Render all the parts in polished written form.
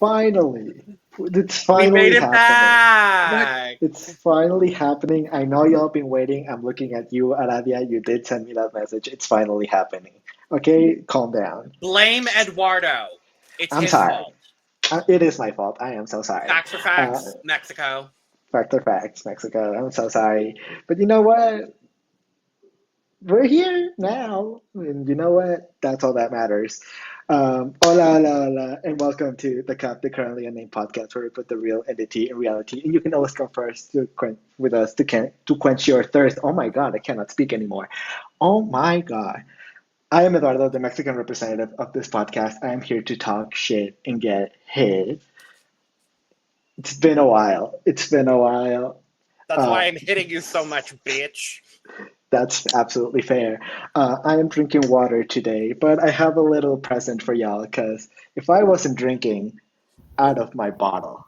Finally. It's We made finally it happening. back. It's finally happening. I know y'all been waiting. I'm looking at you, Aradia. You did send me that message. It's finally happening. Okay, calm down. Blame Eduardo. It's I'm his sorry. fault. It is my fault. I am so sorry. Facts are facts. Mexico. Fact or facts, Mexico. I'm so sorry. But you know what? We're here now. And you know what? That's all that matters. Hola, hola, hola, and welcome to the Cup, the Currently Unnamed Podcast, where we put the real entity in reality. And you can always come first to with us to quench your thirst. Oh my God, I cannot speak anymore. Oh my God. I am Eduardo, the Mexican representative of this podcast. I am here to talk shit and get hit. It's been a while. It's been a while. That's why I'm hitting you so much, bitch. That's absolutely fair. I am drinking water today, but I have a little present for y'all because if I wasn't drinking out of my bottle,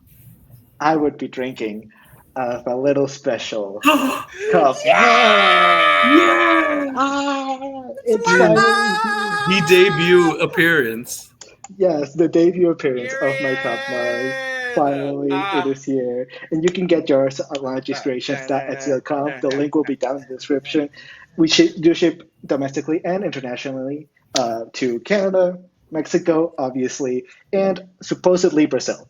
I would be drinking out of a little special cup. It's finally The debut appearance. yes, the debut appearance of my cup mug. Finally, it is here. And you can get yours at registrations.etsy.com. The link will be down in the description. We do ship domestically and internationally to Canada, Mexico, obviously, and supposedly Brazil.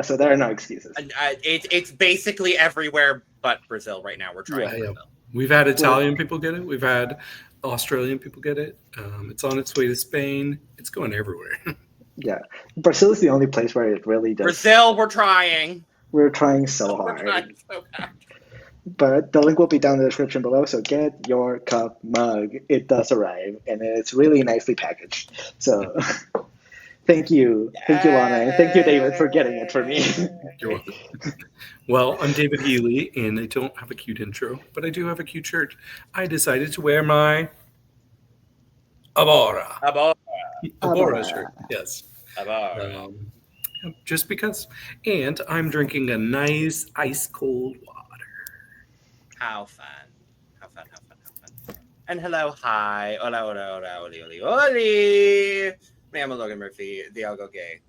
So there are no excuses. It's basically everywhere but Brazil right now. We're trying Brazil. We've had Italian people get it. We've had Australian people get it. It's on its way to Spain. It's going everywhere. Yeah, Brazil is the only place where it really does. Brazil, we're trying. We're trying so hard. But the link will be down in the description below, so get your cup mug. It does arrive, and it's really nicely packaged. So thank you. Thank you, Lana, and thank you, David, for getting it for me. You're welcome. Well, I'm David Healy, and I don't have a cute intro, but I do have a cute shirt. I decided to wear my Abora shirt, yes. Just because. And I'm drinking a nice ice-cold water. How fun. How fun. And hello, hi. Hola. Me llamo Logan Murphy, the algo gay.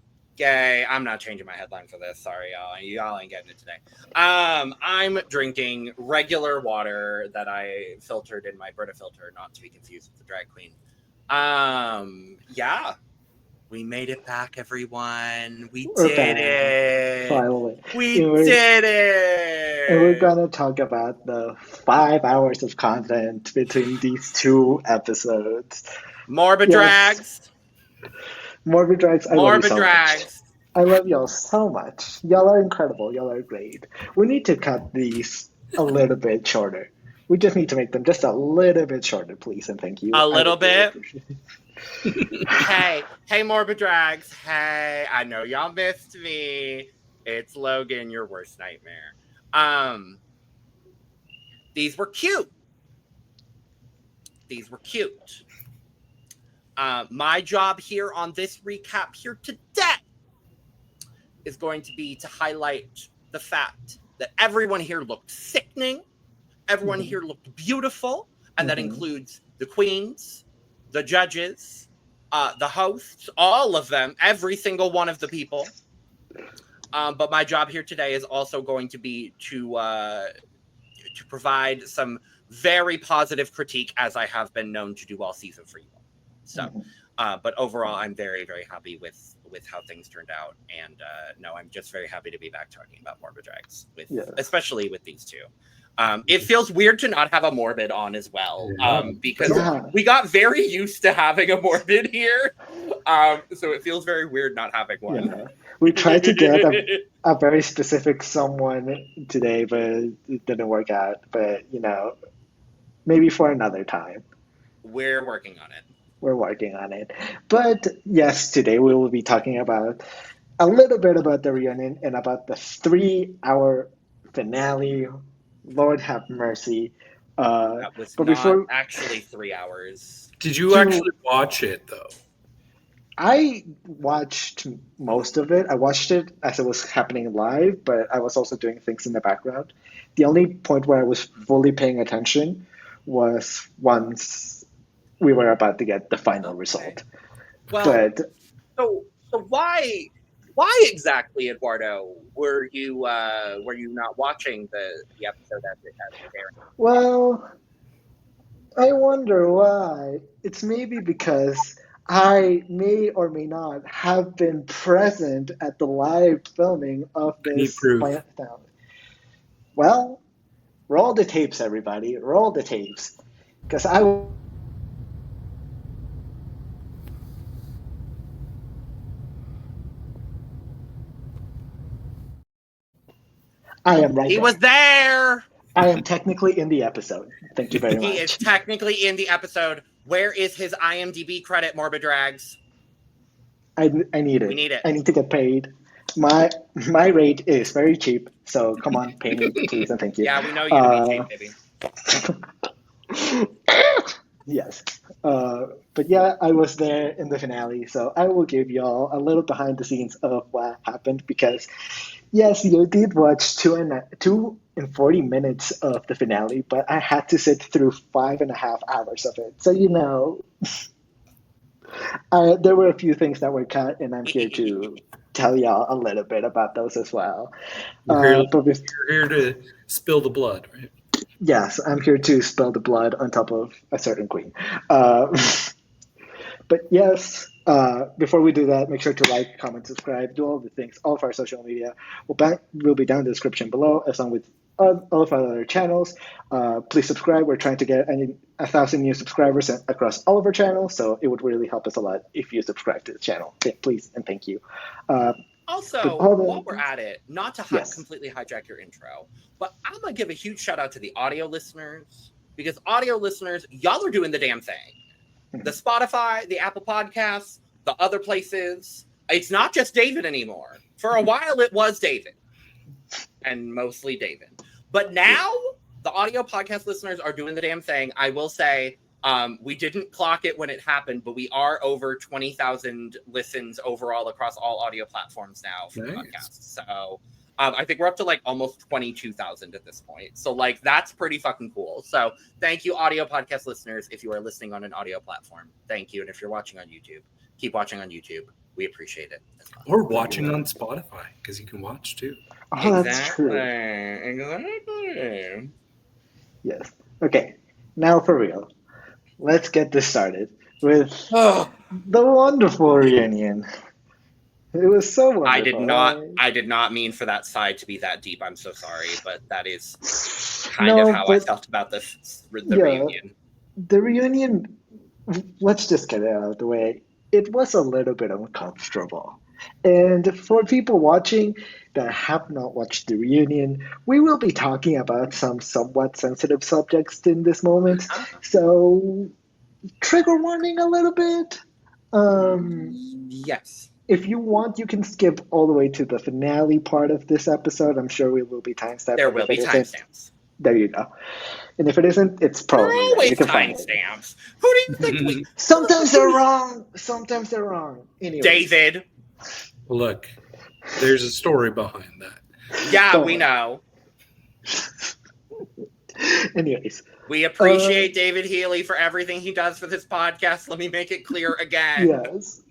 I'm not changing my headline for this. Sorry, y'all. Y'all ain't getting it today. I'm drinking regular water that I filtered in my Brita filter, not to be confused with the drag queen. Yeah. We made it back, everyone. We did it. Finally. We did it. And we're going to talk about the 5 hours of content between these 2 episodes. MorbiDrags. MorbiDrags, I love you so MorbiDrags. much. I love y'all so much. Y'all are incredible. Y'all are great. We need to cut these a little bit shorter. We just need to make them just a little bit shorter, please, and thank you. A little bit? Hey, MorbiDrags. Hey, I know y'all missed me. It's Logan, your worst nightmare. These were cute. My job here on this recap here today is going to be to highlight the fact that everyone here looked sickening. Everyone here looked beautiful, and that includes the queens, the judges, the hosts, all of them, every single one of the people. But my job here today is also going to be to provide some very positive critique, as I have been known to do all season for you all. So, but overall, I'm very, very happy with how things turned out, and no, I'm just very happy to be back talking about MorbiDrags, especially with these 2. It feels weird to not have a Morbid on as well, because we got very used to having a Morbid here, so it feels very weird not having one. Yeah. We tried to get a very specific someone today, but it didn't work out. But, maybe for another time. We're working on it. But yes, today we will be talking about a little bit about the reunion and about the 3-hour finale. Lord have mercy. That was not actually 3 hours. Did you actually watch it, though? I watched most of it. I watched it as it was happening live, but I was also doing things in the background. The only point where I was fully paying attention was once we were about to get the final result. Well, but so why Why exactly, Eduardo, were you not watching the episode as it aired? Well, I wonder why. It's maybe because I may or may not have been present at the live filming of I need this proof. plant sound. Well, roll the tapes, everybody. Roll the tapes. Because I am right He was there. there. I am technically in the episode. Thank you very He is much. technically in the episode. Where is his IMDb credit, MorbiDrags? I need We it. need it. I need to get paid. My rate is very cheap, so come on, pay me, please, and thank you. Yeah, we know you to be cheap, baby. Yes. But yeah, I was there in the finale, so I will give y'all a little behind the scenes of what happened because, yes, you did watch 2 and 40 minutes of the finale, but I had to sit through 5.5 hours of it. So, there were a few things that were cut, and I'm here to tell y'all a little bit about those as well. You're But here to spill the blood, right? yes, I'm here to spill the blood on top of a certain queen. Uh, But yes, before we do that, make sure to like, comment, subscribe, do all the things. All of our social media will be down in the description below, as long with all of our other channels. Please subscribe. We're trying to get 1,000 new subscribers across all of our channels, so it would really help us a lot if you subscribe to the channel. Please and thank you. Also, all the- while we're at it, not to Yes. completely hijack your intro, but I'm going to give a huge shout out to the audio listeners, because audio listeners, y'all are doing the damn thing. The Spotify, the Apple Podcasts, the other places. It's not just David anymore. For a while, it was David, and mostly David. But now, the audio podcast listeners are doing the damn thing. I will say, we didn't clock it when it happened, but we are over 20,000 listens overall across all audio platforms now for the podcast. So I think we're up to like almost 22,000 at this point. So like that's pretty fucking cool. So thank you, audio podcast listeners. If you are listening on an audio platform, thank you. And if you're watching on YouTube, keep watching on YouTube. We appreciate it. Or watching on Spotify, because you can watch too. Oh, that's true. Exactly. Yes. Okay. Now for real. Let's get this started with the wonderful reunion. It was so wonderful. I did not mean for that side to be that deep. I'm so sorry, but that is kind of how I felt about the reunion. The reunion, let's just get it out of the way. It was a little bit uncomfortable. And for people watching that have not watched the reunion, we will be talking about some somewhat sensitive subjects in this moment. So, trigger warning a little bit. Yes. If you want, you can skip all the way to the finale part of this episode. I'm sure we will be timestamped. There will be timestamps. There you go. And if it isn't, it's probably there are always timestamps. Who do you think we? Sometimes they're wrong. Sometimes they're wrong. Anyways. David. Look, there's a story behind that. Yeah, we know. Anyways. We appreciate David Healy for everything he does for this podcast. Let me make it clear again. Yes.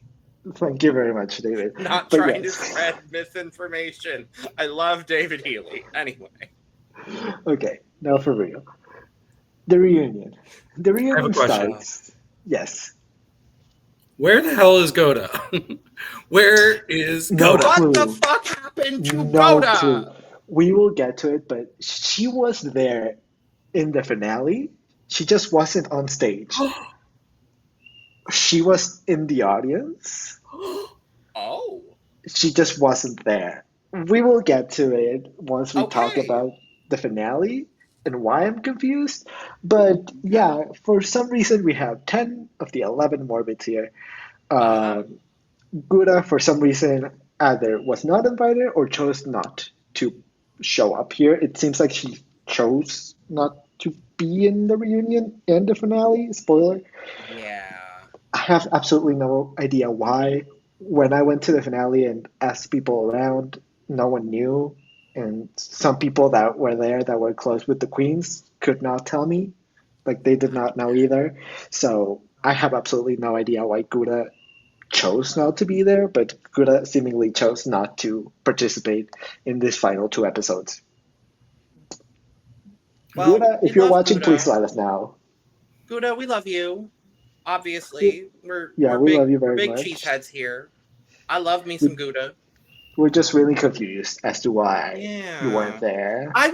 Thank you very much, David. Not trying to spread misinformation. I love David Healy. Anyway. Okay, now for real. The reunion. The reunion starts. Yes. Where the hell is Goda? Where is Goda? What the fuck happened to Goda? Clue. We will get to it, but she was there in the finale. She just wasn't on stage. She was in the audience. Oh. She just wasn't there. We will get to it once we talk about the finale and why I'm confused. But yeah, for some reason we have 10 of the 11 Morbids here. Gouda, for some reason, either was not invited or chose not to show up here. It seems like she chose not to be in the reunion and the finale. Spoiler. Yeah. I have absolutely no idea why. When I went to the finale and asked people around, no one knew. And some people that were there that were close with the queens could not tell me. Like, they did not know either. So I have absolutely no idea why Gouda chose not to be there, but Gura seemingly chose not to participate in these final 2 episodes. Well, Gura, we if you're love watching, please Gouda. let us know. Gouda, we love you. Obviously, Yeah, we're we love big you we're very big much. cheeseheads here. I love me some We, Gouda. we're just really confused as to why you weren't Yeah. there. I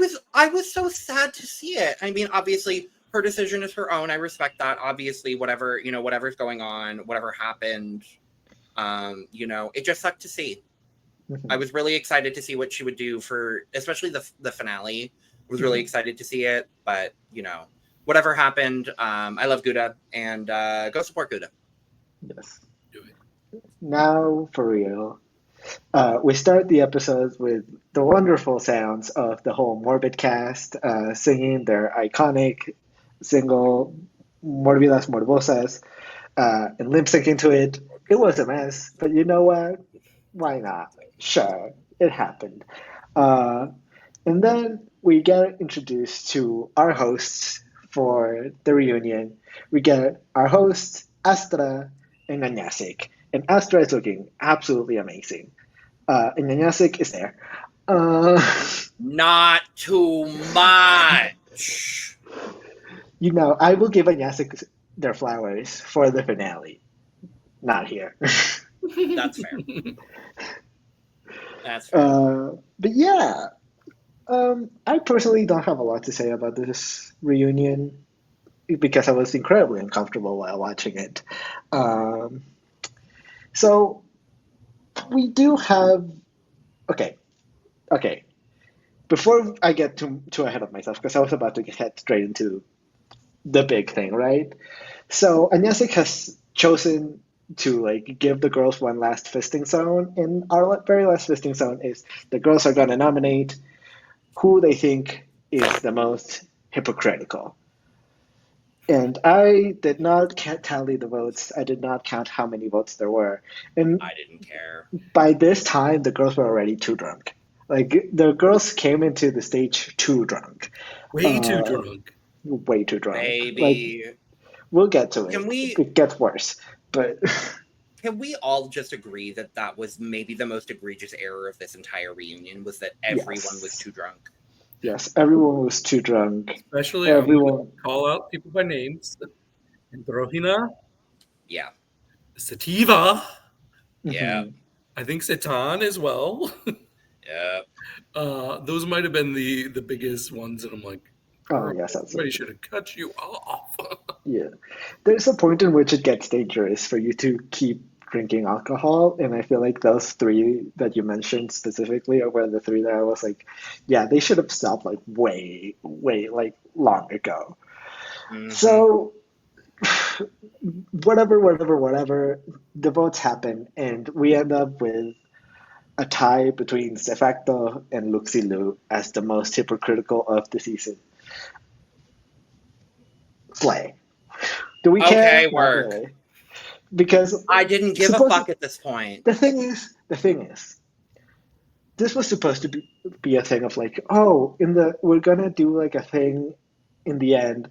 was so sad to see it. I mean, obviously her decision is her own. I respect that. Obviously, whatever's going on, whatever happened, it just sucked to see. I Mhm, was really excited to see what she would do for especially the finale. I was really mhm. excited to see it, but whatever happened, I love Gouda and go support Gouda. Yes. Do it. Now, for real. We start the episode with the wonderful sounds of the whole Morbid cast singing their iconic single Morbidas Morbosas and lip syncing to it. It was a mess, but you know what? Why not? Sure, it happened. Uh, and then we get introduced to our hosts for the reunion. We get our hosts, Astra and Anyasik. And Astra is looking absolutely amazing. And Anyasik is there. Uh, Not too much. I will give Anyasik their flowers for the finale. Not here. That's fair. That's fair. But yeah, I personally don't have a lot to say about this reunion because I was incredibly uncomfortable while watching it. Um, so we do have okay, okay. Before I get too ahead of myself, because I was about to head straight into the big thing, right? So Anyasik has chosen to give the girls one last fisting zone, and our very last fisting zone is the girls are gonna nominate who they think is the most hypocritical. And I did not tally the votes. I did not count how many votes there were. And I didn't care. by this time, the girls were already too drunk. Like, the girls came into the stage too drunk. Way too Uh, drunk. way too drunk. Like, Baby. we'll get to Can it. we It gets worse. But can we all just agree that that was maybe the most egregious error of this entire reunion was that everyone was yes. too drunk? Yes, everyone was too drunk. Especially, I'm going to Everyone. call out people by names. Androgina, Yeah. Sattiva, Yeah. Mhm. I think Satan as well. Yeah. Those might have been the biggest ones, and I'm like, Oh, girl, yes, somebody absolutely. should have cut you off. Yeah. There's a point in which it gets dangerous for you to keep drinking alcohol. And I feel like those three that you mentioned specifically were the three that I was like, yeah, they should have stopped like way, way, like long ago. Mm-hmm. So, whatever, the votes happen. And we end up with a tie between C-Facto and Luxie Luu as the most hypocritical of the season. Slay. Do we care? Okay, Not work. really. Because I didn't give a suppose fuck at this point. the thing is, this was supposed to be a thing of like, oh, we're gonna do like a thing in the end,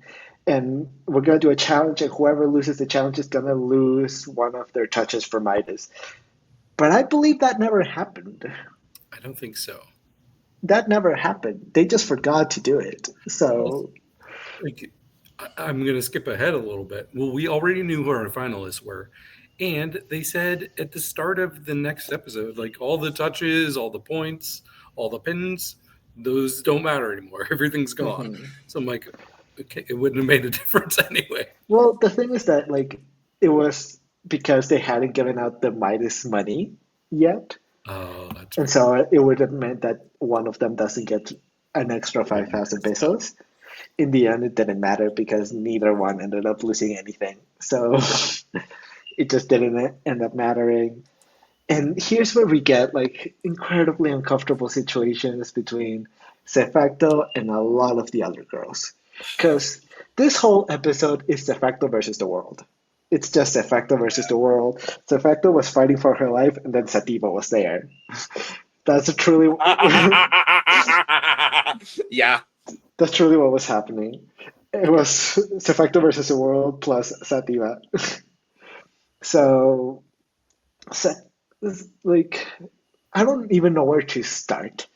and we're gonna do a challenge, and whoever loses the challenge is gonna lose one of their touches for Midas. But I believe that never happened. I don't think so. That never happened. They just forgot to do it. Well, So like, I'm going to skip ahead a little bit. Well, we already knew who our finalists were. And they said at the start of the next episode, like all the touches, all the points, all the pins, those don't matter anymore. Everything's gone. mhm. So I'm like, okay, it wouldn't have made a difference anyway. Well, the thing is that it was because they hadn't given out the Midas money yet. Oh, that's And fair. so it would have meant that one of them doesn't get an extra It would have 5,000 messed up. pesos. In the end, it didn't matter because neither one ended up losing anything. So it just didn't end up mattering. And here's where we get incredibly uncomfortable situations between C-Facto and a lot of the other girls. Because this whole episode is C-Facto versus the world. It's just C-Facto versus the world. C-Facto was fighting for her life, and then Sattiva was there. That's truly Yeah. that's truly what was happening. It was C-Facto versus the world plus Sattiva. So So, like, I don't even know where to start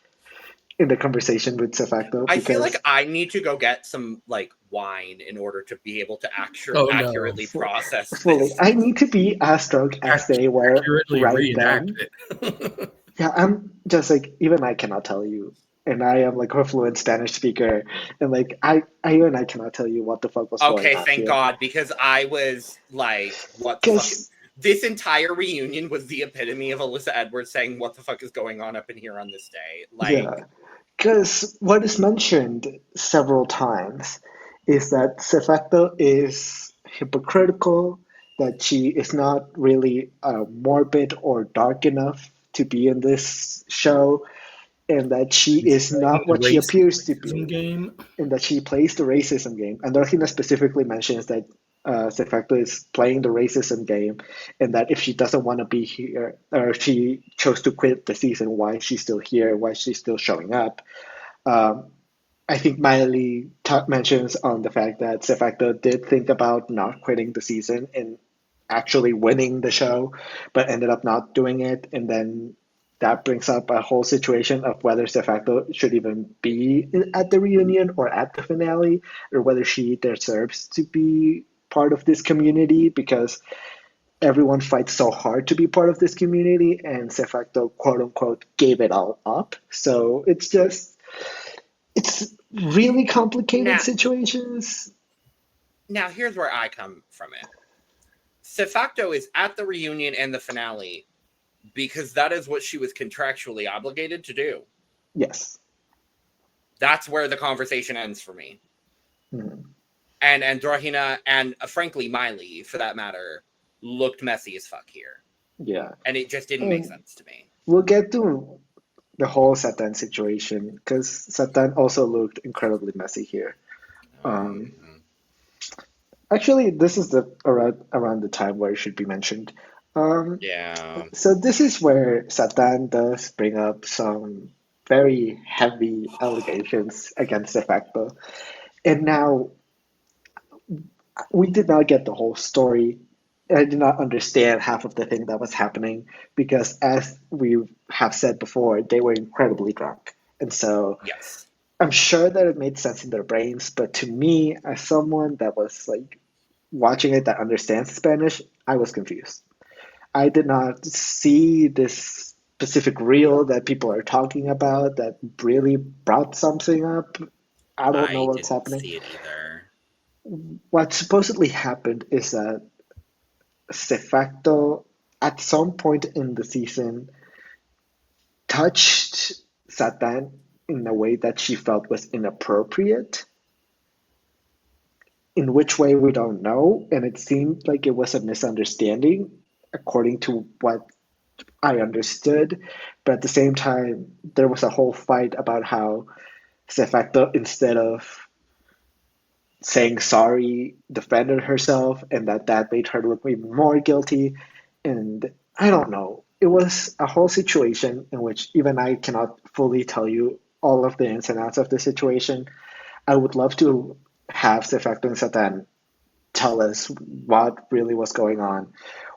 in the conversation with C-Facto I feel like because I need to go get some like wine in order to be able to Oh no. accurately process fully, this. I need to be as drunk as they were Accurately right reenact then. it. Yeah, I'm just like, even I cannot tell you. And I am like a fluent Spanish speaker. And like, even I cannot tell you what the fuck was going Okay, on thank here. God, because I was like, what the fuck? Because This entire reunion was the epitome of Alyssa Edwards saying, what the fuck is going on up in here on this day? Like, yeah, because what is mentioned several times is that C-Facto is hypocritical, that she is not really morbid or dark enough to be in this show, and that she He's is playing not the what she appears to racism be, game. and that she plays the racism game. And Androgina specifically mentions that Sefacto is playing the racism game, and that if she doesn't want to be here, or if she chose to quit the season, why she's still here, why she's still showing up. Um, I think Miley mentions on the fact that Sefacto did think about not quitting the season and actually winning the show, but ended up not doing it. And then that brings up a whole situation of whether Sefacto should even be at the reunion or at the finale, or whether she deserves to be part of this community because everyone fights so hard to be part of this community, and Sefacto, quote unquote, gave it all up. So it's really complicated now, situations. now here's where I come from it. C-Facto is at the reunion and the finale because that is what she was contractually obligated to do. Yes. That's where the conversation ends for me. Mm-hmm. And Androgina and frankly Miley, for that matter, looked messy as fuck here. Yeah. And it just didn't make sense to me. We'll get to the whole Satan situation because Satan also looked incredibly messy here. Um, Actually, this is the around the time where it should be mentioned. Um, Yeah. so this is where Satan does bring up some very heavy allegations against the facto. And now we did not get the whole story. I did not understand half of the thing that was happening because, as we have said before, they were incredibly drunk. And so Yes. I'm sure that it made sense in their brains, but to me, as someone that was like watching it that understands Spanish, I was confused. I did not see this specific reel that people are talking about that really brought something up. I don't know I what's didn't happening. see it either. What supposedly happened is that Sefacto, at some point in the season, touched Satan in a way that she felt was inappropriate. In which way, we don't know. And it seemed like it was a misunderstanding, according to what I understood. But at the same time, there was a whole fight about how Sefacto, instead of saying sorry, defended herself, and that made her look even more guilty. And I don't know. It was a whole situation in which even I cannot fully tell you all of the ins and outs of the situation. I would love to have Sefacto and Satan tell us what really was going on.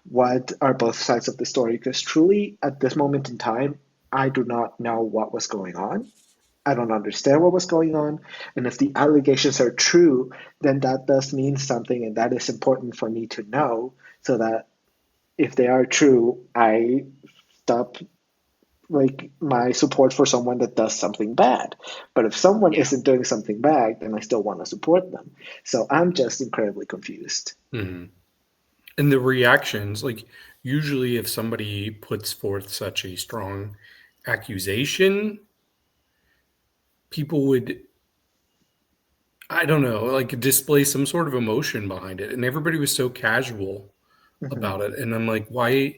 What are both sides of the story? Because truly, at this moment in time, I do not know what was going on. I don't understand what was going on. And if the allegations are true, then that does mean something, and that is important for me to know so that if they are true, I stop like my support for someone that does something bad. But if someone Yeah. isn't doing something bad, then I still want to support them. So I'm just incredibly confused. Mm-hmm. And the reactions, like usually if somebody puts forth such a strong accusation, people would, I don't know, like display some sort of emotion behind it. And everybody was so casual Mhm. about it. And I'm like, why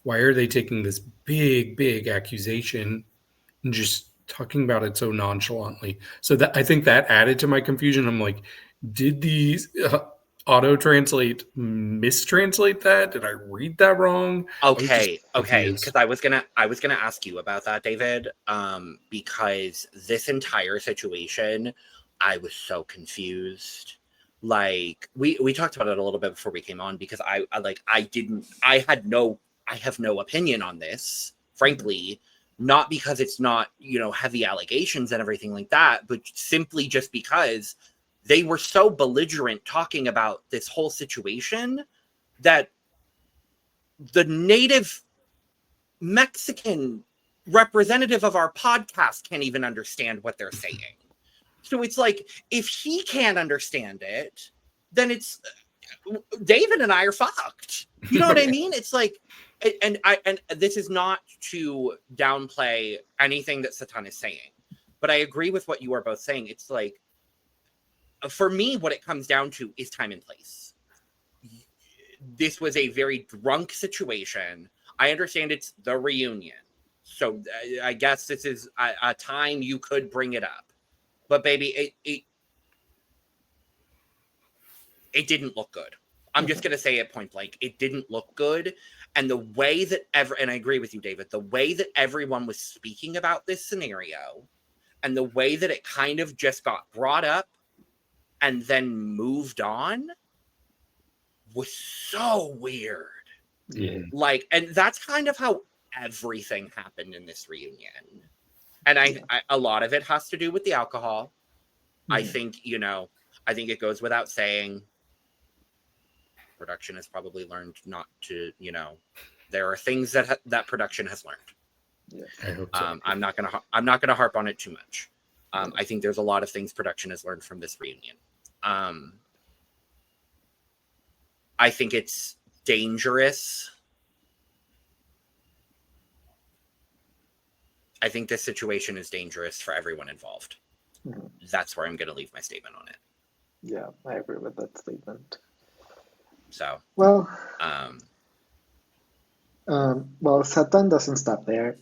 are they taking this big accusation and just talking about it so nonchalantly? So that I think that added to my confusion. I'm like, did these auto translate mistranslate that? Did I read that wrong? I was just Okay, because confused. I was gonna ask you about that, David. Because this entire situation, I was so confused. Like we talked about it a little bit before we came on because I had no I have no opinion on this, frankly, not because it's not, heavy allegations and everything like that, but simply just because they were so belligerent talking about this whole situation that the native Mexican representative of our podcast can't even understand what they're saying. So it's like, if he can't understand it, then it's David and I are fucked. You know what I mean? It's like, and this is not to downplay anything that Satan is saying, but I agree with what you are both saying. It's like, for me, what it comes down to is time and place. This was a very drunk situation. I understand it's the reunion, so I guess this is a time you could bring it up. But baby, it didn't look good. I'm just gonna say it point blank. It didn't look good, and the way that and I agree with you, David. The way that everyone was speaking about this scenario, and the way that it kind of just got brought up and then moved on, was so weird. Yeah. Like, and that's kind of how everything happened in this reunion. And I a lot of it has to do with the alcohol. I think, I think it goes without saying, production has probably learned not to, there are things that production has learned. Yeah, I hope so. I'm not gonna harp on it too much. I think there's a lot of things production has learned from this reunion. I think it's dangerous. I think this situation is dangerous for everyone involved. That's where I'm going to leave my statement on it. Yeah, I agree with that statement. So, well, Satan doesn't stop there.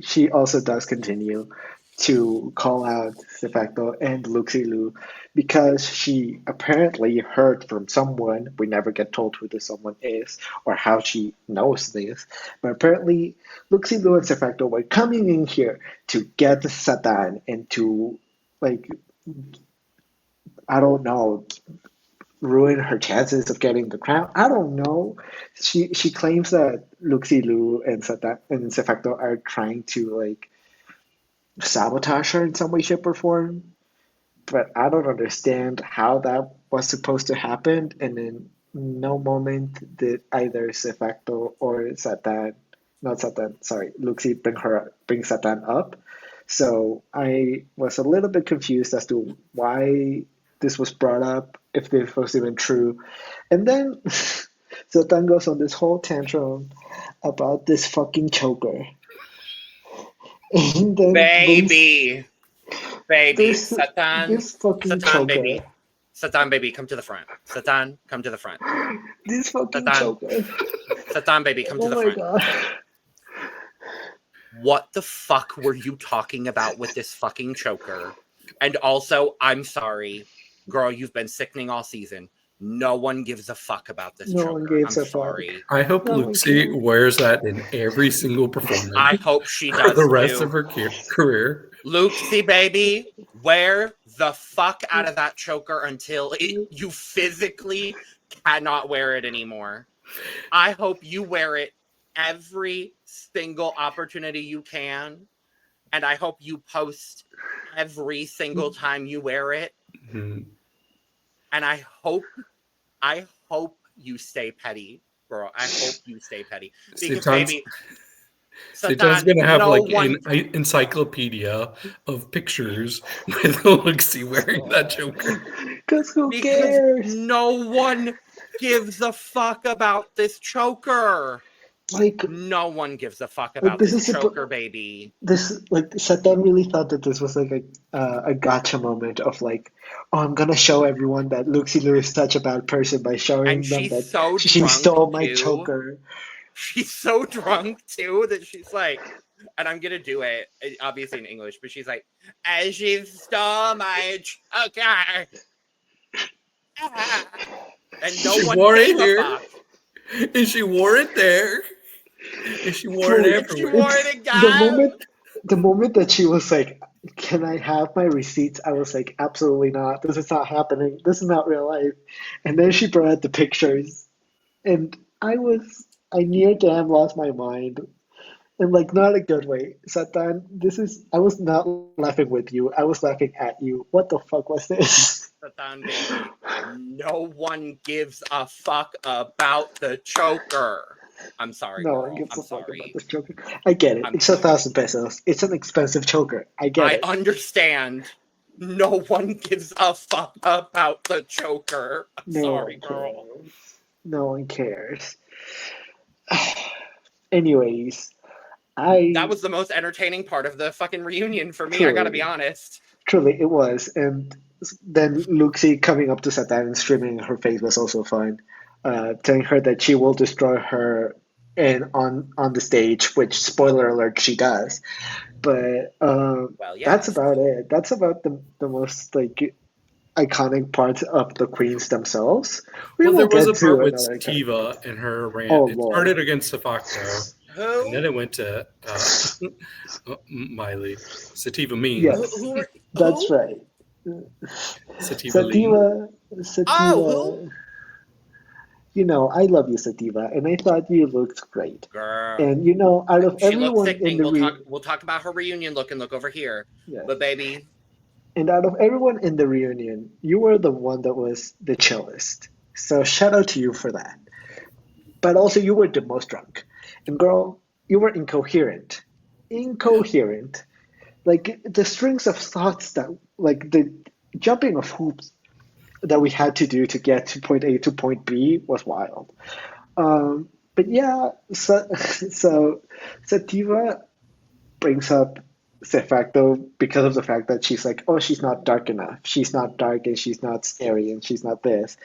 She also does continue to call out C-Facto and Luxie Luu because she apparently heard from someone. We never get told who this someone is or how she knows this, but apparently Luxie Luu and C-Facto were coming in here to get Satan and to, like, I don't know, ruin her chances of getting the crown. I don't know. She claims that Luxie Luu and Satan and C-Facto are trying to, like, sabotage her in some way, shape, or form. But I don't understand how that was supposed to happen. And in no moment did either C-Facto or Satan, not Satan, sorry, Luxie bring Satan up. So I was a little bit confused as to why this was brought up, if this was even true. And then Satan goes on this whole tantrum about this fucking choker. And then baby, this Satan, fucking choker. baby, Satan, baby, come to the front. Satan, come to the front. This fucking Satan. choker. Satan, baby, come to the front. Oh my god. What the fuck were you talking about with this fucking choker? And also, I'm sorry, girl, you've been sickening all season. No one gives a fuck about this No choker. one gives I'm a fuck. sorry. I hope No, Luxie wears that in every single performance I hope she for does the rest too. of her career. Luxie, baby, wear the fuck out of that choker until you physically cannot wear it anymore. I hope you wear it every single opportunity you can. And I hope you post every single time you wear it. Mm-hmm. And I hope you stay petty, girl. I hope you stay petty. Because, baby, Satan's going to have an encyclopedia of pictures with Luxie wearing that choker. Because who cares? No one gives a fuck about this choker. Like, no one gives a fuck about this choker, baby. Satan really thought that this was like a gotcha moment of like, oh, I'm gonna show everyone that Luxie Luu is such a bad person by showing them that she stole my choker. She's so drunk too that she's like, and I'm gonna do it obviously in English, but she's like, "As she stole my choker," and no one gave a fuck. And she wore it there. And she wore it everywhere. She wore it again. The moment that she was like, "Can I have my receipts?" I was like, "Absolutely not. This is not happening. This is not real life." And then she brought out the pictures, and I was I near damn lost my mind. And like not a good way. Satan, I was not laughing with you. I was laughing at you. What the fuck was this? Satan, baby. No one gives a fuck about the choker. I'm sorry, No one girl. gives I'm a fuck about sorry. this choker. I get it. I'm It's 1,000 pesos. It's an expensive choker. I get I it. understand. No one gives a fuck about the choker. I'm No sorry, one girl. cares. No one cares. Anyways, That I was the most entertaining part of the fucking reunion for me, I gotta be truly, honest. truly it was. And then Luxie coming up to Satan and streaming in her face was also fun. Telling her that she will destroy her and on the stage, which spoiler alert she does. But Well, that's yes. about it. That's about the most like iconic part of the queens themselves. We Well, will there was get a part to with another character. Sativa and her Oh rant. It Lord. started against De-Facto, and then Who? it went to Maely. Sativa Mean. Yes, Who? that's Who? right. Sativa Lean. Sativa, Oh, who? Sativa. I love you, Sativa, and I thought you looked great. Girl. And out of She looks everyone in sickening. the We'll talk about her reunion look and look over here. yes, But baby, and out of everyone in the reunion, you were the one that was the chillest. So shout out to you for that. But also, you were the most drunk, and girl, you were incoherent, incoherent. Like the strings of thoughts that, like the jumping of hoops that we had to do to get to point A to point B was wild. But yeah, so Sativa brings up C-Facto because of the fact that she's like, oh, she's not dark enough. She's not dark and she's not scary and she's not this.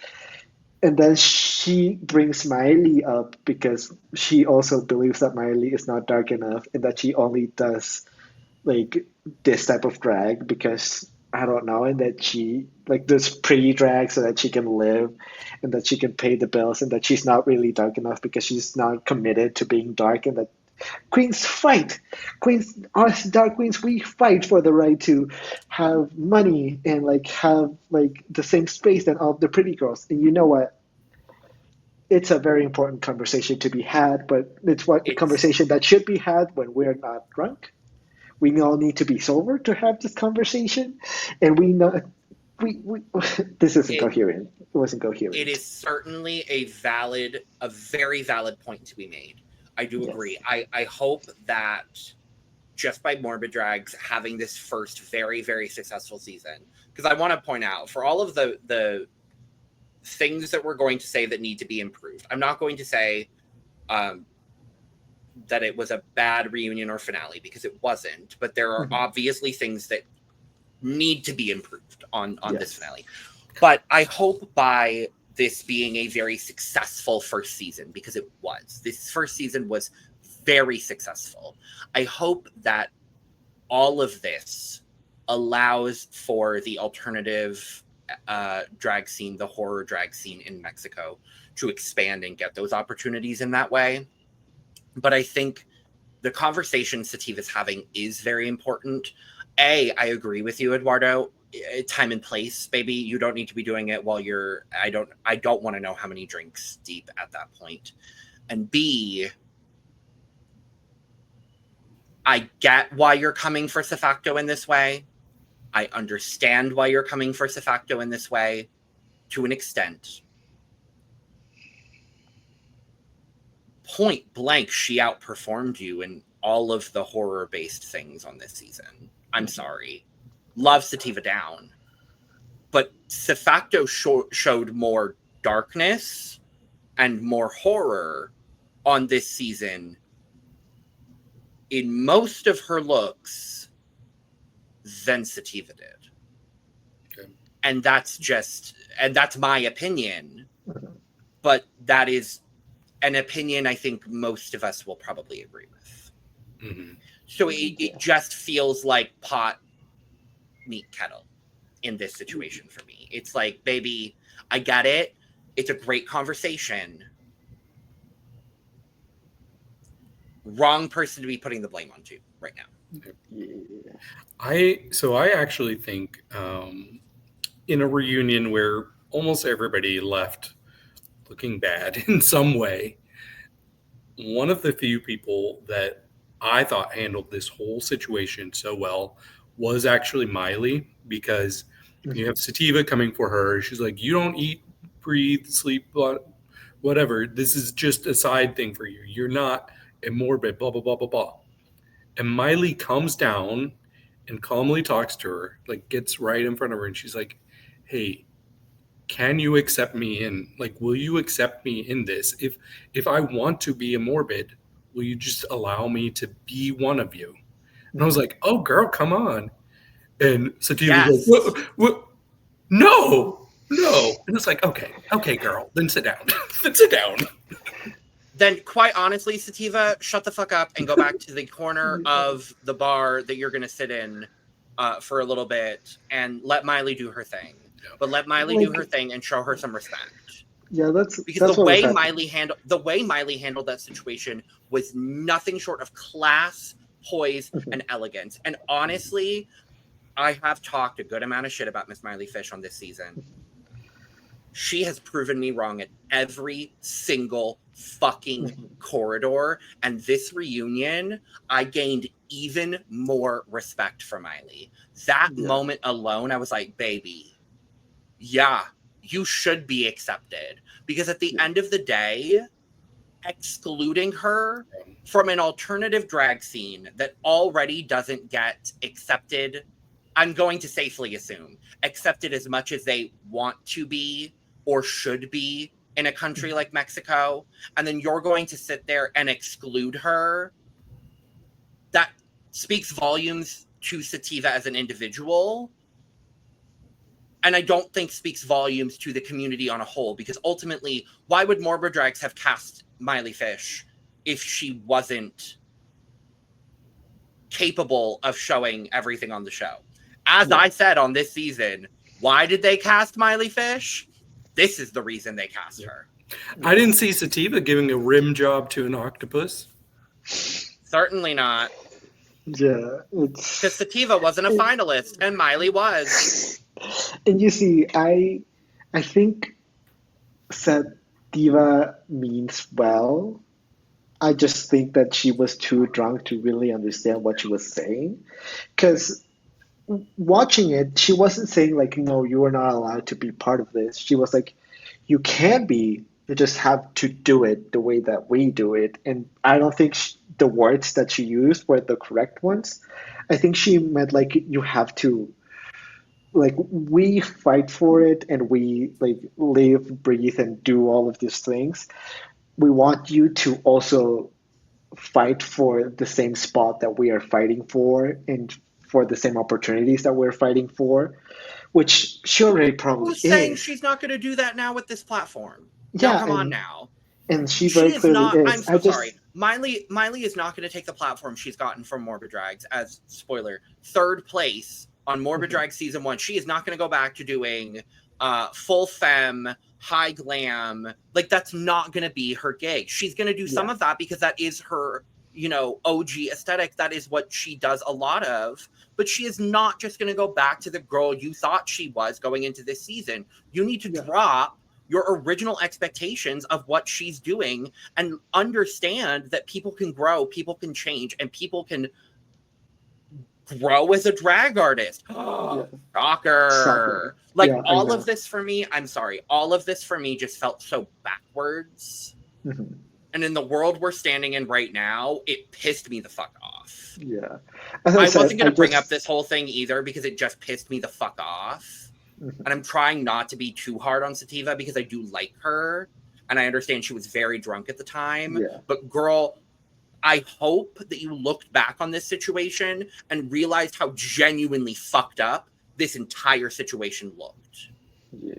And then she brings Maely up because she also believes that Maely is not dark enough and that she only does like this type of drag because I don't know, and that she like this pretty drag so that she can live and that she can pay the bills and that she's not really dark enough because she's not committed to being dark and that queens fight. Queens, us dark queens, we fight for the right to have money and like have like the same space than all the pretty girls. And you know what? It's a very important conversation to be had, but it's what a it's conversation that should be had when we're not drunk. We all need to be sober to have this conversation, and we know we this isn't it coherent. It wasn't it coherent. is certainly a very valid point to be made. I do Yes. agree. I hope that just by MorbiDrags having this first very, very successful season, because I want to point out for all of the things that we're going to say that need to be improved. I'm not going to say that it was a bad reunion or finale because it wasn't, but there are Mhm. obviously things that need to be improved on this Yes. finale. But I hope by this being a very successful first season, because it was. This first season was very successful. I hope that all of this allows for the alternative drag scene, the horror drag scene in Mexico, to expand and get those opportunities in that way. But I think the conversation Sativa's having is very important. I agree with you, Eduardo. Time and place, baby. You don't need to be doing it while you're. I don't want to know how many drinks deep at that point. And B, I get why you're coming for C-Facto in this way. I understand why you're coming for C-Facto in this way to an extent. Point blank, she outperformed you in all of the horror based things on this season. I'm sorry. Love Sativa down. But C-Facto showed more darkness and more horror on this season in most of her looks than Sativa did. Okay. And that's my opinion. But that is an opinion I think most of us will probably agree with. Mm-hmm. So it just feels like pot, meat, kettle in this situation for me. It's like, baby, I get it. It's a great conversation. Wrong person to be putting the blame onto right now. Yeah. I actually think in a reunion where almost everybody left looking bad in some way, one of the few people that I thought handled this whole situation so well was actually Maely, because you have Sattiva coming for her. She's like, you don't eat, breathe, sleep, whatever. This is just a side thing for you. You're not a morbid, blah, blah, blah, blah, blah. And Maely comes down and calmly talks to her, like gets right in front of her. And she's like, hey, can you accept me in? Like, will you accept me in this? If I want to be a morbid, will you just allow me to be one of you? And I was like, oh, girl, come on. And Sativa was like, what? No. And it's like, okay, girl, then sit down. Then, quite honestly, Sativa, shut the fuck up and go back to the corner of the bar that you're going to sit in for a little bit and let Maely do her thing. But let Maely do her thing and show her some respect. Yeah, because that's the way Maely handled that situation was nothing short of class, poise, and elegance. And honestly, I have talked a good amount of shit about Miss Maely Fish on this season. She has proven me wrong at every single fucking corridor. And this reunion, I gained even more respect for Maely. That moment alone, I was like, baby, yeah, you should be accepted. Because at the end of the day, excluding her from an alternative drag scene that already doesn't get accepted, I'm going to safely assume, accepted as much as they want to be or should be in a country like Mexico, and then you're going to sit there and exclude her, that speaks volumes to Sativa as an individual. And I don't think speaks volumes to the community on a whole, because ultimately, why would MorbiDrags have cast Maely Fish if she wasn't capable of showing everything on the show? As I said on this season, why did they cast Maely Fish? This is the reason they cast her. I didn't see Sativa giving a rim job to an octopus. Certainly not. Yeah, because Sativa wasn't a finalist and Maely was. And you see, I think Sativa means well. I just think that she was too drunk to really understand what she was saying. Because watching it, she wasn't saying like, no, you are not allowed to be part of this. She was like, you can be, you just have to do it the way that we do it. And I don't think the words that she used were the correct ones. I think she meant like, you have to, like, we fight for it and we like live, breathe, and do all of these things. We want you to also fight for the same spot that we are fighting for and for the same opportunities that we're fighting for, which she already probably Who's saying she's not going to do that now with this platform? Yeah, no, come on now. And she very clearly is. I'm so sorry. Maely is not going to take the platform she's gotten from MorbiDrags as, spoiler, third place on MorbiDrags season 1. She is not going to go back to doing full femme, high glam. Like, that's not going to be her gig. She's going to do some of that because that is her, OG aesthetic. That is what she does a lot of. But she is not just going to go back to the girl you thought she was going into this season. You need to drop your original expectations of what she's doing and understand that people can grow, people can change, and people can grow as a drag artist. Shocker. Like, all of this for me, I'm sorry, all of this for me just felt so backwards. Mm-hmm. And in the world we're standing in right now, it pissed me the fuck off. Yeah. I wasn't going to bring up this whole thing either because it just pissed me the fuck off. Mm-hmm. And I'm trying not to be too hard on Sativa because I do like her. And I understand she was very drunk at the time. Yeah. But girl, I hope that you looked back on this situation and realized how genuinely fucked up this entire situation looked. Yeah.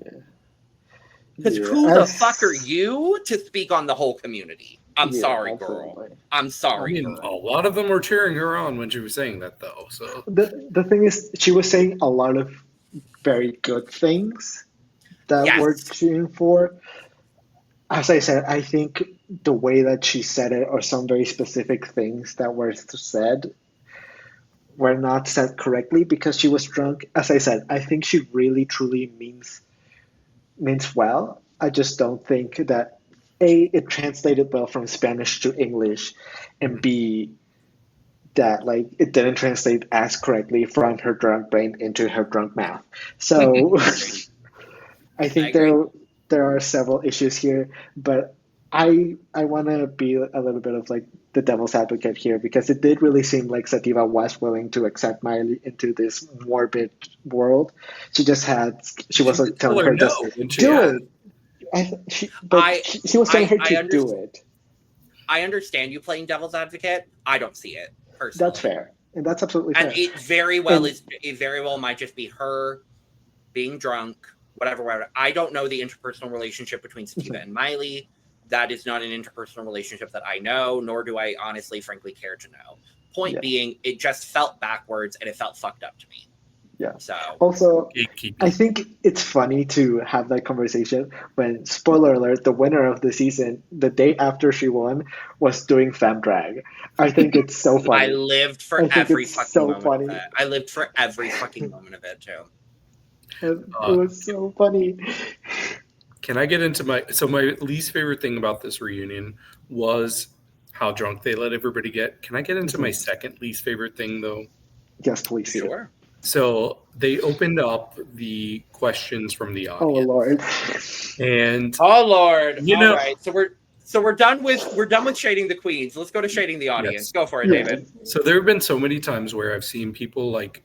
Because who the fuck are you to speak on the whole community? I'm sorry, girl. I'm sorry. I mean, a lot of them were cheering her on when she was saying that, though. So the thing is, she was saying a lot of very good things that we're cheering for. As I said, I think the way that she said it, or some very specific things that were said, were not said correctly because she was drunk. As I said, I think she really truly means well. I just don't think that A, it translated well from Spanish to English, and B, that like it didn't translate as correctly from her drunk brain into her drunk mouth. So I I think agree. there are several issues here, but I want to be a little bit of like the devil's advocate here because it did really seem like Sativa was willing to accept Miley into this morbid world. She just had she She was did like tell telling her her no just when she do asked. it. He was telling her I to do understand. it. I understand you playing devil's advocate. I don't see it That's personally, fair, and that's absolutely and fair. it very well And is. It very well might just be her being drunk, whatever. I don't know the interpersonal relationship between Sativa and Miley. That is not an interpersonal relationship that I know, nor do I honestly, frankly, care to know. Point yeah, being, it just felt backwards and it felt fucked up to me. yeah. So Also, I Gatekeeping. think it's funny to have that conversation when, spoiler alert, the winner of the season, the day after she won, was doing femme drag. I think it's so I funny. lived for I think every it's fucking so moment of funny. it. I lived for every fucking moment of it too. And it Uh, was so funny. Can I get into my least favorite thing about this reunion was how drunk they let everybody get. Can I get into my second least favorite thing though? Yes, please do. Sure. So they opened up the questions from the Oh audience, Lord. and Oh Lord. you All know, right. So we're done with shading the queens. Let's go to shading the audience. Yes. Go for it, Yeah. David. so there have been so many times where I've seen people like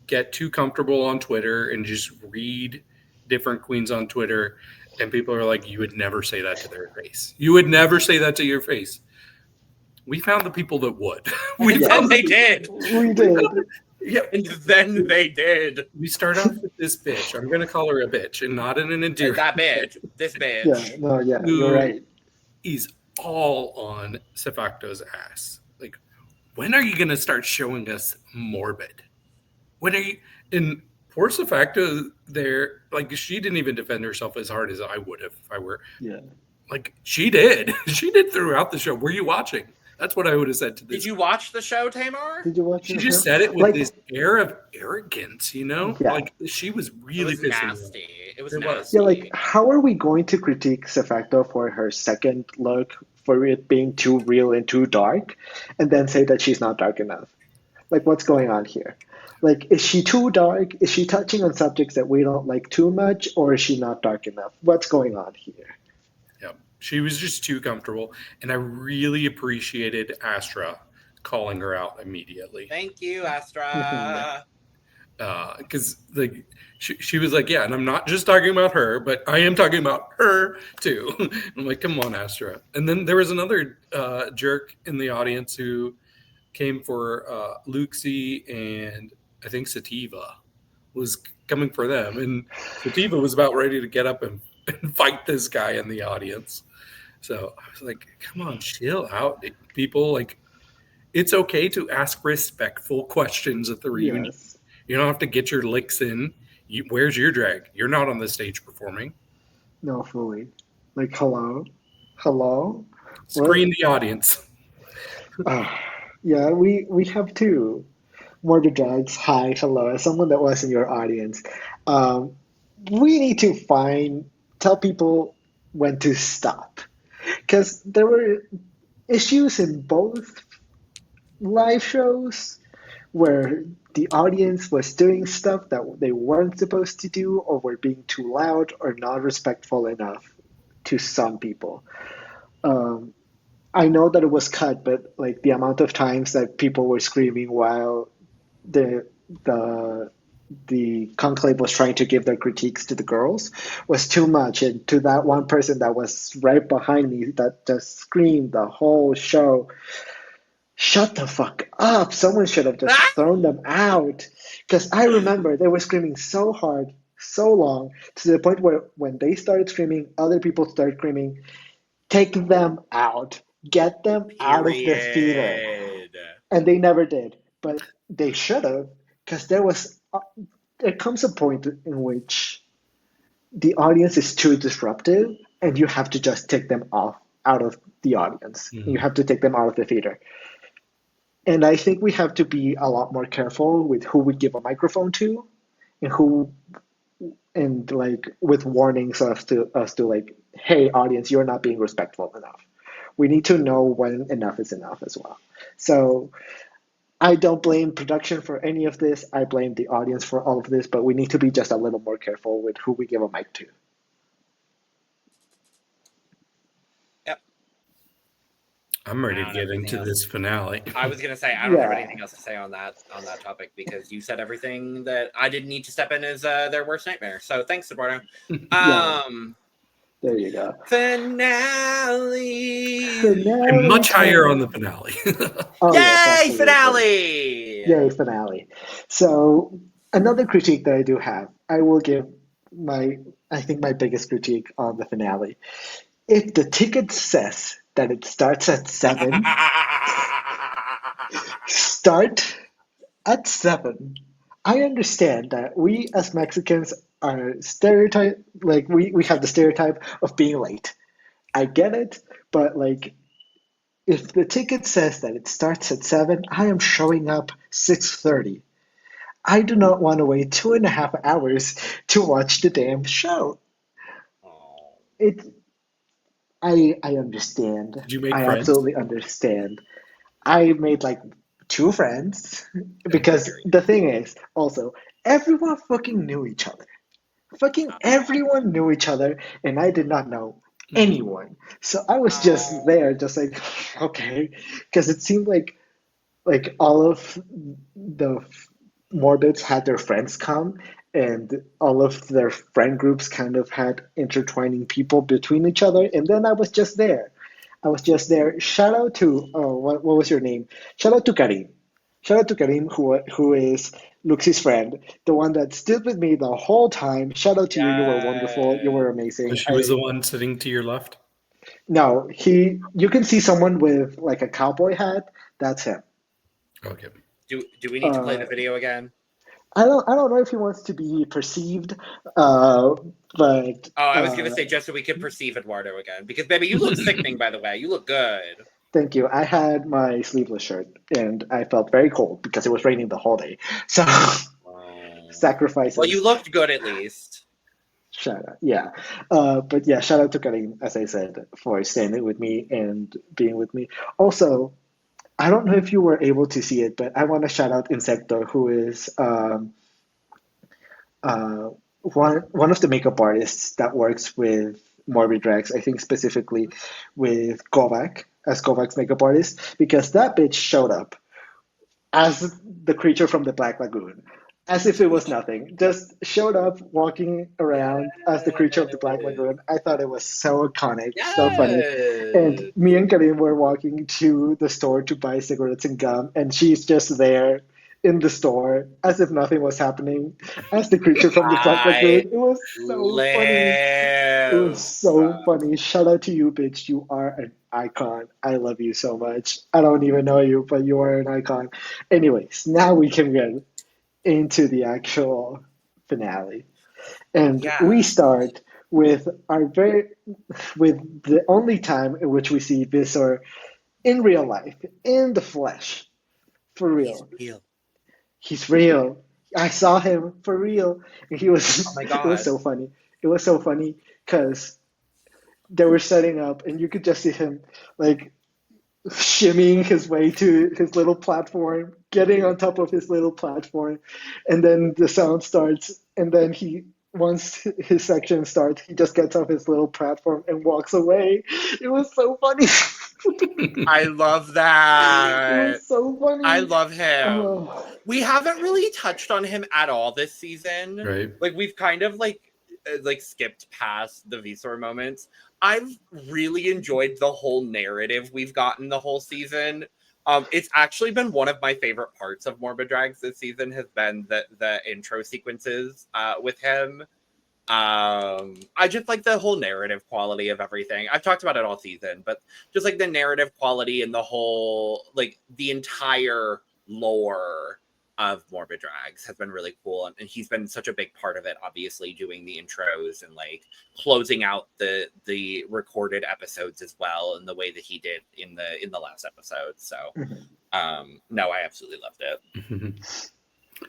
get too comfortable on Twitter and just read different queens on Twitter, and people are like, "You would never say that to their face. You would never say that to your face." We found the people that would. We And found then they the, did. We did. yeah. And then they did. We start off with this bitch. I'm gonna call her a bitch, and not in an endearing. That bitch. This Yeah, bitch. no, yeah, you're Who right. is all on C-Facto's ass. Like, when are you gonna start showing us morbid? When are you? And poor C-Facto there, like she didn't even defend herself as hard as I would have if I were. Yeah. Like she did. She did throughout the show. Were you watching? That's what I would have said to this. Did you watch the show, Tamar? Did you watch She the just show? said it with Like, this air of arrogance, you know? yeah. Like she was It really was pissing me off. nasty. It was It was. nasty. Yeah, like how are we going to critique C-Facto for her second look for it being too real and too dark, and then say that she's not dark enough? Like, what's going on here? Like, is she too dark? Is she touching on subjects that we don't like too much, or is she not dark enough? What's going on here? Yeah. She was just too comfortable. And I really appreciated Astra calling her out immediately. Thank you, Astra. Because like she was like, yeah, and I'm not just talking about her, but I am talking about her too. I'm like, come on, Astra. And then there was another jerk in the audience who came for Luxie, and I think Sativa was coming for them, and Sativa was about ready to get up and fight this guy in the audience. So I was like, come on, chill out, people. Like, it's okay to ask respectful questions at the reunion. Yes. You don't have to get your licks in. Where's your drag? You're not on the stage performing. No, fully. Like, hello? Hello? Screen the audience. Yeah, we have two. MorbiDrags, hi, hello. As someone that was in your audience, we need to tell people when to stop. Because there were issues in both live shows where the audience was doing stuff that they weren't supposed to do, or were being too loud or not respectful enough to some people. I know that it was cut, but like the amount of times that people were screaming while the the conclave was trying to give their critiques to the girls was too much, and to that one person that was right behind me that just screamed the whole show, shut the fuck up. Someone should have just thrown them out. Because I remember they were screaming so hard, so long, to the point where when they started screaming, other people started screaming, take them out. Get them out of the theater. Period. And they never did. But they should have, because there comes a point in which the audience is too disruptive, and you have to just take them out of the audience. Mhm. You have to take them out of the theater. And I think we have to be a lot more careful with who we give a microphone to, and like with warnings of us to like hey, audience, you're not being respectful enough. We need to know when enough is enough as well. So I don't blame production for any of this. I blame the audience for all of this, but we need to be just a little more careful with who we give a mic to. Yep. I'm ready I to don't have get anything into else. this finale. I was gonna say I don't have Yeah. anything else to say on that topic because you said everything that I didn't need to step in as their worst nightmare. So thanks, Eduardo. Yeah. There you go. Finale. I'm much higher time. on the finale. Oh, yes, Yay, absolutely. finale! Yay, finale. So another critique that I do have, I will give I think my biggest critique on the finale. If the ticket says that it starts at 7, start at 7. I understand that we as Mexicans are stereotype, like we have the stereotype of being late. I get it, but like if the ticket says that it starts at 7, I am showing up 6:30. I do not want to wait 2.5 hours to watch the damn show. Oh. It I understand. Did you make I friends? absolutely understand. I made like 2 friends because the thing is also everyone fucking knew each other. Fucking everyone knew each other, and I did not know anyone. So I was just there, just like, okay, because it seemed like all of the Morbids had their friends come, and all of their friend groups kind of had intertwining people between each other, and then I was just there. I was just there. Shout out to what was your name? Shout out to Karim. Shout out to Karim, who is Luxie's friend, the one that stood with me the whole time. Shout out to you. You were wonderful. You were amazing. She was the one sitting to your left. No, you can see someone with like a cowboy hat. That's him. Okay. Do we need to play the video again? I don't know if he wants to be perceived, but I was gonna say just so we could perceive Eduardo again because baby, you look sickening. By the way, you look good. Thank you. I had my sleeveless shirt and I felt very cold because it was raining the whole day. So sacrifices. Well, you looked good at least. Shout out, yeah. But yeah, shout out to Karim, as I said, for standing with me and being with me. Also, I don't know if you were able to see it, but I want to shout out Insecto, who is one of the makeup artists that works with MorbiDrags. I think specifically with Kovac as Kovac's makeup artist, because that bitch showed up as the creature from the Black Lagoon, as if it was nothing. Just showed up walking around as the creature of the Black Lagoon. I thought it was so iconic, so funny. And me and Karim were walking to the store to buy cigarettes and gum, and she's just there in the store as if nothing was happening as the creature from the Black Lagoon. It was so funny. It was so funny. Shout out to you, bitch. You are an icon. I love you so much. I don't even know you, but you are an icon. Anyways, now we can get into the actual finale. And we start with with the only time in which we see Visor in real life, in the flesh. For real. He's real. I saw him for real. And he was, oh my God. It was so funny. It was so funny because they were setting up and you could just see him like shimmying his way to his little platform, getting on top of his little platform. And then the sound starts. And then once his section starts, he just gets off his little platform and walks away. It was so funny. I love that. It was so funny. I love him. We haven't really touched on him at all this season. Right. Like we've kind of like skipped past the Visor moments. I've really enjoyed the whole narrative we've gotten the whole season. It's actually been one of my favorite parts of MorbiDrags this season has been the intro sequences with him. I just like the whole narrative quality of everything. I've talked about it all season, but just like the narrative quality and the whole like the entire lore of MorbiDrags has been really cool, and he's been such a big part of it, obviously doing the intros and like closing out the recorded episodes as well in the way that he did in the last episode. So no, I absolutely loved it.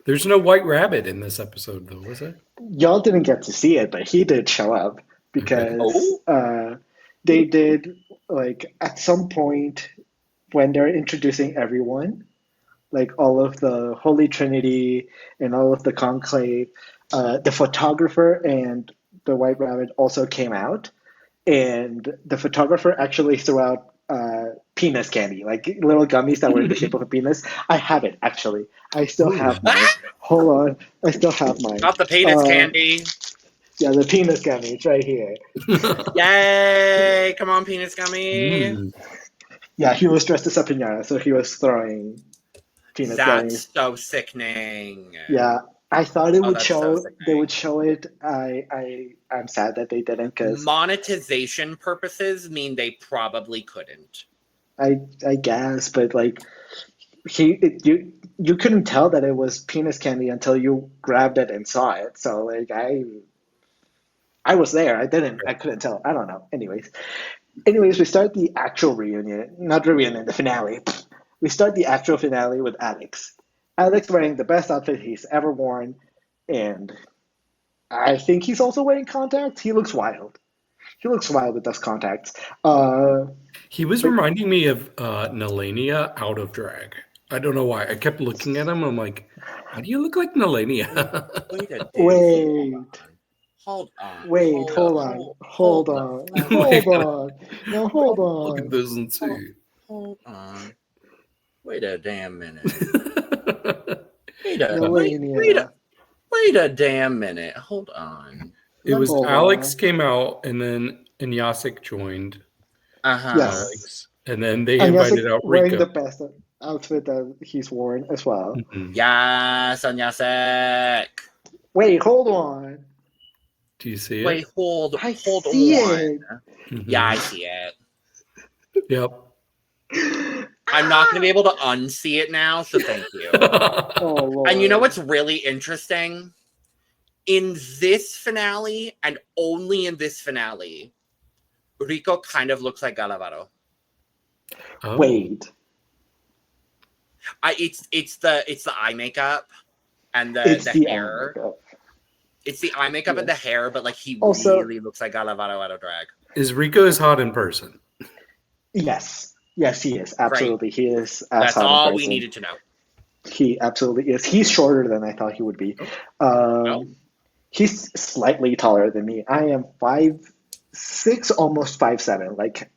There's no White Rabbit in this episode though, was it? Y'all didn't get to see it, but he did show up. because they did, like, at some point when they're introducing everyone, like all of the Holy Trinity and all of the conclave, the photographer and the White Rabbit also came out, and the photographer actually threw out penis candy, like little gummies that were in the shape of a penis. I have it, actually. I still have mine. Hold on, I still have mine. Not the penis candy. Yeah, the penis gummy. It's right here. Yay! Come on, penis gummy. Yeah, he was dressed as a piñata, so he was throwing penis gummies. That's so sickening. Yeah, I thought it would that's show. so They would show it. I'm sad that they didn't, because monetization purposes mean they probably couldn't. I guess, but like you couldn't tell that it was penis candy until you grabbed it and saw it. So like I was there. I couldn't tell. I don't know. Anyways, we start the actual reunion. Not reunion, the finale. We start the actual finale with Alex. Alex wearing the best outfit he's ever worn, and I think he's also wearing contacts. He looks wild. He looks wild with those contacts. He was reminding me of Nelania out of drag. I don't know why. I kept looking at him. I'm like, how do you look like Nelania? Hold on. Wait, hold on. No, hold on. Look at this and see. Hold on. Wait a damn minute. Wait a damn minute. Hold on. It was Alex came out, and then Inyasik joined. Yes. Alex, and then they invited out Rico. Wearing the best outfit that he's worn as well. Mm-hmm. Yes, Inyasik. Wait, hold on. Do you see it? Wait, hold on. Mm-hmm. Yeah, I see it. Yep. I'm not going to be able to unsee it now, so thank you. And you know what's really interesting? In this finale, and only in this finale, Rico kind of looks like Galavaro. Oh. Wait. It's the eye makeup and the hair. It's the eye makeup and the hair, but like he also really looks like Galavaro out of drag. Is Rico as hot in person? Yes. Yes, he is. Absolutely. Right. He is. That's all we needed to know. He absolutely is. He's shorter than I thought he would be. He's slightly taller than me. I am 5'6", almost 5'7", like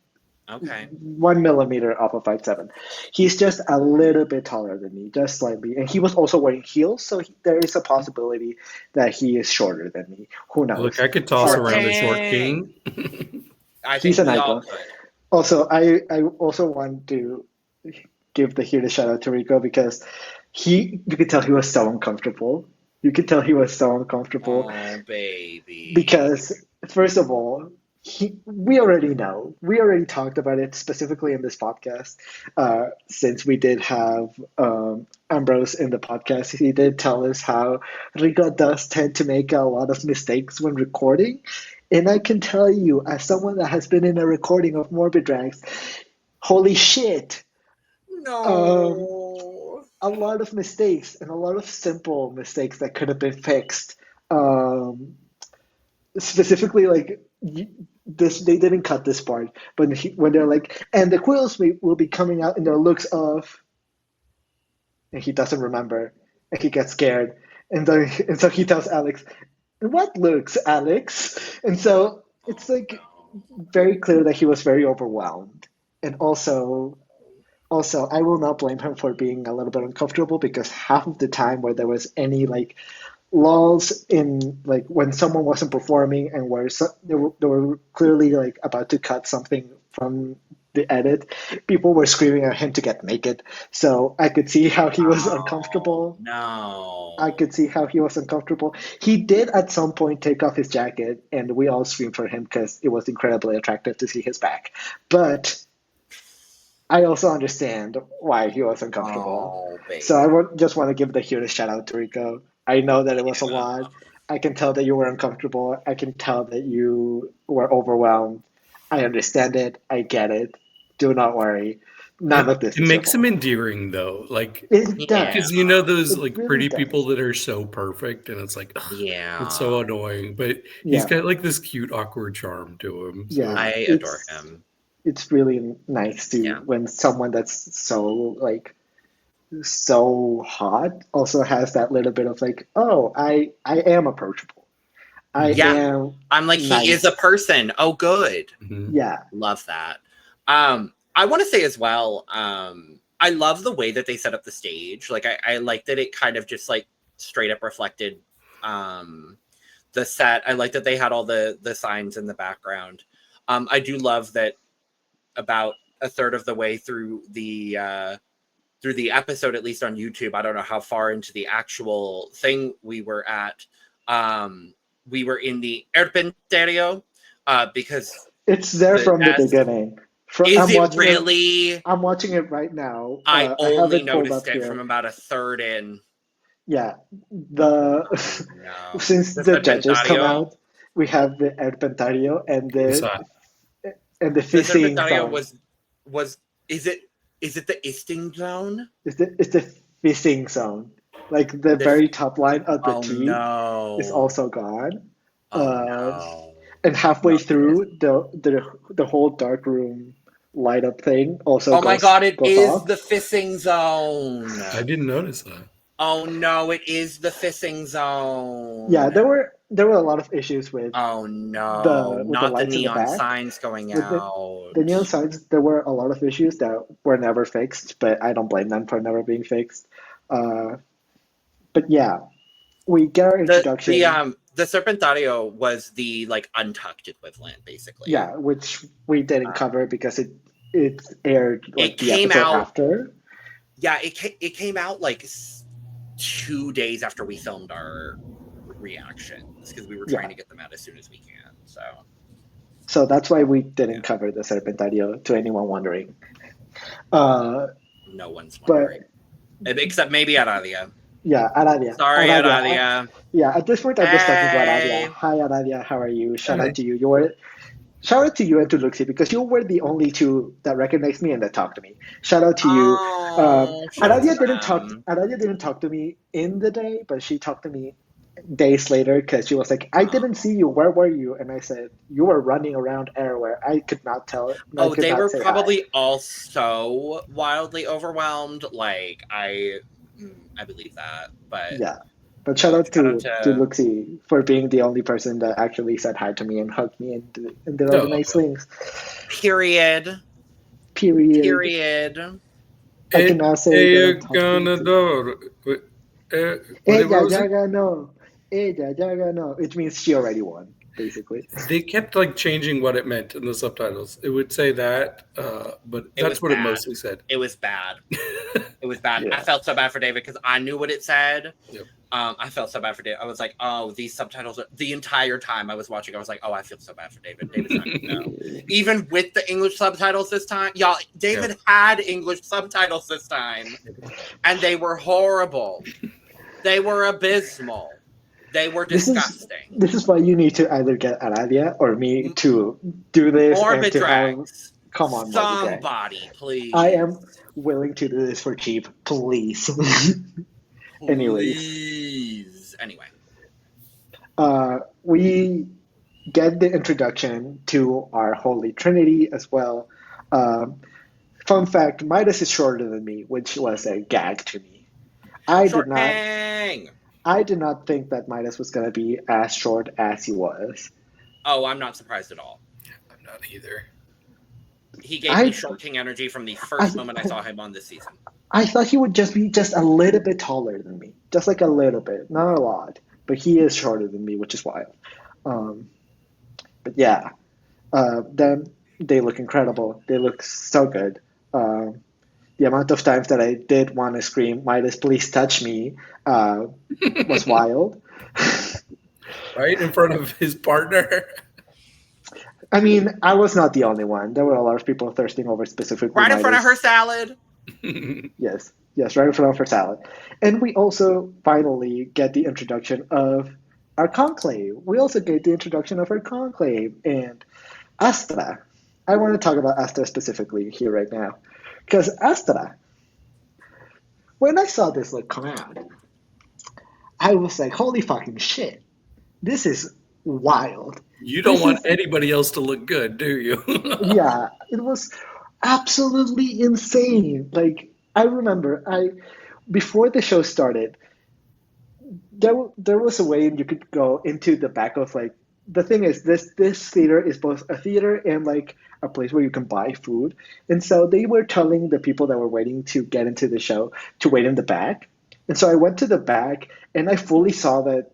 1 millimeter off of 5'7". He's just a little bit taller than me, just slightly. And he was also wearing heels, so there is a possibility that he is shorter than me. Who knows? Look, I could toss around a short king. I think he's an icon. Also, I also want to give the here to shout out to Rico, because you could tell he was so uncomfortable. Oh, baby. Because, first of all, we already know. We already talked about it specifically in this podcast. Since we did have Ambrose in the podcast, he did tell us how Rico does tend to make a lot of mistakes when recording. And I can tell you, as someone that has been in a recording of MorbiDrags, holy shit. No. A lot of mistakes, and a lot of simple mistakes that could have been fixed. Specifically, like, they didn't cut this part, but when they're like, and the quills will be coming out in their looks of, and he doesn't remember, and he gets scared. And so he tells Alex, what looks, Alex? And so it's like very clear that he was very overwhelmed. And also, I will not blame him for being a little bit uncomfortable, because half of the time where there was any like lulls in, like when someone wasn't performing and where they were clearly like about to cut something from the edit, people were screaming at him to get naked. So I could see how he was uncomfortable. No. I could see how he was uncomfortable. He did at some point take off his jacket, and we all screamed for him because it was incredibly attractive to see his back. But I also understand why he was uncomfortable. So I just want to give the hugest shout out to Rico. I know that it was a lot. I can tell that you were uncomfortable. I can tell that you were overwhelmed. I understand it. I get it. Do not worry. none of this It is makes your him fault. endearing though, like It does. because you know those It like really pretty does. people that are so perfect, and it's like ugh, Yeah. it's so annoying. But he's got like this cute, awkward charm to him. So. Yeah, I adore him. It's really nice to when someone that's so hot also has that little bit of like, oh, I am approachable. I am. I'm like, nice. he is a person. Oh, good. Mhm. Yeah. Love that. I want to say as well, I love the way that they set up the stage. Like, I like that it kind of just like straight up reflected the set. I like that they had all the signs in the background. I do love that about a third of the way through the episode, at least on YouTube, I don't know how far into the actual thing we were at. We were in the Erpenterio because it's there from the beginning. Really? I'm watching it right now. I only noticed noticed it from about a third in. Yeah, since the judges come out, we have the Erpentario and the fishing zone. Is it the isting zone? It's the fishing zone. Like the very top line of the T is also gone. And halfway through the whole dark room light up thing also. Oh my god! It is the fishing zone. I didn't notice that. Oh no! It is the fishing zone. Yeah, there were a lot of issues with. Oh no! Not the neon signs going out. The neon signs. There were a lot of issues that were never fixed, but I don't blame them for never being fixed. But yeah, we get our introduction. The Serpentario was the like untucked equivalent, basically. Yeah, which we didn't cover because it aired like the episode after. Yeah, it came out like 2 days after we filmed our reactions because we were trying to get them out as soon as we can. So that's why we didn't cover the Serpentario, to anyone wondering. No one's wondering, except maybe Aradia. Yeah, Aradia. Sorry, Aradia. Yeah, at this point, I'm just talking about Aradia. Hi, Aradia. How are you? Shout out to you. Shout out to you and to Luxie because you were the only two that recognized me and that talked to me. Shout out to you. Aradia didn't talk to me in the day, but she talked to me days later because she was like, I didn't see you. Where were you? And I said, you were running around everywhere. I could not tell. They were probably all so wildly overwhelmed. Like, I believe that, but yeah. But shout out to Luxie for being the only person that actually said hi to me and hugged me and did all the nice things. Period. I can now say Ella ya ganó. It means she already won, basically. They kept like changing what it meant in the subtitles. It would say that, but that's what it mostly said. It was bad. It was bad. Yeah. I felt so bad for David because I knew what it said. Yep. I felt so bad for David. I was like, oh, these subtitles are... The entire time I was watching, I was like, oh, I feel so bad for David. David's not going to know. Even with the English subtitles this time, y'all, David had English subtitles this time, and they were horrible. They were abysmal. They were disgusting. This is why you need to either get Aradia or me to do this. MorbiDrags. Come on, somebody, please. I am willing to do this for cheap, please. Anyways. Anyway. We get the introduction to our Holy Trinity as well. Fun fact, Midas is shorter than me, which was a gag to me. I did not think that Midas was going to be as short as he was. Oh, I'm not surprised at all. I'm not either. He gave me Short King energy from the first moment I saw him on this season. I thought he would just be just a little bit taller than me. Just like a little bit. Not a lot. But he is shorter than me, which is wild. But yeah. Then they look incredible. They look so good. The amount of times that I did want to scream, Midas, please touch me, was wild. Right in front of his partner. I mean, I was not the only one. There were a lot of people thirsting over specifically right in front of her salad. Yes, right in front of her salad. And we also finally get the introduction of our conclave. We also get the introduction of our conclave and Astra. I want to talk about Astra specifically here right now Because Astra, when I saw this look come out, I was like, holy fucking shit. This is wild. You don't This want is- anybody else to look good, do you? Yeah, it was absolutely insane. Like, I remember, before the show started, there was a way you could go into the back of like the thing is this theater is both a theater and like a place where you can buy food, and so they were telling the people that were waiting to get into the show to wait in the back, and so I went to the back and I fully saw this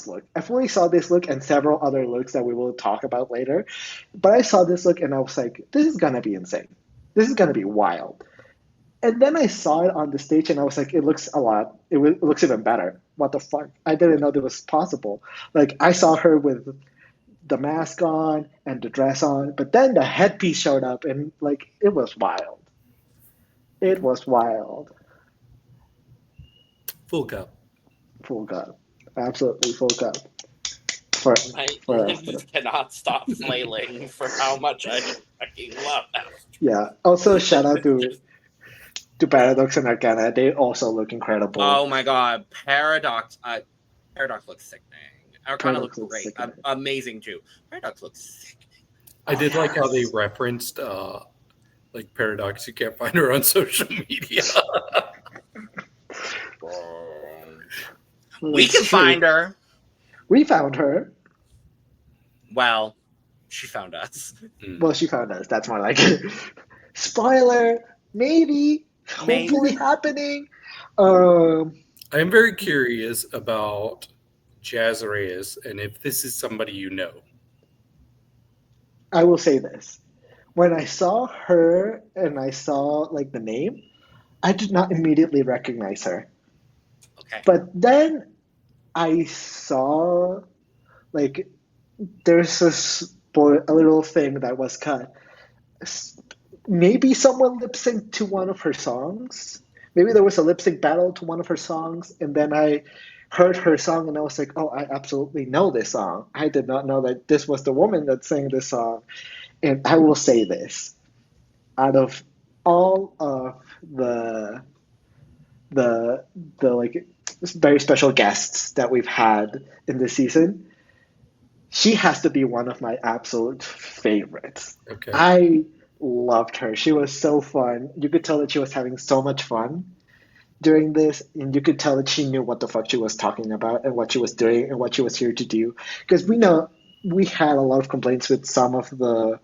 look. I fully saw this look and several other looks that we will talk about later, but I saw this look and I was like, this is gonna be insane. This is gonna be wild. And then I saw it on the stage and I was like, it looks it looks even better. What the fuck? I didn't know that was possible. Like, I saw her with the mask on and the dress on, but then the headpiece showed up and like, it was wild. It was wild. Full cup. Full cup. Absolutely full cup. For My for limbs cannot stop flailing for how much I fucking love that. yeah. Also, shout out to Paradox and Arcana. They also look incredible. Oh my god, Paradox looks sickening. Arcana Paradox looks looks great. sickening. Amazing too. Paradox looks sickening. I did like how they referenced like Paradox. You can't find her on social media. We It's can true. find her. We found her. Well, she found us. Well, she found us. That's more like it. Spoiler. Maybe. Hopefully happening. I am very curious about Jazz Reyes and if this is somebody you know. I will say this. When I saw her and I saw like the name, I did not immediately recognize her. Okay. But then I saw like there's a little thing that was cut. Maybe someone lip synced to one of her songs. Maybe there was a lip sync battle to one of her songs, and then I heard her song and I was like, oh, I absolutely know this song. I did not know that this was the woman that sang this song. And I will say this. Out of all of the like very special guests that we've had in this season, she has to be one of my absolute favorites. Okay. I loved her. She was so fun. You could tell that she was having so much fun during this, and you could tell that she knew what the fuck she was talking about and what she was doing and what she was here to do. Because we know we had a lot of complaints with some of the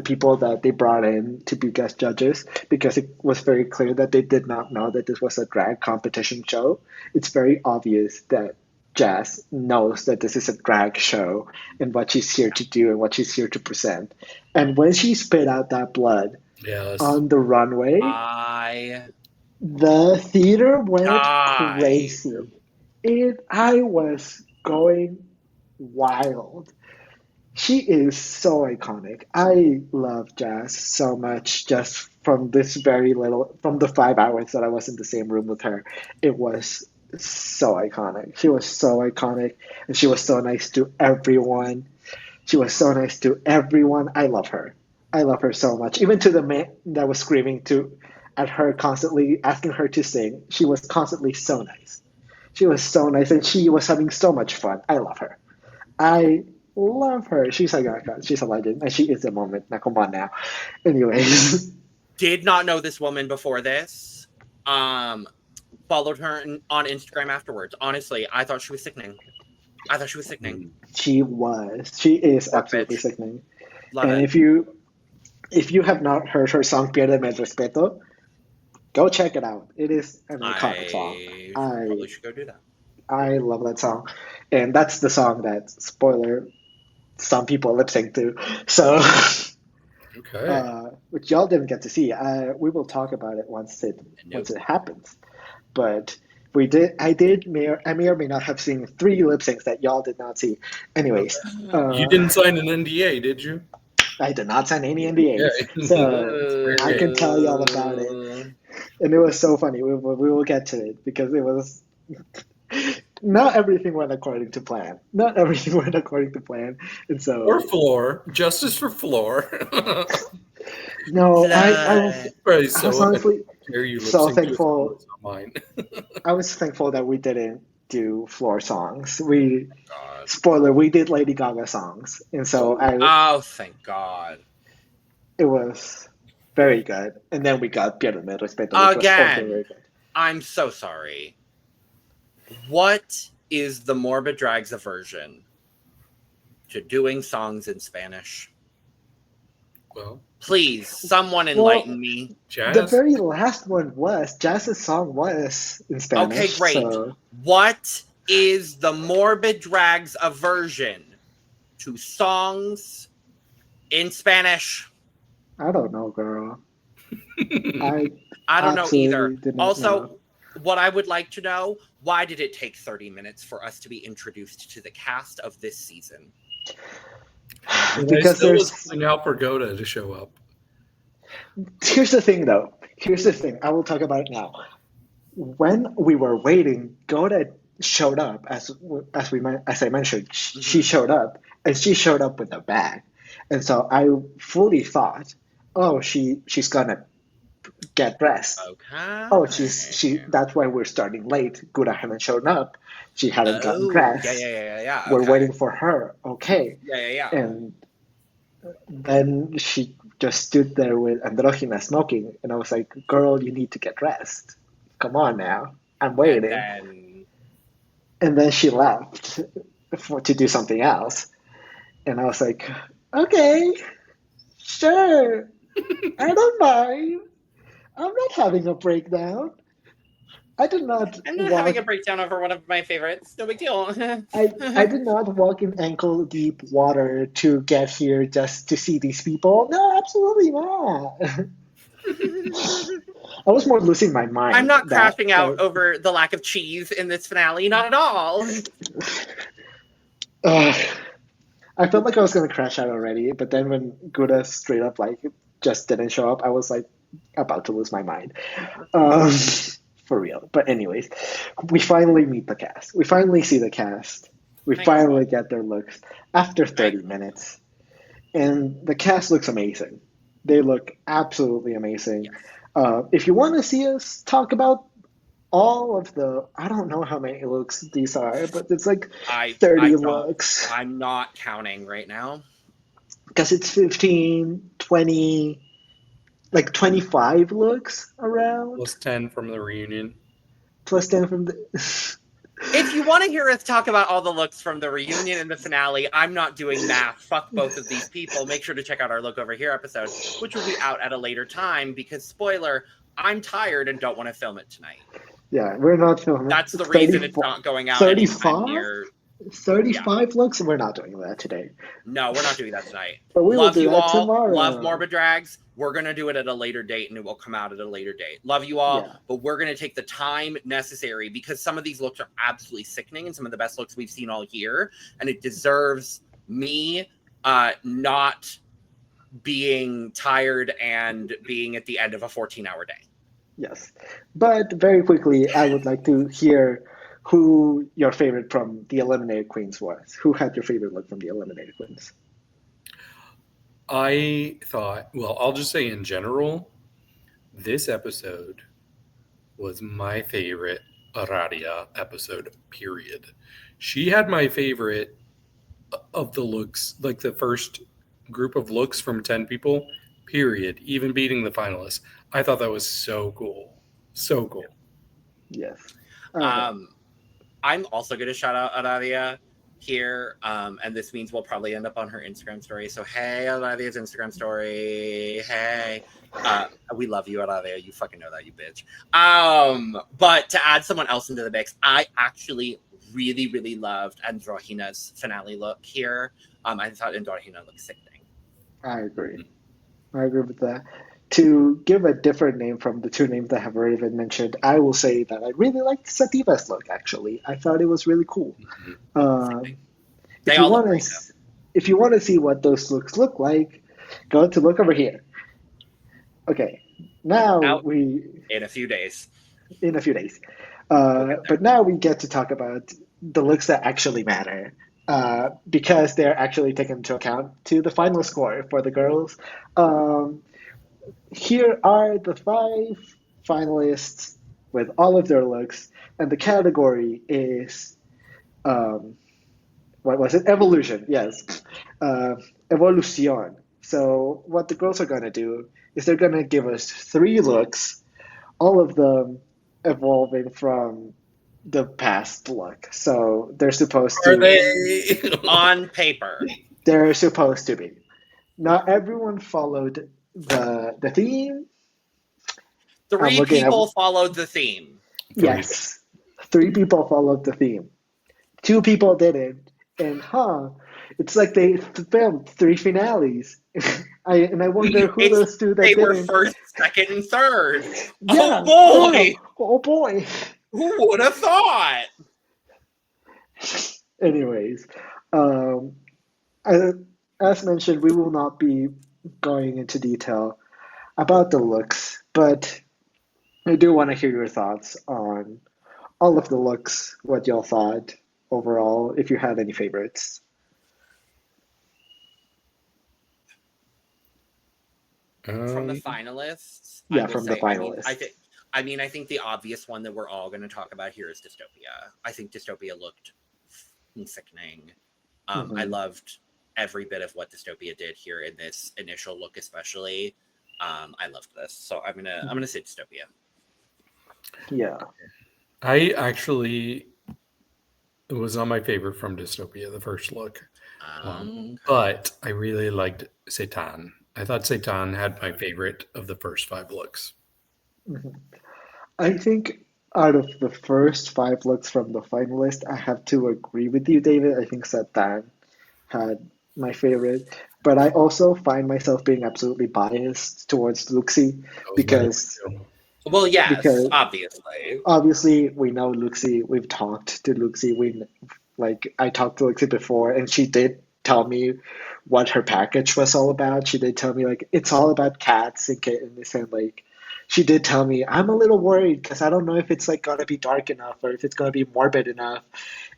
people that they brought in to be guest judges, because it was very clear that they did not know that this was a drag competition show. It's very obvious that Jazz knows that this is a drag show and what she's here to do and what she's here to present. And when she spit out that blood Yes. on the runway, the theater went crazy. I was going wild. She is so iconic. I love Jazz so much just from this from the 5 hours that I was in the same room with her. It was so iconic. She was so iconic, and she was so nice to everyone. I love her. I love her so much. Even to the man that was screaming at her, constantly asking her to sing, she was constantly so nice. She was so nice, and she was having so much fun. I love her. I love her. She's she's a legend, and she is a moment. Now, come on now. Anyways. Did not know this woman before this. Followed her on Instagram afterwards. Honestly, I thought she was sickening. She was. She is absolutely sickening. Love and it. if you have not heard her song Pierdeme el Respeto, go check it out. It is an iconic song. I probably should go do that. I love that song. And that's the song that, spoiler, some people lip sync to. So, Okay. which y'all didn't get to see. We will talk about it once it happens. But I may or may not have seen 3 lip syncs that y'all did not see. Anyways. You didn't sign an NDA, did you? I did not sign any NDAs. Yeah. So I can tell y'all about it. And it was so funny. We will get to it because it was... Not everything went according to plan. And so... Or Floor. Justice for Floor. No, Right, I was honestly dare you lip so sync to a song thankful. that's not mine. I was thankful that we didn't do floor songs. God. Spoiler, we did Lady Gaga songs, and so Oh, thank God. it was very good. And then we got Pierde Mi Respeto, which was also Again, very good. I'm so sorry. What is the MorbiDrags aversion to doing songs in Spanish? Well, Please, someone enlighten me. The jazz. very last one was Jazz's song was in Spanish. Okay, great. So What is the MorbiDrags aversion to songs in Spanish? I don't know, girl. I don't know absolutely either. didn't Also, know. what I would like to know, why did it take 30 minutes for us to be introduced to the cast of this season? Because I still was there's holding out for Goda to show up. here's the thing though. Here's the thing. I will talk about it now. When we were waiting, Goda showed up as I mentioned. She showed up, and she showed up with a bag, and so I fully thought, oh, she's gonna get dressed. Okay. Oh, that's why we're starting late. Gura hadn't shown up. She hadn't gotten dressed. Yeah. We're Okay. waiting for her. Okay. Yeah. And then she just stood there with Androgina smoking, and I was like, girl, you need to get dressed. Come on now. I'm waiting. And then she left to do something else. And I was like, okay, sure. I don't mind. I'm not having a breakdown. I did not. I'm not having a breakdown over one of my favorites. No big deal. I did not walk in ankle deep water to get here just to see these people. No, absolutely not. I was more losing my mind. I'm not crashing out over the lack of cheese in this finale. Not at all. I felt like I was going to crash out already, but then when Gura straight up just didn't show up, I was about to lose my mind. For real. But anyways, we finally meet the cast. We finally see the cast. We finally get their looks after 30 minutes. And the cast looks amazing. They look absolutely amazing. Yes. If you want to see us talk about all of I don't know how many looks these are, but it's 30 looks. I'm not counting right now. Because it's 15, 20... 25 looks around. Plus 10 from the reunion. Plus 10 from the... If you want to hear us talk about all the looks from the reunion and the finale, I'm not doing math. Fuck both of these people. Make sure to check out our Look Over Here episode, which will be out at a later time because, spoiler, I'm tired and don't want to film it tonight. Yeah, we're not filming. That's the reason it's not going out anytime near... 35 looks? We're not doing that today. No, we're not doing that tonight. But we will do that tomorrow. Love MorbiDrags. We're going to do it at a later date, and it will come out at a later date. Love you all, but we're going to take the time necessary because some of these looks are absolutely sickening and some of the best looks we've seen all year, and it deserves me not being tired and being at the end of a 14-hour day. Yes. But very quickly, I would like to hear who your favorite from the eliminated queens was. Who had your favorite look from the eliminated queens? I thought, well, I'll just say in general, this episode was my favorite Aradia episode, period. She had my favorite of the looks, the first group of looks from 10 people, period, even beating the finalists. I thought that was so cool. So cool. Yes. I'm also going to shout out Aradia here, and this means we'll probably end up on her Instagram story. So, hey, Aradia's Instagram story. Hey. We love you, Aradia. You fucking know that, you bitch. But to add someone else into the mix, I actually really, really loved Androgina's finale look here. I thought Androgina looked sickening. I agree with that. To give a different name from the two names that have already been mentioned, I will say that I really liked Sattiva's look, actually. I thought it was really cool. If you want to see what those looks look like, go to Look Over Here. Okay, now in a few days. But now we get to talk about the looks that actually matter. Because they're actually taken into account to the final score for the girls. here are the 5 finalists with all of their looks, and the category is um, what was it? Evolution, yes. Uh, Evolucion. So what the girls are going to do is they're going to give us 3 looks, all of them evolving from the past look. So Are they on paper? they're supposed to be. Not everyone followed the theme. I'm 3 looking at people followed the theme. yes, 3 people followed the theme. 2 people didn't, and it's like they filmed 3 finales. I wonder who It's those 2 that they were didn't. first, second, and third. Yeah, Oh boy! oh boy. Who would have thought? Anyways, um, as, as mentioned, we will not be going into detail about the looks, but I do want to hear your thoughts on all of the looks, what y'all thought overall, if you had any favorites. From the finalists, I Yeah, would from the say. finalists. I think the obvious one that we're all going to talk about here is Dystopia. I think Dystopia looked sickening. I loved every bit of what Dystopia did here in this initial look, especially. I loved this, so I'm gonna say Dystopia. Yeah. I actually it was not my favorite from Dystopia, the first look. But I really liked Satan. I thought Satan had my favorite of the first 5 looks. Mhm. I think out of the first 5 looks from the finalist, I have to agree with you, David. I think Satan had my favorite, but I also find myself being absolutely biased towards Luxie That was my because Well, yes, because obviously. obviously we know Luxie. We've talked to Luxie. I talked to Luxie before, and she did tell me what her package was all about. She did tell me like it's all about cats and kittens, and like she did tell me I'm a little worried because I don't know if it's like gonna be dark enough or if it's gonna be morbid enough.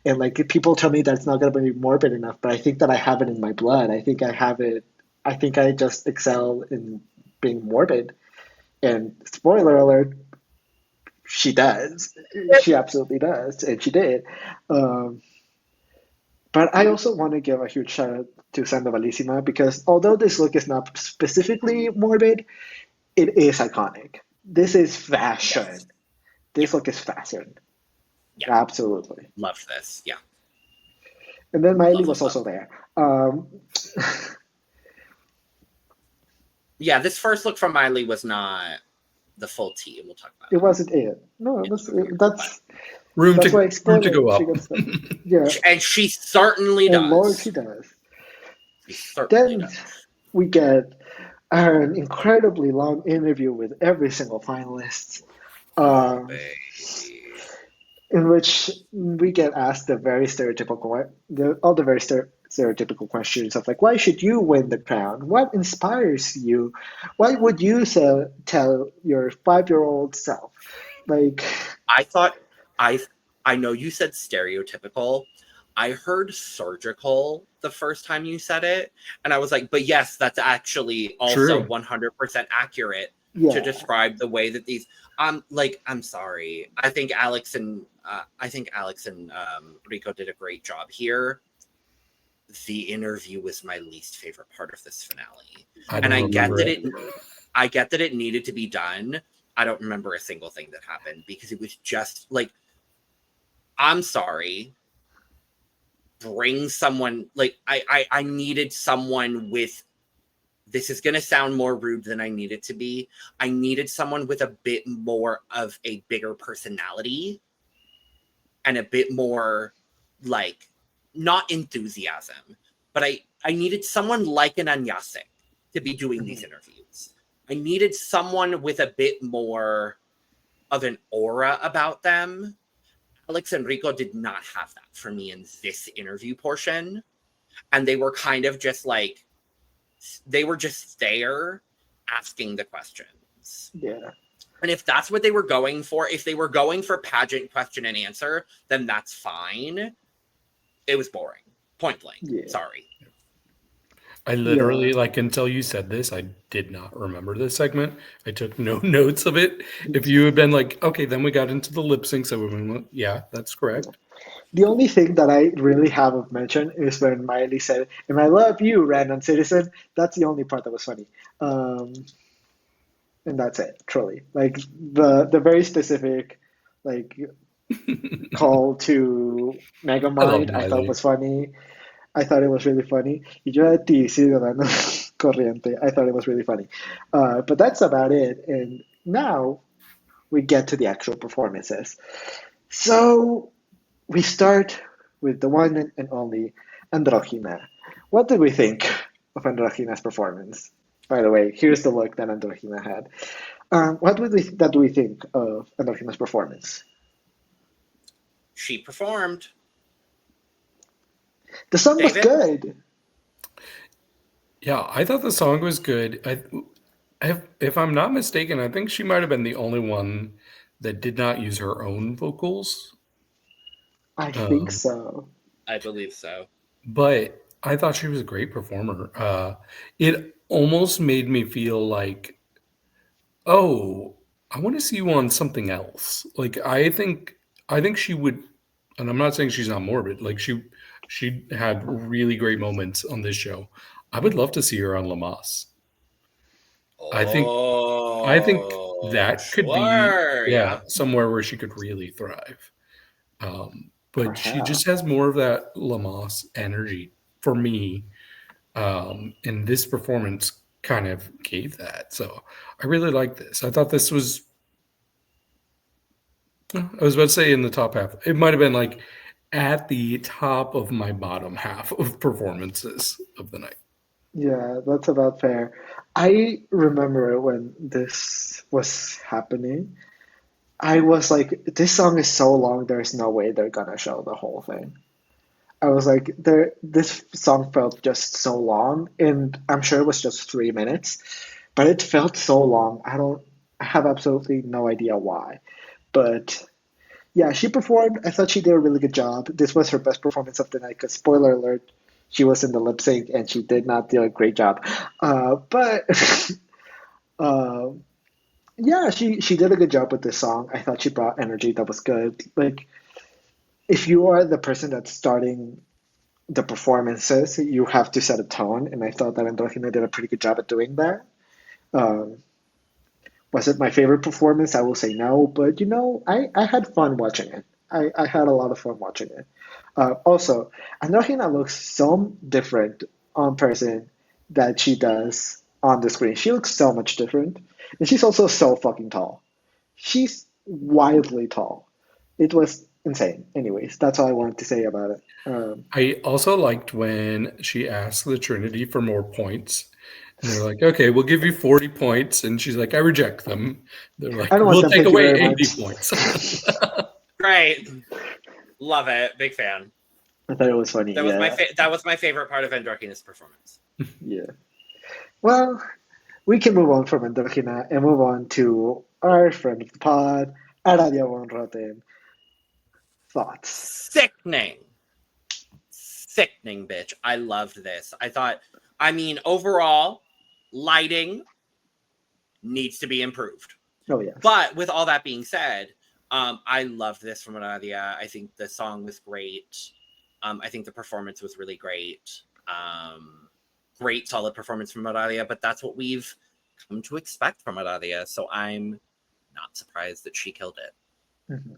And like people tell me that it's not gonna be morbid enough, but I think that I have it in my blood. I think I have it. I think I just excel in being morbid. And spoiler alert, she does. She absolutely does, and she did. Um, but I also want to give a huge shout out to Sandovalisima because although this look is not specifically morbid, it is iconic. This is fashion. Yes. This look is fashion. Yeah. Absolutely. Loved this. Yeah. And then Maely Love, was love, also there. Um, Yeah, this first look from Maely was not the full tea. We'll talk about it it. wasn't it. No, it was. That's Room that's why I to spoiled go it. She up. gets that. Yeah, And she certainly and Lord, does. she does. She certainly Then does. we get an incredibly long interview with every single finalist, Oh, um, baby. in which we get asked the very all the very stereotypical questions of like, why should you win the crown? What inspires you? What would you tell your 5-year-old self? Like, I thought I know you said stereotypical. I heard surgical the first time you said it, and I was like, but yes, that's actually also True. 100% accurate to yeah, describe the way that these I'm sorry. I think Alex and Rico did a great job here. The interview was my least favorite part of this finale. And I get that it needed to be done. I don't remember a single thing that happened because it was just like, I'm sorry. Bring someone like I needed someone with, this is going to sound more rude than I need it to be. I needed someone with a bit more of a bigger personality and a bit more like, not enthusiasm, but I needed someone like an Anyasik to be doing these interviews. I needed someone with a bit more of an aura about them. Alex and Rico did not have that for me in this interview portion. And they were kind of just like, they were just there asking the questions. yeah. And if that's what they were going for, if they were going for pageant question and answer, then that's fine. It was boring. Point blank. Yeah. Sorry. I Yeah. literally, like, until you said this, I did not remember this segment. I took no notes of it. If you had been like, okay, then we got into the lip sync, so we went, yeah, that's correct. The only thing that I really have of mention is when Miley said, "And I love you, random citizen." That's the only part that was funny. Um, and that's it, truly. Like the very specific, like call to I love Megamind, I thought Miley. was funny. I thought it was really funny. Y yo a ti, ciudadano corriente. I thought it was really funny. But that's about it. And now we get to the actual performances. So we start with the one and only Androgina. What did we think of Androgina's performance? By the way, here's the look that Androgina had. What do we think of Androgina's performance? She performed. The song was David? good. Yeah, I thought the song was good. If I'm not mistaken, I think she might have been the only one that did not use her own vocals. I think Um, so. I believe so. but I thought she was a great performer. It almost made me feel like, oh, I want to see you on something else. Like I think she would, and I'm not saying she's not morbid. Like she had really great moments on this show. I would love to see her on Lamaze. I think I think Oh, that could be, sure. yeah, Yeah. somewhere where she could really thrive. But she just has Perhaps. more of that Lamaze energy for me. And this performance kind of gave that. So I really like this. I thought this was, I was about to say in the top half. It might have been like at the top of my bottom half of performances of the night. Yeah, that's about fair. I remember when this was happening, I was like, this song is so long, there's no way they're gonna show the whole thing. I was like, this song felt just so long, and I'm sure it was just 3 minutes, but it felt so long. I have absolutely no idea why. But yeah, she performed. I thought she did a really good job. This was her best performance of the night, because spoiler alert, she was in the lip sync and she did not do a great job. But uh, yeah, she did a good job with this song. I thought she brought energy that was good. Like, if you are the person that's starting the performances, you have to set a tone, and I thought that Androgina did a pretty good job at doing that. Um, was it my favorite performance? I will say no, but I had fun watching it. I had a lot of fun watching it. Also, Androgina looks so different on person that she does on the screen. She looks so much different, and she's also so fucking tall. She's wildly tall. It was insane. Anyways, that's all I wanted to say about it. I also liked when she asked the Trinity for more points. And they're like, okay, we'll give you 40 points. And she's like, I reject them. They're I like, don't want we'll them. take Thank you away very 80 much. points. Great. Love it. Big fan. I thought it was funny. That was Yeah, that was my favorite part of Androgina's performance. yeah. Well, we can move on from Androgina and move on to our friend of the pod, Aradia von Rotten. Thoughts? Sickening. Sickening, bitch. I loved this. Overall, lighting needs to be improved. Oh, yes. But with all that being said, I loved this from Aradia. I think the song was great. I think the performance was really great. Great, solid performance from Aradia, but that's what we've come to expect from Aradia. So I'm not surprised that she killed it. Mm-hmm.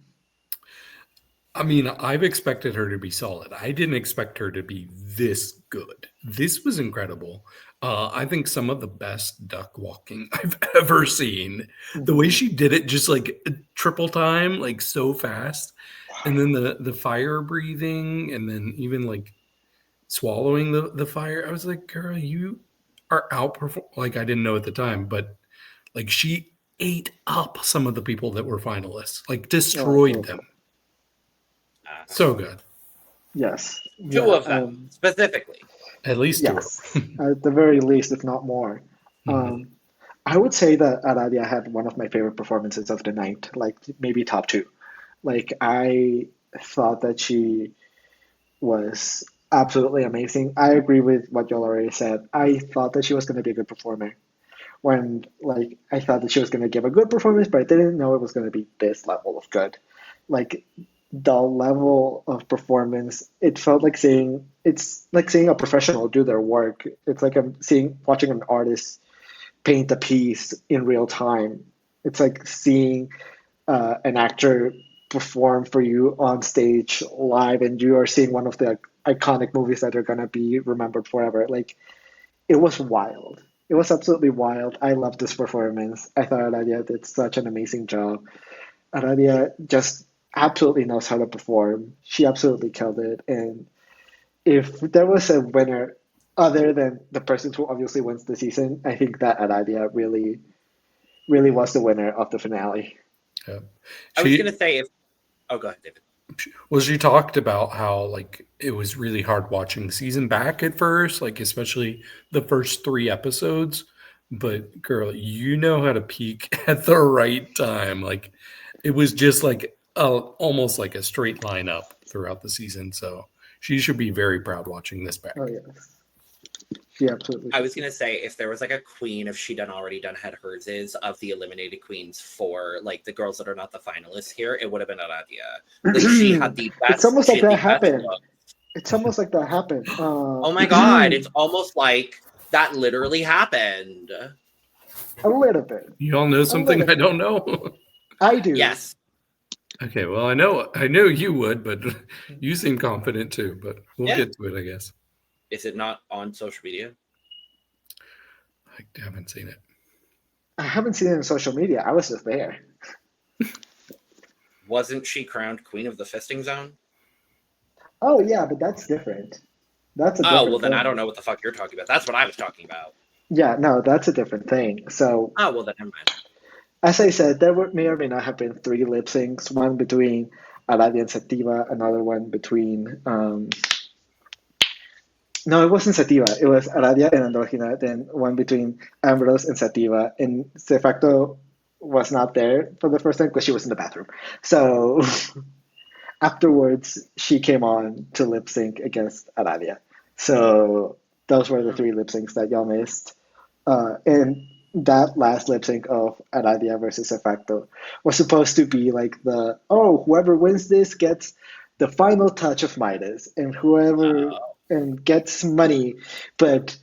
I mean, I've expected her to be solid. I didn't expect her to be this good. This was incredible. I think some of the best duck walking I've ever seen. The way she did it, just like triple time, like so fast. And then the fire breathing, and then even like swallowing the fire. I was like, girl, you are outperforming. Like, I didn't know at the time, but like she ate up some of the people that were finalists, like destroyed them. So good. Yes. Two of them, specifically. At least yes. two. At the very least, if not more. Mm-hmm. I would say that Aradia had one of my favorite performances of the night, like maybe top two. Like, I thought that she was absolutely amazing. I agree with what you already said. I thought that she was going to be a good performer. When like I thought that she was going to give a good performance, but I didn't know it was going to be this level of good. Like the level of performance, it felt like seeing it's like seeing a professional do their work. It's like I'm seeing watching an artist paint a piece in real time. It's like seeing an actor perform for you on stage live, and you are seeing one of the iconic movies that are gonna be remembered forever. Like it was wild. It was absolutely wild. I loved this performance. I thought Aradia did such an amazing job. Aradia just absolutely knows how to perform. She absolutely killed it. And if there was a winner other than the person who obviously wins the season, I think that Aradia really, really was the winner of the finale. Yeah. I was gonna say if. Oh, go ahead, David. Well, she talked about how like it was really hard watching the season back at first, like especially the first 3 episodes. But girl, you know how to peak at the right time. Like it was just like almost like a straight line up throughout the season. So she should be very proud watching this back. Oh yes, she absolutely. I was gonna say if there was like a queen, if she'd already done had hers is of the eliminated queens for like the girls that are not the finalists here, it would have been Aradia. Like she had the best. It's almost like that best happened. look. It's almost like that happened. Oh my god! It's almost like that literally happened. A little bit. You all know something I don't know? I do. Yes. Okay, well, I know you would, but you seem confident too. But we'll Yeah. get to it, I guess. Is it not on social media? I haven't seen it. I haven't seen it on social media. I was just there. Wasn't she crowned queen of the fisting zone? Oh yeah, but that's different. That's a Oh different well, then thing. I don't know what the fuck you're talking about. That's what I was talking about. Yeah, no, that's a different thing. So, Oh well, then never mind. as I said, there may or may not have been 3 lip syncs. One between Aradia and Sattiva, another one between. No, it wasn't Sattiva. It was Aradia and Androgina. Then one between Ambrose and Sattiva, and C-Facto was not there for the first time because she was in the bathroom. So afterwards, she came on to lip sync against Aradia. So those were the 3 lip syncs that y'all missed. And that last lip sync of Aradia versus C-Facto was supposed to be like whoever wins this gets the final touch of Midas, and whoever and gets money, but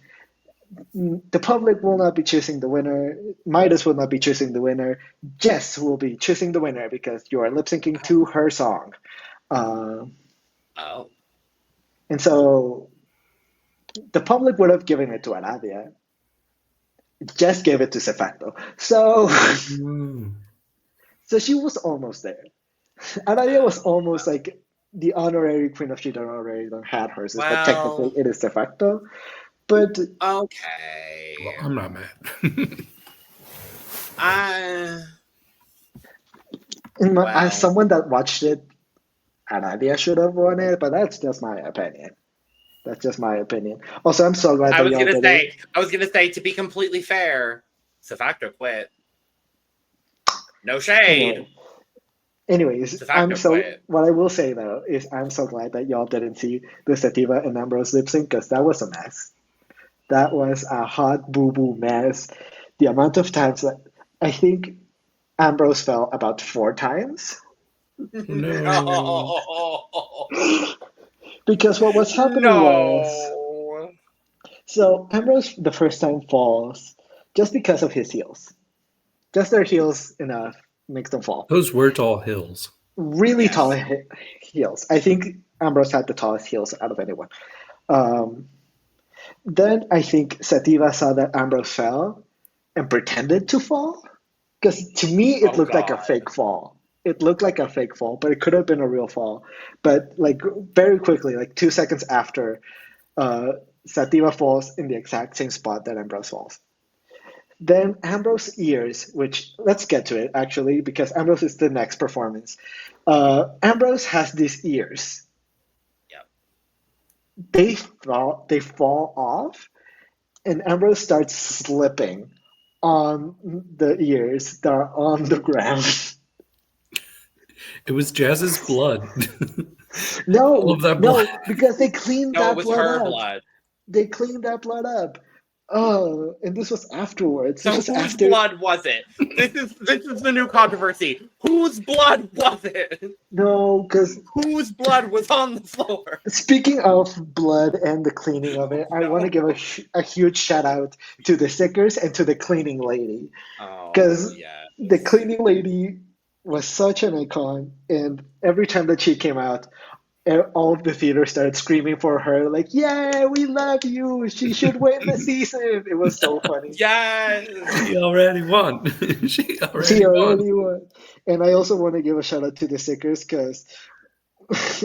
the public will not be choosing the winner. Midas will not be choosing the winner. Jess will be choosing the winner because you are lip syncing to her song. And so the public would have given it to Aradia. Jess gave it to C-Facto. So she was almost there. Aradia was almost like the honorary queen of she already had hers, but technically it is C-Facto. But okay, well, I'm not mad. As someone that watched it, Aradia should have won it, but that's just my opinion. That's just my opinion. Also, I'm so glad that y'all did it. I was gonna say, to be completely fair, C-Facto quit. No shade. Anyways, what I will say though is I'm so glad that y'all didn't see the Sattiva and Ambrose lip sync because that was a mess. That was a hot boo-boo mess. The amount of times that I think Ambrose fell about 4 times. No. Because what was happening was... So Ambrose the first time falls just because of his heels. Just their heels enough makes them fall. Those were tall hills. Really tall heels. I think Ambrose had the tallest heels out of anyone. Then I think Sattiva saw that Ambrose fell and pretended to fall. Because to me, it looked like a fake fall. It looked like a fake fall, but it could have been a real fall. But like very quickly, like 2 seconds after, Sattiva falls in the exact same spot that Ambrose falls. Then Ambrose's ears, which let's get to it actually, because Ambrose is the next performance. Ambrose has these ears. Yep. They fall off, and Ambrose starts slipping on the ears that are on the ground. It was Jazz's blood. All No, of that no, blood. because they cleaned No, it that was blood her up. blood. They cleaned that blood up. Oh, and this was afterwards. This So was whose after. blood was it? This is the new controversy. Whose blood was it? No, because Whose blood was on the floor? speaking of blood and the cleaning of it, I want to give a huge shout out to the sickers and to the cleaning lady. Oh, Because yeah. the cleaning lady was such an icon, and every time that she came out, all of the theater started screaming for her, like, "Yeah, we love you. She should win the season." It was so funny. Yes. She already won. She She already won. already won. And I also want to give a shout out to the sickers because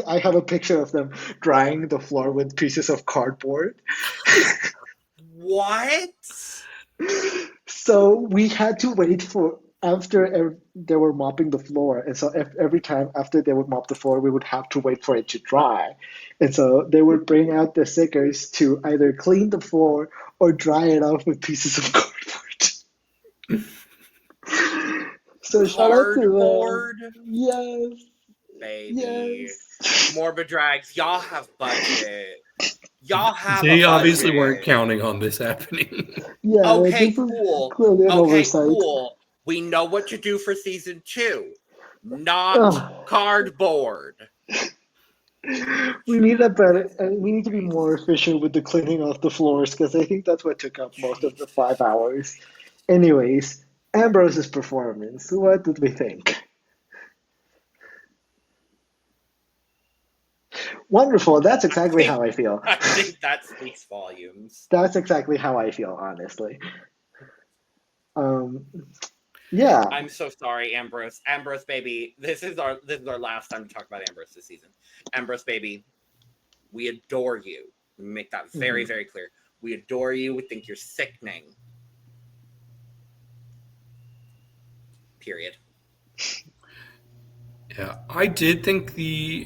I have a picture of them drying the floor with pieces of cardboard. What? So we had to wait for after they were mopping the floor, and so every time after they would mop the floor, we would have to wait for it to dry, and so they would bring out the sickers to either clean the floor or dry it off with pieces of cardboard. So shout out to them. Cardboard? Yes, Baby. yes. MorbiDrags, y'all have budget. Y'all have They a obviously budget. weren't counting on this happening. Yeah, Okay, this was cool. clearly an Okay, oversight. cool. We know what to do for season 2. Not Ugh. cardboard. We need a better. We need to be more efficient with the cleaning of the floors because I think that's what took up most of the 5 hours. Anyways, Ambrose's performance. What did we think? Wonderful. That's exactly how I feel. I think that speaks volumes. That's exactly how I feel, honestly. Yeah. I'm so sorry, Ambrose. Ambrose, baby. This is our last time to talk about Ambrose this season. Ambrose, baby, we adore you. Make that very, very clear. We adore you. We think you're sickening. Period. Yeah, I did think the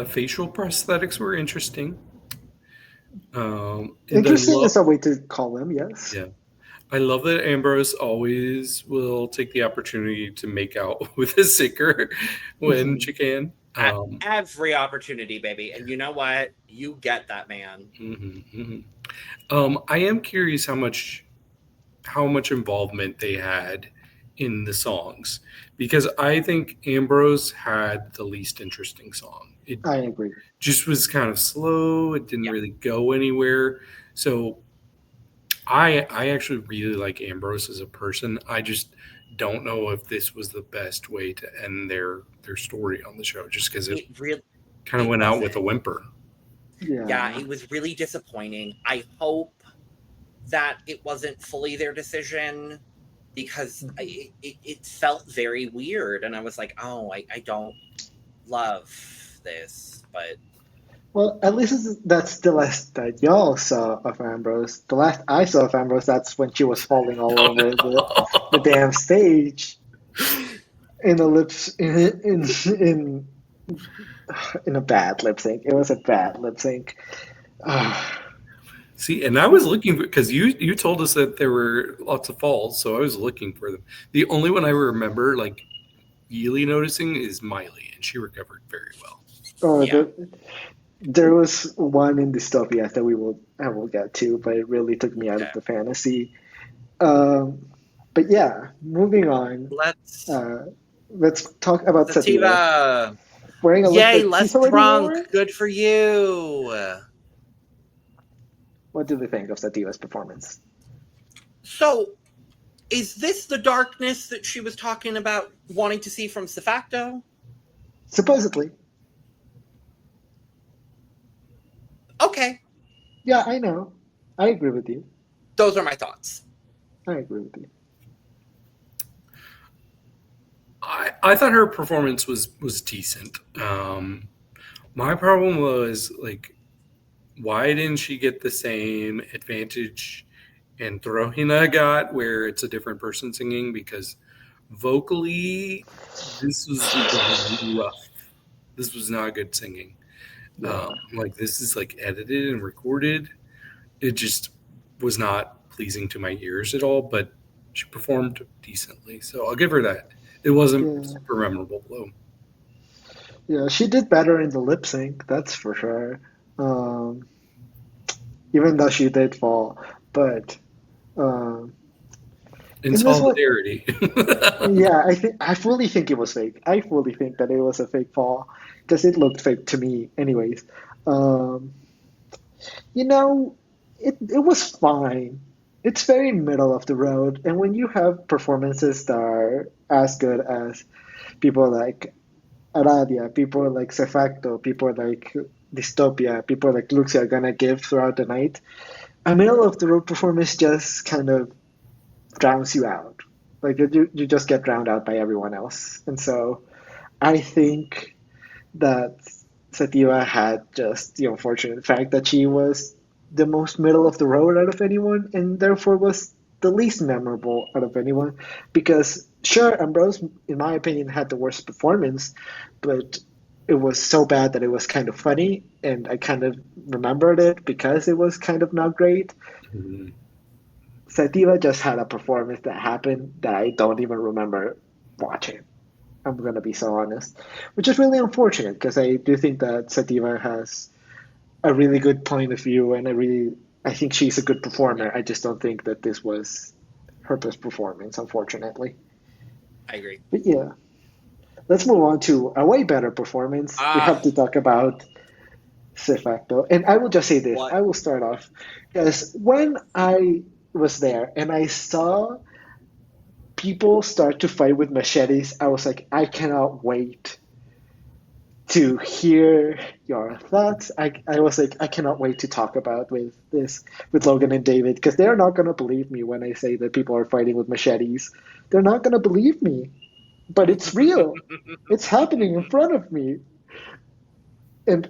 facial prosthetics were interesting. Interesting is a way to call them, yes. Yeah. I love that Ambrose always will take the opportunity to make out with his sicker when she can. At every opportunity, baby. And you know what? You get that, man. I am curious how much involvement they had in the songs, because I think Ambrose had the least interesting song. I agree. Just was kind of slow. It didn't really go anywhere. So I actually really like Ambrose as a person. I just don't know if this was the best way to end their story on the show, just because it really kind of went out with a whimper. Yeah, it was really disappointing. I hope that it wasn't fully their decision, because it felt very weird, and I was like, oh, I don't love this, but... Well, at least that's the last that y'all saw of Ambrose. The last I saw of Ambrose, that's when she was falling all over the damn stage in a in a bad lip sync. It was a bad lip sync. See, and I was looking for, because you told us that there were lots of falls, so I was looking for them. The only one I remember like really noticing is Maely, and she recovered very well. Oh, yeah. There was one in Dystopia that I will get to, but it really took me out of the fantasy. But yeah, moving on. Let's talk about Sattiva. Wearing a Yay, less drunk. Good for you. What do we think of Sativa's performance? So, is this the darkness that she was talking about wanting to see from C-Facto? Supposedly. Okay. Yeah, I know. I agree with you. Those are my thoughts. I agree with you. I thought her performance was decent. My problem was, like, why didn't she get the same advantage Androgina got, where it's a different person singing? Because vocally, this was rough. This was not good singing. Like, this is like edited and recorded. It just was not pleasing to my ears at all, but she performed decently, so I'll give her that. It wasn't super memorable, though. Yeah, she did better in the lip sync, that's for sure. Um, Even though she did fall, but um, In in this one, solidarity. yeah, I fully think it was fake. I fully think that it was a fake fall because it looked fake to me, anyways. Um, you know, it was fine. It's very middle of the road, and when you have performances that are as good as people like Aradia, people like C-Facto, people like Dystopia, people like Luxie are gonna give throughout the night, a middle of the road performance just kind of drowns you out. Like you just get drowned out by everyone else. And so I think that Sativa had just the unfortunate fact that she was the most middle of the road out of anyone, and therefore was the least memorable out of anyone. Because sure, Ambrose, in my opinion, had the worst performance, but it was so bad that it was kind of funny, and I kind of remembered it because it was kind of not great. Mhm. Sativa just had a performance that happened that I don't even remember watching. I'm gonna be so honest, which is really unfortunate because I do think that Sativa has a really good point of view, and I think she's a good performer. I just don't think that this was her best performance, unfortunately. I agree. But yeah, let's move on to a way better performance. We have Ah, to talk about C-Facto, and I will just say this. what? I will start off because when I was there and I saw people start to fight with machetes, I was like, I cannot wait to hear your thoughts. I was like, I cannot wait to talk about with Logan and David because they're not gonna believe me when I say that people are fighting with machetes. They're not gonna believe me, but it's real. It's happening in front of me, and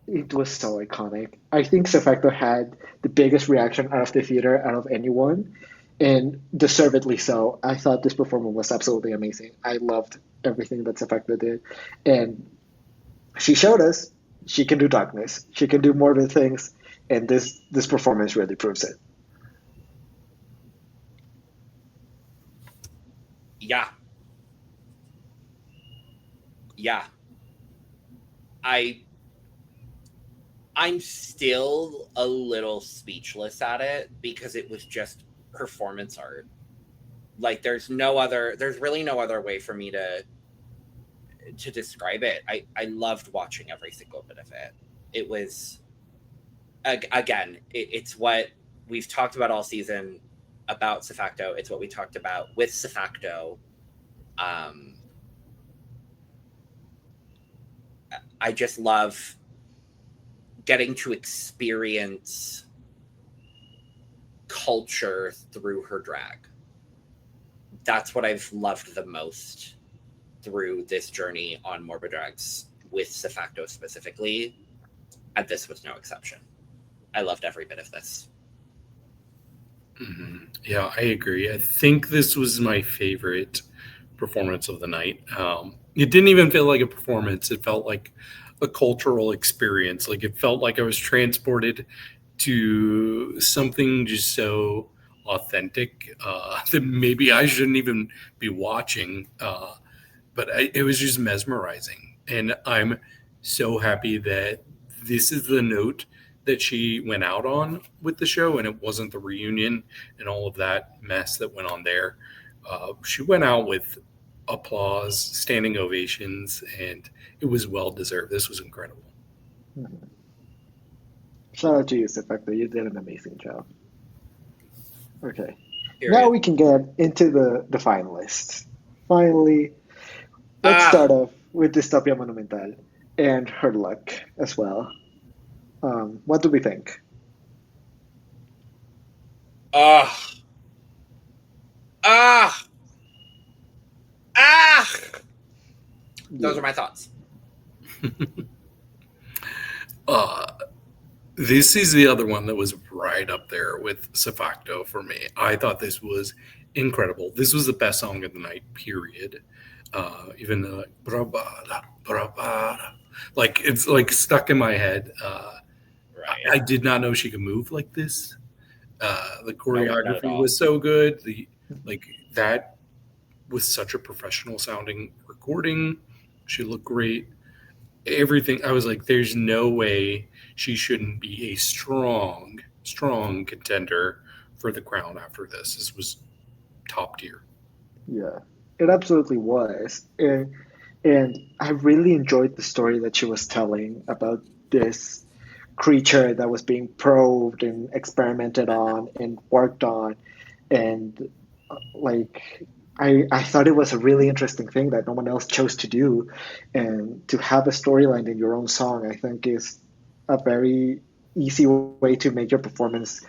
it was so iconic. I think Sefacto had the biggest reaction out of the theater, out of anyone, and deservedly so. I thought this performance was absolutely amazing. I loved everything that Sefacto did. And she showed us she can do darkness, she can do more than things, and this performance really proves it. Yeah, yeah. I I'm still a little speechless at it because it was just performance art. Like there's really no other way for me to describe it. I loved watching every single bit of it. It was again, it's what we've talked about all season about C-Facto. It's what we talked about with C-Facto. Um, I just love getting to experience culture through her drag. That's what I've loved the most through this journey on MorbiDrags with C-Facto specifically, and this was no exception. I loved every bit of this. Mhm. Yeah, I agree. I think this was my favorite performance of the night. It didn't even feel like a performance. It felt like a cultural experience. Like it felt like I was transported to something just so authentic that maybe I shouldn't even be watching. It was just mesmerizing. And I'm so happy that this is the note that she went out on with the show, and it wasn't the reunion and all of that mess that went on there. She went out with applause, standing ovations, and it was well deserved. This was incredible. Mhm. Shout out to you, Sefacto. You did an amazing job. Okay. Now Period. we can get into the finalists. Finally, let's Ah, start off with Dystopia Monumental and her luck as well. What do we think? ah, ah, ah. Those are Yeah. my thoughts. uh, this is the other one that was right up there with C-Facto for me. I thought this was incredible. This was the best song of the night, period. Even the like, bravada, bravada, like it's like stuck in my head. Right. I did not know she could move like this. The Nope, not at choreography all. was so good. The like that was such a professional sounding recording. She looked great. Everything. I was like, there's no way she shouldn't be a strong contender for the crown after this. This was top tier. Yeah, it absolutely was. And I really enjoyed the story that she was telling about this creature that was being probed and experimented on and worked on. And like, I thought it was a really interesting thing that no one else chose to do. And to have a storyline in your own song, I think is a very easy way to make your performance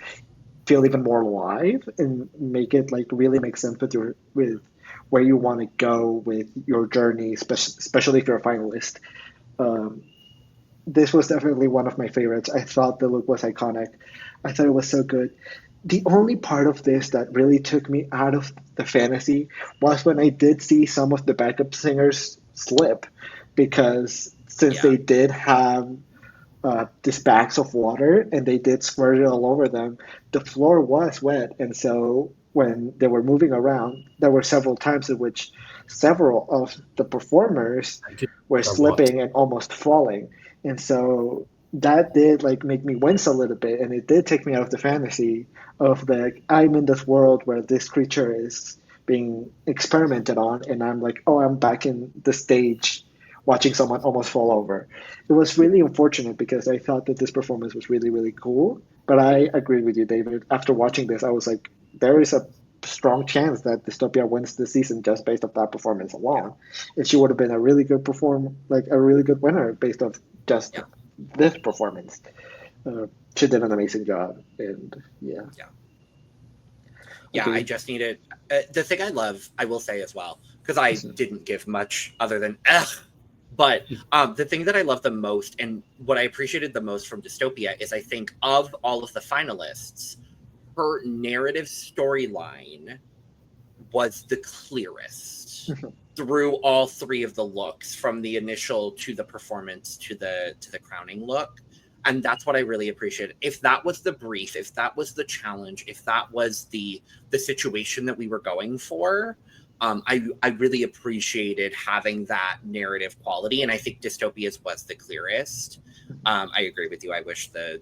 feel even more alive and make it like really make sense with your with where you want to go with your journey, especially if you're a finalist. Um, this was definitely one of my favorites. I thought the look was iconic. I thought it was so good. The only part of this that really took me out of the fantasy was when I did see some of the backup singers slip, because since Yeah. they did have these bags of water and they did squirt it all over them, the floor was wet. And so when they were moving around, there were several times in which several of the performers I did were that once. slipping and almost falling. And so that did like make me wince a little bit, and it did take me out of the fantasy of the I'm in this world where this creature is being experimented on, and I'm like, oh, I'm back in the stage watching someone almost fall over. It was really unfortunate because I thought that this performance was really, really cool. But I agree with you, David. After watching this, I was like, there is a strong chance that Dystopia wins this season just based off that performance Yeah. alone. And she would have been a really good like a really good winner based off just Yeah. this performance. She did an amazing job, and yeah. Yeah, Okay. I just needed the thing I love, I will say as well, because I didn't give much other than but the thing that I love the most and what I appreciated the most from Dystopia is I think of all of the finalists, her narrative storyline was the clearest through all three of the looks, from the initial to the performance to the crowning look. And that's what I really appreciated. If that was the brief, if that was the challenge, if that was the situation that we were going for, I really appreciated having that narrative quality. And I think Dystopia's was the clearest. I agree with you. I wish the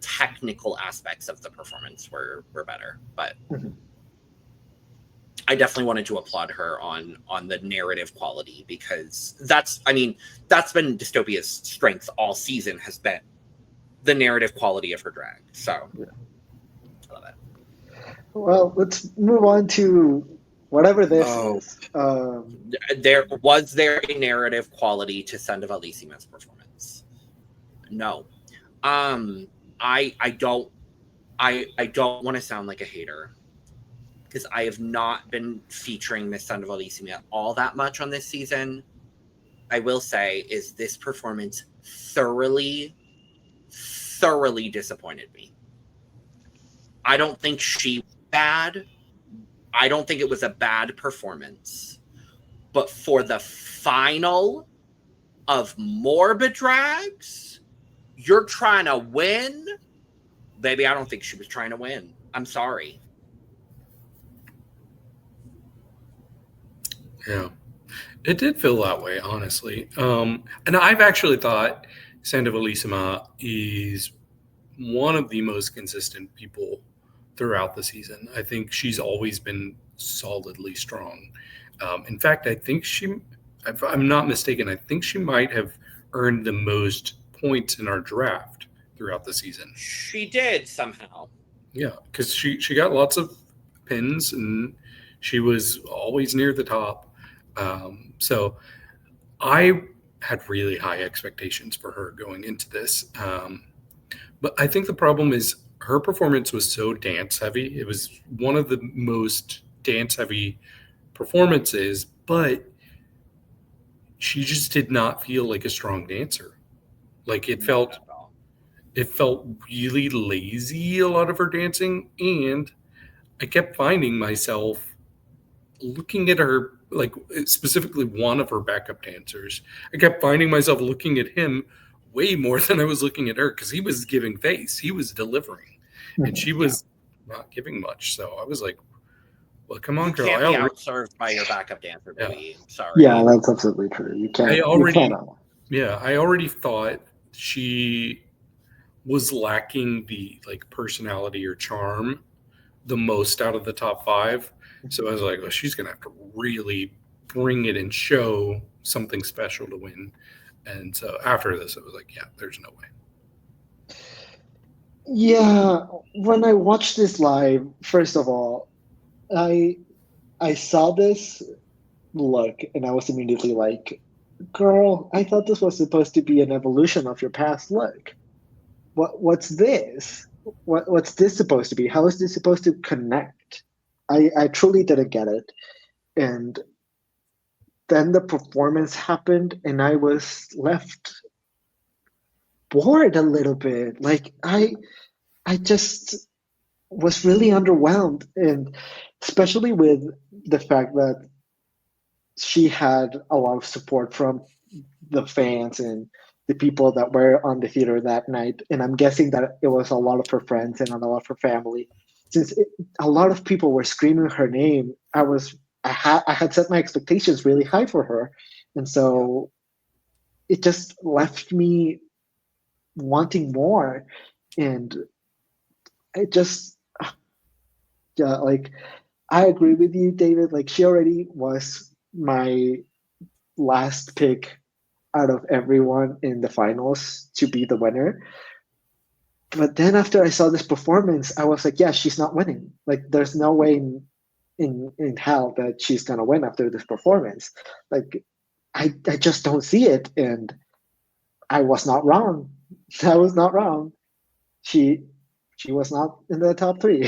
technical aspects of the performance were better, but I definitely wanted to applaud her on the narrative quality, because that's been Dystopia's strength all season, has been the narrative quality of her drag. So Yeah. I love it. Well, let's move on to whatever this Oh. is. Was there a narrative quality to Sandovalissima's performance? No. I don't want to sound like a hater, because I have not been featuring Miss Sandovalissima all that much on this season. I will say is this performance thoroughly disappointed me. I don't think she was bad. I don't think it was a bad performance. But for the final of MorbiDrags, you're trying to win? Baby, I don't think she was trying to win. I'm sorry. Yeah, it did feel that way, honestly. And I've actually thought Sandovalissima is one of the most consistent people throughout the season. I think she's always been solidly strong. In fact, I think if I'm not mistaken, I think she might have earned the most points in our draft throughout the season. She did somehow. Yeah, because she got lots of pins and she was always near the top. So I had really high expectations for her going into this. But I think the problem is her performance was so dance heavy. It was one of the most dance heavy performances, but she just did not feel like a strong dancer. Like it felt really lazy, a lot of her dancing, and I kept finding myself looking at her, like specifically one of her backup dancers. I kept finding myself looking at him way more than I was looking at her, because he was giving face, he was delivering, and she was not giving much. So I was like, Well, come on, You girl. can't be outserved by your backup dancer, baby. Yeah. Sorry. Yeah, that's absolutely true. You can't. I already thought she was lacking the like personality or charm the most out of the top 5. So I was like, oh, she's gonna have to really bring it and show something special to win. And so after this, it was like, yeah, there's no way. Yeah, when I watched this live, first of all, I saw this look and I was immediately like, girl, I thought this was supposed to be an evolution of your past look. What's this? What's this supposed to be? How is this supposed to connect? I truly didn't get it. And then the performance happened and I was left bored a little bit. Like I just was really underwhelmed, and especially with the fact that she had a lot of support from the fans and the people that were on the theater that night. And I'm guessing that it was a lot of her friends and a lot of her family. Since a lot of people were screaming her name, I had set my expectations really high for her, and so it just left me wanting more. And it just, yeah, like I agree with you, David. Like she already was my last pick out of everyone in the finals to be the winner. But then after I saw this performance, I was like, yeah, she's not winning. Like there's no way in hell that she's gonna win after this performance. Like I just don't see it. And I was not wrong. I was not wrong. She was not in the top 3.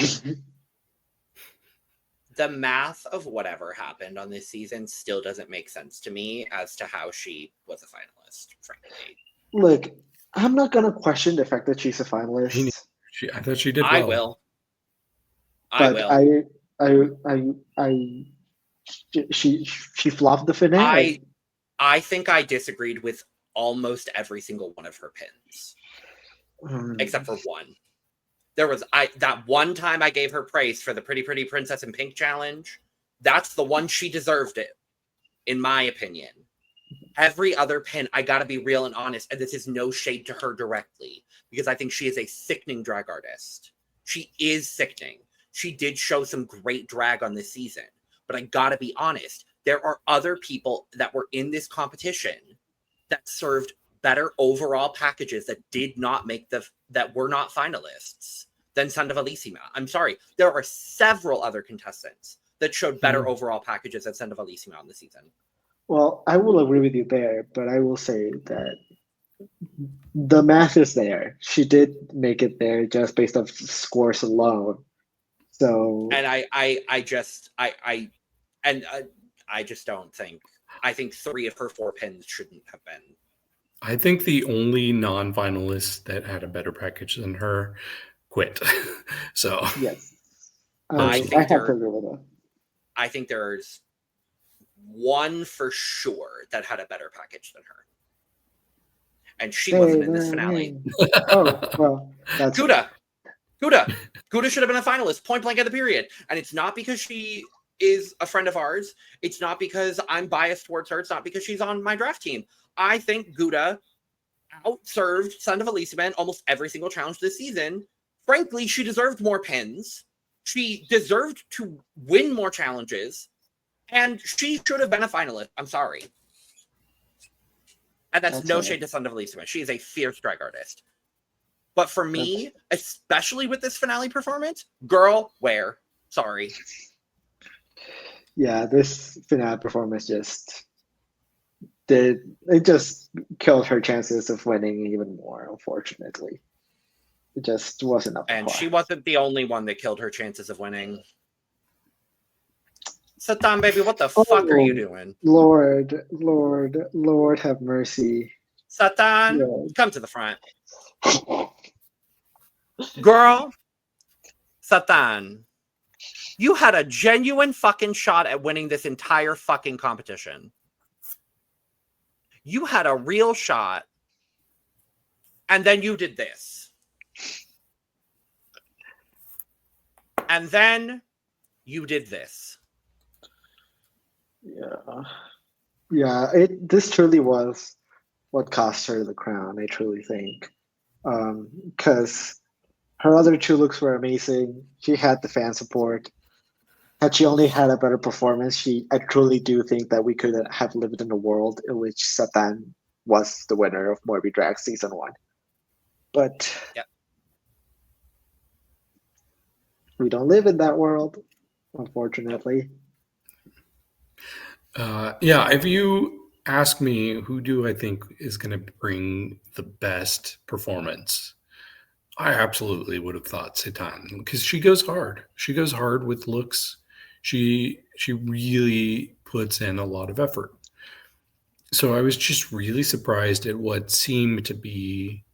The math of whatever happened on this season still doesn't make sense to me as to how she was a finalist, frankly. Look, I'm not gonna question the fact that she's a finalist. I thought she did well. I will. She flopped the finale. I think I disagreed with almost every single one of her pins, except for one. There was that one time I gave her praise for the Pretty Princess in Pink challenge. That's the one she deserved it, in my opinion. Every other pin, I gotta be real and honest, and this is no shade to her directly, because I think she is a sickening drag artist. She is sickening. She did show some great drag on this season, but I gotta be honest, there are other people that were in this competition that served better overall packages that did not make that were not finalists than Sandovalisima. I'm sorry. There are several other contestants that showed better overall packages than Sandovalisima on the season. Well, I will agree with you there, but I will say that the math is there. She did make it there just based on scores alone. So, and I just don't think. I think 3 of her 4 pins shouldn't have been. I think the only non-finalist that had a better package than her quit. So yes, I have to agree with that. I think there's one for sure that had a better package than her, and she wasn't in this finale. Oh well, that's Gouda should have been a finalist, point blank at the period, and it's not because she is a friend of ours. It's not because I'm biased towards her. It's not because she's on my draft team. I think Gouda outserved Sandovalisima in almost every single challenge this season. Frankly, she deserved more pins. She deserved to win more challenges. And she should have been a finalist. I'm sorry. And that's no shade to Sandovalisima. She is a fierce drag artist. But for me, especially with this finale performance, girl, where? Sorry. Yeah, this finale performance just killed her chances of winning even more, unfortunately. It just wasn't up. And she wasn't the only one that killed her chances of winning. Satan, baby, what the fuck are you doing? Lord have mercy. Satan, come to the front. Girl, Satan, you had a genuine fucking shot at winning this entire fucking competition. You had a real shot, and then you did this. And then You did this. Yeah. This truly was what cost her the crown. I truly think, because her other two looks were amazing. She had the fan support. Had she only had a better performance, I truly do think that we could have lived in a world in which Satan was the winner of MorbiDrags season 1. But Yep. we don't live in that world, unfortunately. If you ask me who do I think is going to bring the best performance, I absolutely would have thought Satan, because she goes hard. She goes hard with looks. She really puts in a lot of effort. So I was just really surprised at what seemed to be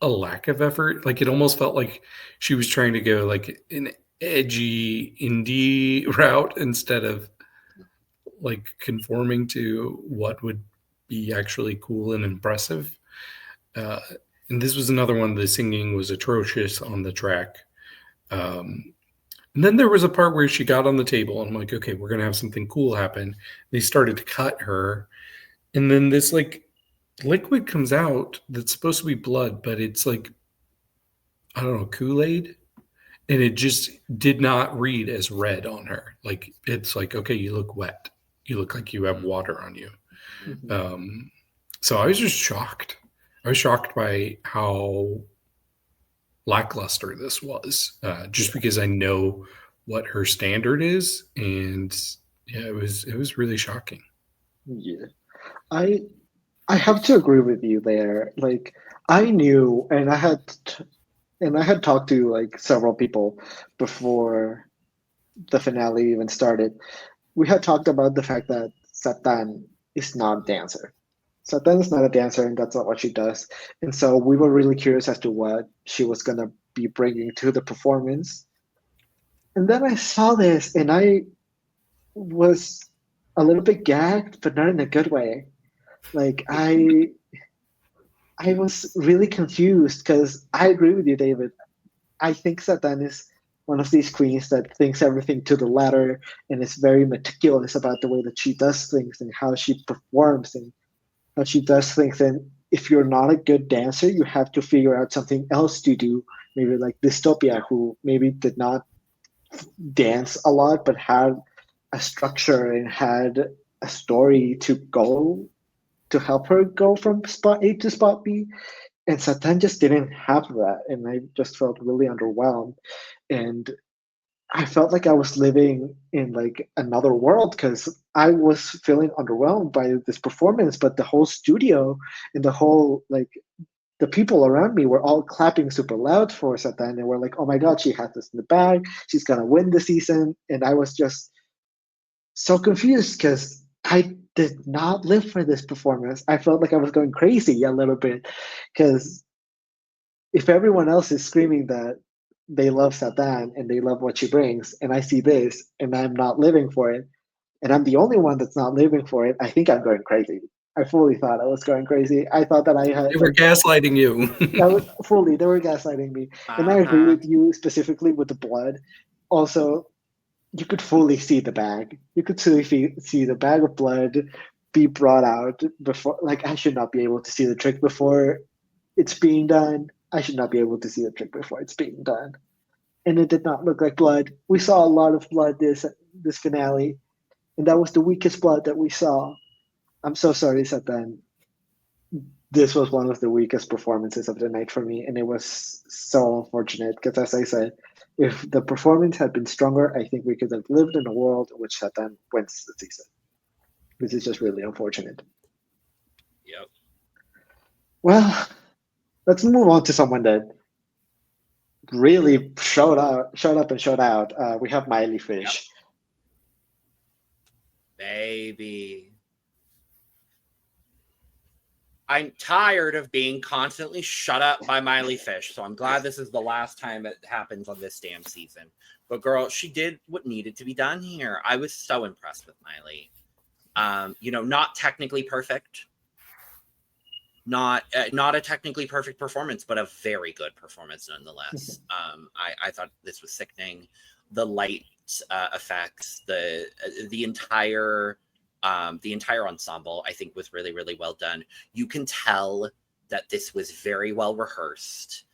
a lack of effort. Like, it almost felt like she was trying to go like an edgy indie route instead of like conforming to what would be actually cool and impressive. And this was another one. The singing was atrocious on the track. And then there was a part where she got on the table, and I'm like, okay, we're gonna have something cool happen. They started to cut her, and then this like liquid comes out that's supposed to be blood, but it's like, I don't know, Kool-Aid, and it just did not read as red on her. Like, it's like, okay, you look wet. You look like you have water on you. So I was just shocked. I was shocked by how lackluster this was, just because I know what her standard is, and yeah, it was really shocking. Yeah, I have to agree with you there. Like, I knew, and I had talked to like several people before the finale even started. We had talked about the fact that Satan is not a dancer. Satan is not a dancer, and that's not what she does. And so we were really curious as to what she was going to be bringing to the performance. And then I saw this, and I was a little bit gagged, but not in a good way. Like, I was really confused because I agree with you, David. I think Satan is one of these queens that thinks everything to the letter and is very meticulous about the way that she does things and how she performs and how she does things. And if you're not a good dancer, you have to figure out something else to do. Maybe like Dystopia, who maybe did not dance a lot, but had a structure and had a story to go to help her go from spot A to spot B. And Satan just didn't have that. And I just felt really underwhelmed. And I felt like I was living in like another world because I was feeling underwhelmed by this performance, but the whole studio and the whole like the people around me were all clapping super loud for Satan and were like, "Oh my God, she has this in the bag. She's gonna win the season." And I was just so confused because I did not live for this performance. I felt like I was going crazy a little bit because if everyone else is screaming that they love Satan and they love what she brings, and I see this and I'm not living for it, and I'm the only one that's not living for it, I think I'm going crazy. I fully thought I was going crazy. I thought that I had. They were gaslighting you. They were gaslighting me. And I agree with you specifically with the blood. Also, you could fully see the bag. You could see the bag of blood be brought out before. Like, I should not be able to see the trick before it's being done. I should not be able to see the trick before it's being done. And it did not look like blood. We saw a lot of blood this finale, and that was the weakest blood that we saw. I'm so sorry, Satan. This was one of the weakest performances of the night for me, and it was so unfortunate because, as I said, if the performance had been stronger, I think we could have lived in a world in which Satan wins the season. This is just really unfortunate. Yep. Well, let's move on to someone that really showed up and showed out. We have Maely Fish. Yep. Baby. I'm tired of being constantly shut up by Maely Fish, so I'm glad this is the last time it happens on this damn season. But girl, she did what needed to be done here. I was so impressed with Maely. Not technically perfect. Not a technically perfect performance, but a very good performance nonetheless. I thought this was sickening. The light effects, the entire ensemble, I think, was really, really well done. You can tell that this was very well rehearsed.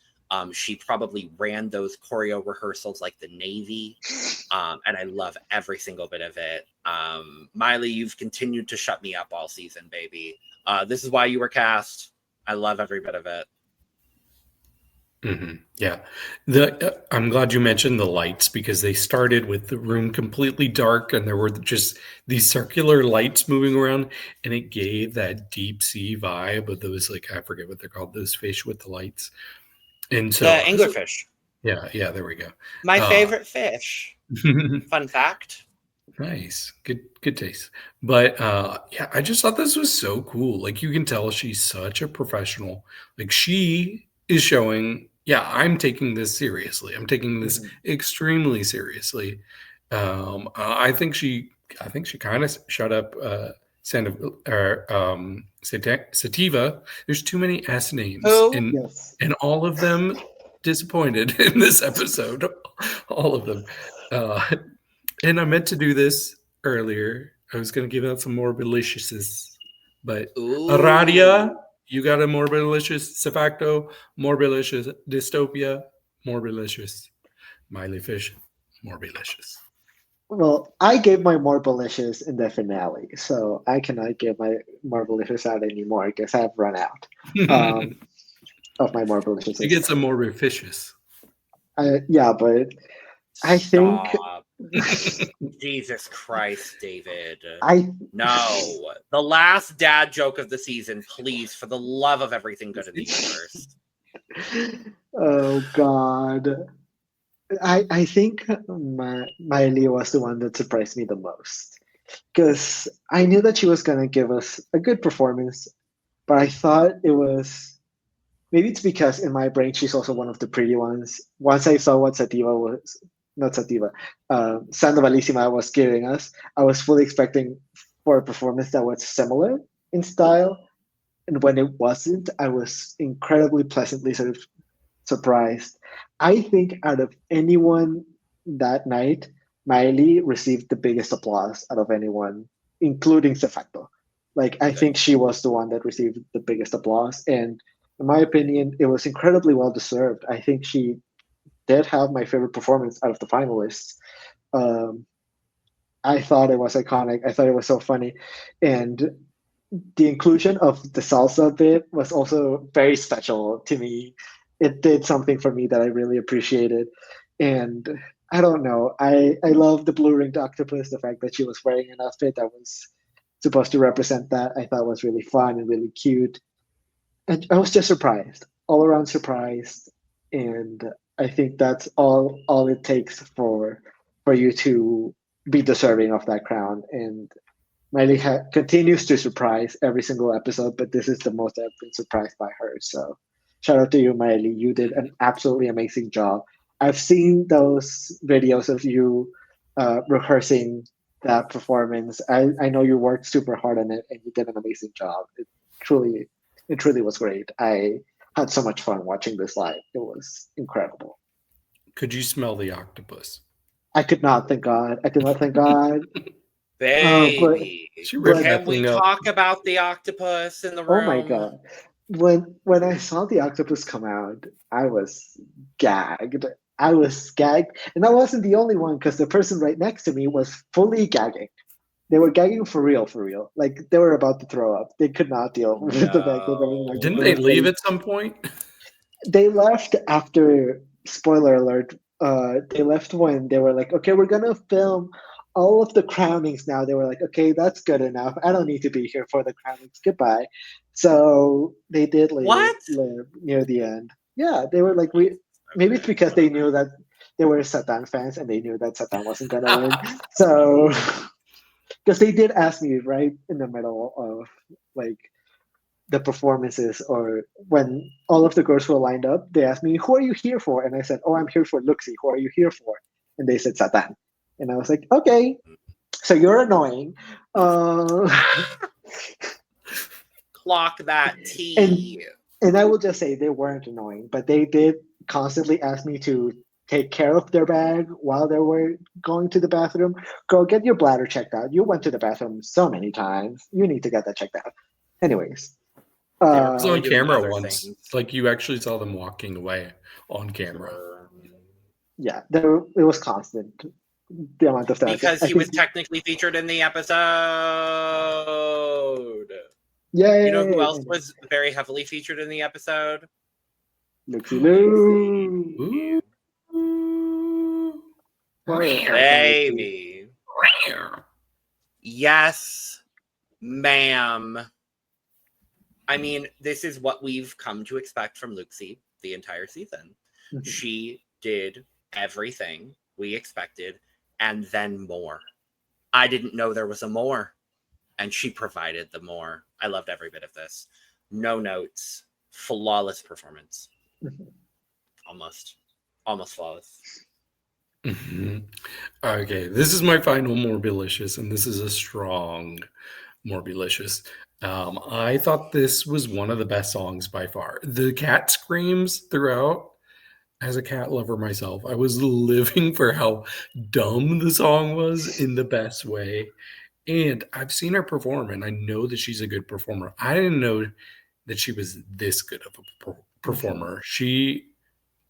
She probably ran those choreo rehearsals like the Navy, and I love every single bit of it. Maely, you've continued to shut me up all season, baby. This is why you were cast. I love every bit of it. Mm-hmm. Yeah. I'm glad you mentioned the lights, because they started with the room completely dark and there were just these circular lights moving around, and it gave that deep sea vibe of those, like, I forget what they're called, those fish with the lights. And so The anglerfish. Yeah, there we go. My favorite fish. Fun fact. Nice. Good taste. But yeah, I just thought this was so cool. Like, you can tell she's such a professional. Like, she is showing, yeah, I'm taking this seriously. I'm taking this extremely seriously. I think she kind of shut up Sattiva. There's too many S names, and all of them disappointed in this episode. All of them. And I meant to do this earlier. I was going to give out some more deliciouses, but Aradia, you got a more delicious. C-Facto, more delicious. Dystopia, more delicious. Maely Fish, more delicious. Well, I gave my Morbilicious in the finale, so I cannot give my Morbilicious out anymore because I've run out of my Morbilicious. You get some more Morbilicious. Yeah, but I think... Jesus Christ, David. No. The last dad joke of the season, please, for the love of everything good in the universe. Oh, God. I think Maely was the one that surprised me the most, because I knew that she was going to give us a good performance, but I thought it was, maybe it's because in my brain she's also one of the pretty ones. Once I saw what Sandovalisima was giving us, I was fully expecting for a performance that was similar in style, and when it wasn't, I was incredibly pleasantly sort of surprised. I think out of anyone that night, Maely received the biggest applause out of anyone, including C-Facto. Like, I think she was the one that received the biggest applause, and in my opinion, it was incredibly well deserved. I think she did have my favorite performance out of the finalists. I thought it was iconic. I thought it was so funny, and the inclusion of the salsa bit was also very special to me. It did something for me that I really appreciated. And I don't know, I love the blue ringed octopus. The fact that she was wearing an outfit that was supposed to represent that, I thought was really fun and really cute. And I was just surprised, all around surprised. And I think that's all it takes for you to be deserving of that crown. And Maely continues to surprise every single episode, but this is the most I've been surprised by her. So shout out to you, Maely. You did an absolutely amazing job. I've seen those videos of you rehearsing that performance. I know you worked super hard on it, and you did an amazing job. It truly was great. I had so much fun watching this live. It was incredible. Could you smell the octopus? I could not, thank God. Baby, can we talk about the octopus in the room? Oh my God. When I saw the octopus come out, I was gagged. And I wasn't the only one, because the person right next to me was fully gagging. They were gagging for real. Like, they were about to throw up. They could not deal with the fact that Didn't they leave at some point? They left after, spoiler alert, they left when they were like, okay, we're going to film all of the crownings now. They were like, okay, that's good enough. I don't need to be here for the crownings. Goodbye. So they did live near the end. Yeah, they were like, maybe it's because they knew that they were Satan fans and they knew that Satan wasn't going to win. So, because they did ask me right in the middle of like the performances, or when all of the girls were lined up, they asked me, who are you here for? And I said, oh, I'm here for Luxie. Who are you here for? And they said Satan. And I was like, okay, so you're annoying. Clock that tea. And I will just say they weren't annoying, but they did constantly ask me to take care of their bag while they were going to the bathroom. Girl, get your bladder checked out. You went to the bathroom so many times. You need to get that checked out. Anyways. They were It was probably on doing camera other once. things. Like you actually saw them walking away on camera. Yeah, it was constant. The amount of time. Because he was technically featured in the episode. Yeah. You know who else was very heavily featured in the episode? Luxie Luu. Ooh. Baby. Yes, ma'am. I mean, this is what we've come to expect from Luxie the entire season. Mhm. She did everything we expected and then more. I didn't know there was a more, and she provided the more. I loved every bit of this. No notes, flawless performance. Almost flawless. Okay, this is my final Morbilicious, and this is a strong Morbilicious. I thought this was one of the best songs by far. The cat screams throughout. As a cat lover myself, I was living for how dumb the song was in the best way. And I've seen her perform, and I know that she's a good performer. I didn't know that she was this good of a performer. She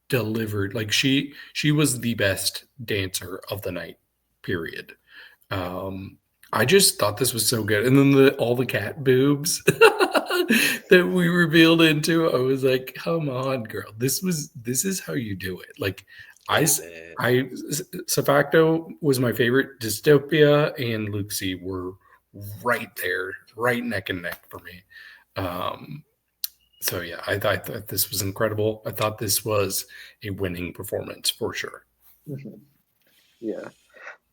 delivered, like she was the best dancer of the night, period. I just thought this was so good. And then all the cat boobs that we revealed into, I was like, come on, girl. This is how you do it. Like C-Facto was my favorite. Dystopia and Luxie were right there, right neck and neck for me. So yeah, I thought this was incredible. I thought this was a winning performance for sure. Mm-hmm. Yeah.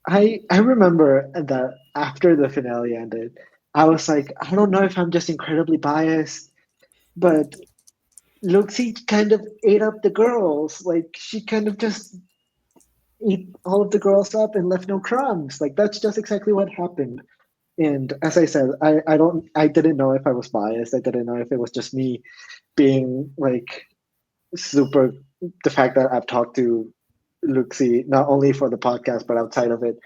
I remember that after the finale ended, I was like, I don't know if I'm just incredibly biased, but Luxie kind of ate up the girls. Like she kind of just ate all of the girls up and left no crumbs. Like that's just exactly what happened. And as I said, I didn't know if I was biased. I didn't know if it was just me being like super, the fact that I've talked to Luxie not only for the podcast but outside of it,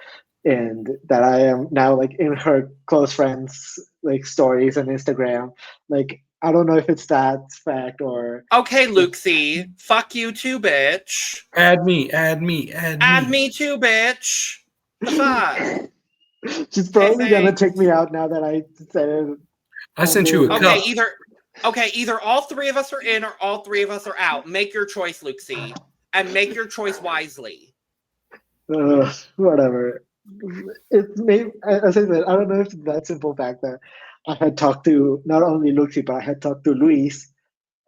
and that I am now like in her close friends like stories on Instagram. Like I don't know if it's that fact or okay, Luxie, fuck you too, bitch. Add me too, bitch. The fuck. She's probably gonna check me out now that I said it. I sent you a okay, cup. Either all three of us are in or all three of us are out. Make your choice, Luxie, and make your choice wisely. Whatever. It's maybe, as I said, I don't know if it's that simple fact that I had talked to not only Luxie, but I had talked to Luis.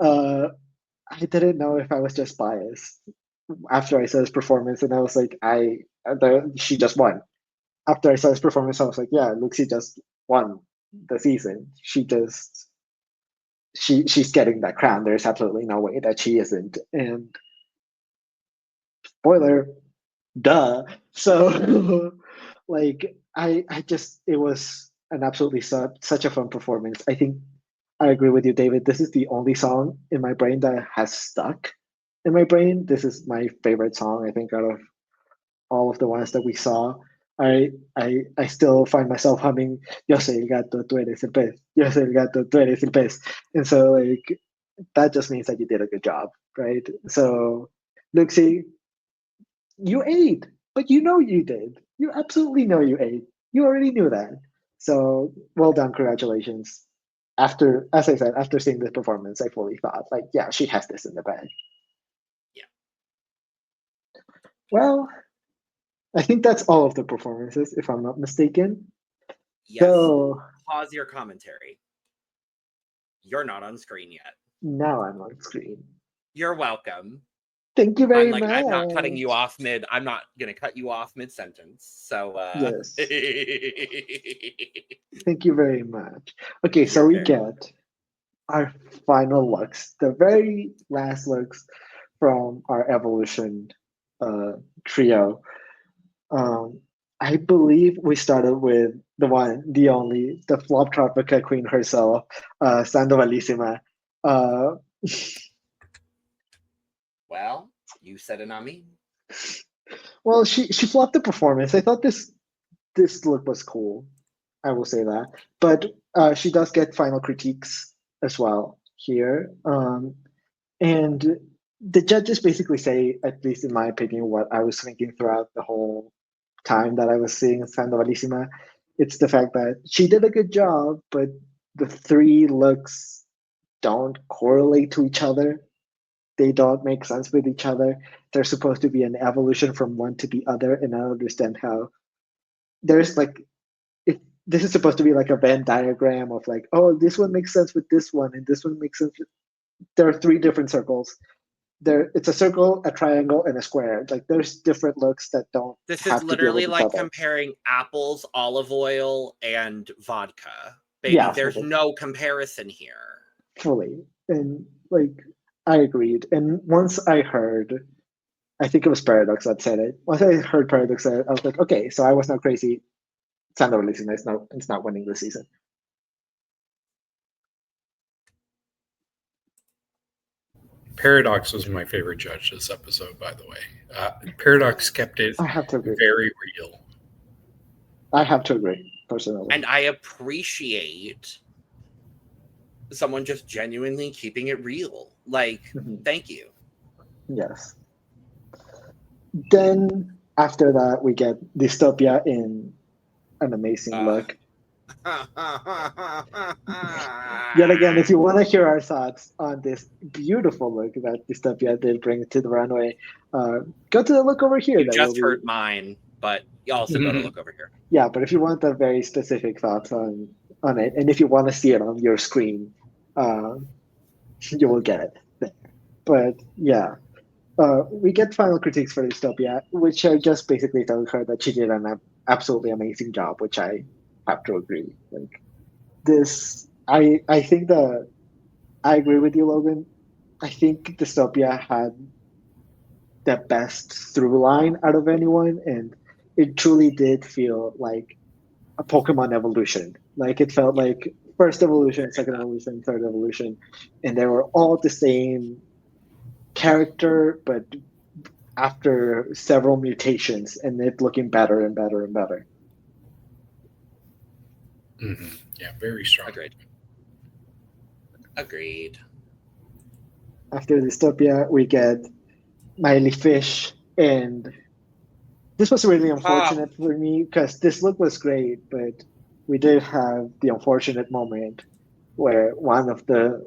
I didn't know if I was just biased after I saw his performance, and I was like, she just won. After I saw his performance, I was like, yeah, Luxie just won the season. She's getting that crown. There's absolutely no way that she isn't. And spoiler, duh. So like I just, it was an absolutely such a fun performance. I think I agree with you, David. This is the only song in my brain that has stuck in my brain. This is my favorite song, I think, out of all of the ones that we saw. I still find myself humming Yo soy el gato, tú eres el pez. Yo soy el gato, tú eres el pez. And so like that just means that you did a good job, right? So Luxie, you ate, but you know you did. You absolutely know you ate. You already knew that. So well done, congratulations. After, as I said, after seeing this performance, I fully thought, like, yeah, she has this in the bag. Yeah. Well, I think that's all of the performances, if I'm not mistaken. Yes. So, pause your commentary. You're not on screen yet. Now I'm on screen. You're welcome. Thank you very much. I'm not cutting you off I'm not going to cut you off mid-sentence. So, yes. Thank you very much. Okay, so we get our final looks, the very last looks from our evolution trio. I believe we started with the one, the only, the flop tropica queen herself, Sandovalisima. Well, you said it, not me. Well, she flopped the performance. I thought this look was cool. I will say that, but she does get final critiques as well here, and the judges basically say, at least in my opinion, what I was thinking throughout the whole time that I was seeing Sandovalisima. It's the fact that she did a good job, but the three looks don't correlate to each other. They don't make sense with each other. They're supposed to be an evolution from one to the other, and I don't understand how there's like if this is supposed to be like a Venn diagram of like, oh, this one makes sense with this one, and this one makes sense. There are three different circles. It's a circle, a triangle, and a square. Like there's different looks that don't. This have is to deal with literally each like other. comparing apples, olive oil, and vodka. Baby, Yeah, there's fully. no comparison here. Fully. And like I agreed. And once I heard, I think it was Paradox that said it. Once I heard Paradox say it, I was like, okay, so I was not crazy. Sandovalisima is not winning this season. Paradox was my favorite judge this episode, by the way. Paradox kept it I have to agree. very real. I have to agree, personally. And I appreciate someone just genuinely keeping it real. Like, thank you. Yes. Then after that, we get Dystopia in an amazing look. Yet again, if you want to hear our thoughts on this beautiful look that Dystopia did bring to the runway, go to the look over here. You that just heard mine, but you also got to look over here. Yeah, but if you want the very specific thoughts on it, and if you want to see it on your screen, you will get it there. But yeah, we get final critiques for Dystopia, which are just basically telling her that she did an absolutely amazing job, which I have to agree. Like this, I think I agree with you, Logan. I think Dystopia had the best through line out of anyone, and it truly did feel like a Pokemon evolution. Like it felt like first evolution, second evolution, third evolution, and they were all the same character, but after several mutations, and it looking better and better and better. Mm-hmm. Yeah, very strong. Agreed. After Dystopia, we get Maely Fish, and this was really unfortunate for me because this look was great, but we did have the unfortunate moment where one of the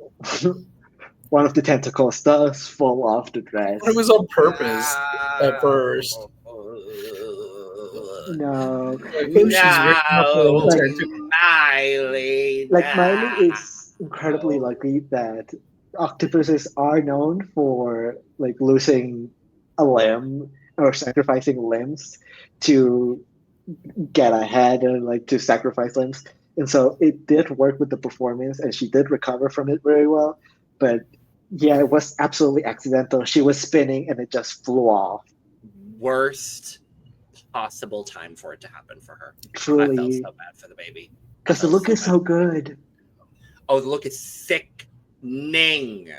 tentacles does fall off the dress. It was on purpose at first. No, Maely. Like Maely is incredibly lucky that octopuses are known for like losing a limb or sacrificing limbs to get ahead and like to sacrifice limbs. And so it did work with the performance and she did recover from it very well. But yeah, it was absolutely accidental. She was spinning and it just flew off. Worst possible time for it to happen for her. Truly. I felt so bad for the baby. Because the look is so good. Oh, the look is sickening.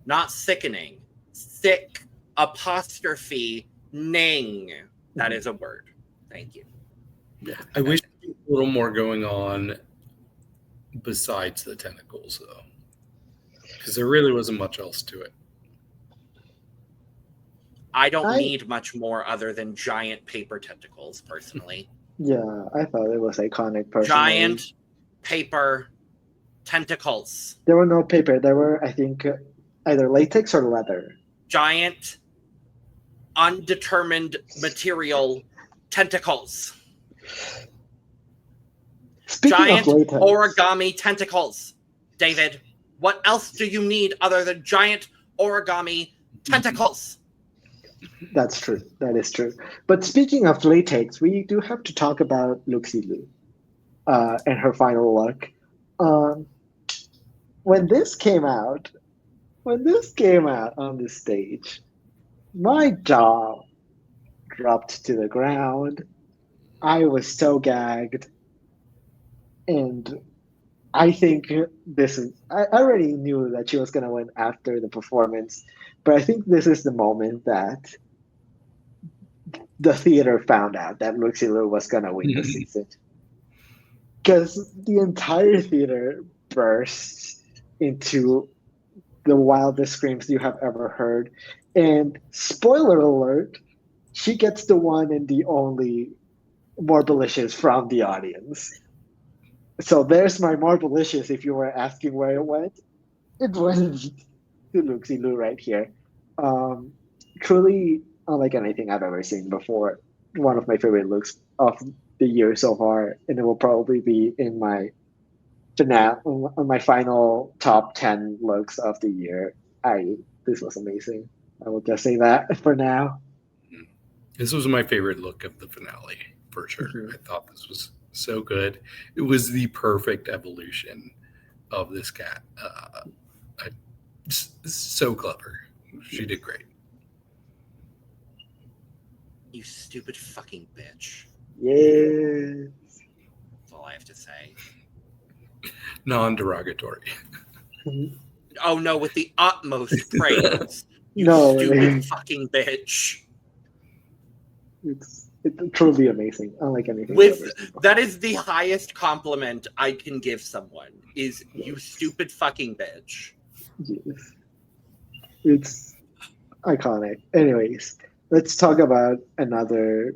Not sickening. Sick apostrophe ning. That is a word. Thank you. Yeah. I wish there was a little more going on besides the tentacles, though. Because there really wasn't much else to it. I don't need much more other than giant paper tentacles, personally. Yeah, I thought it was iconic, personally. Giant paper tentacles. There were no paper. There were, I think, either latex or leather. Giant, undetermined material tentacles. Speaking giant of latex, origami tentacles. David, what else do you need other than giant origami tentacles? That's true. That is true. But speaking of latex, we do have to talk about Luxie Luu and her final look. When this came out on the stage, my jaw dropped to the ground. I was so gagged. And I think I already knew that she was going to win after the performance, but I think this is the moment that the theater found out that Luxie Luu was gonna win the season. Because the entire theater burst into the wildest screams you have ever heard. And spoiler alert, she gets the one and the only Morbilicious from the audience. So there's my Morbilicious if you were asking where it went. It went to Luxie Luu right here. Truly unlike anything I've ever seen before. One of my favorite looks of the year so far, and it will probably be in my on my final top 10 looks of the year. This was amazing. I will just say that for now. This was my favorite look of the finale, for sure. I thought this was so good. It was the perfect evolution of this cat. So clever. She did great. You stupid fucking bitch. Yes. That's all I have to say. Non-derogatory. Oh no, with the utmost praise. You No, stupid fucking bitch. It's truly amazing. Unlike anything I've ever seen before. That is the highest compliment I can give someone. Is you stupid fucking bitch. Yes. It's iconic. Anyways, let's talk about another.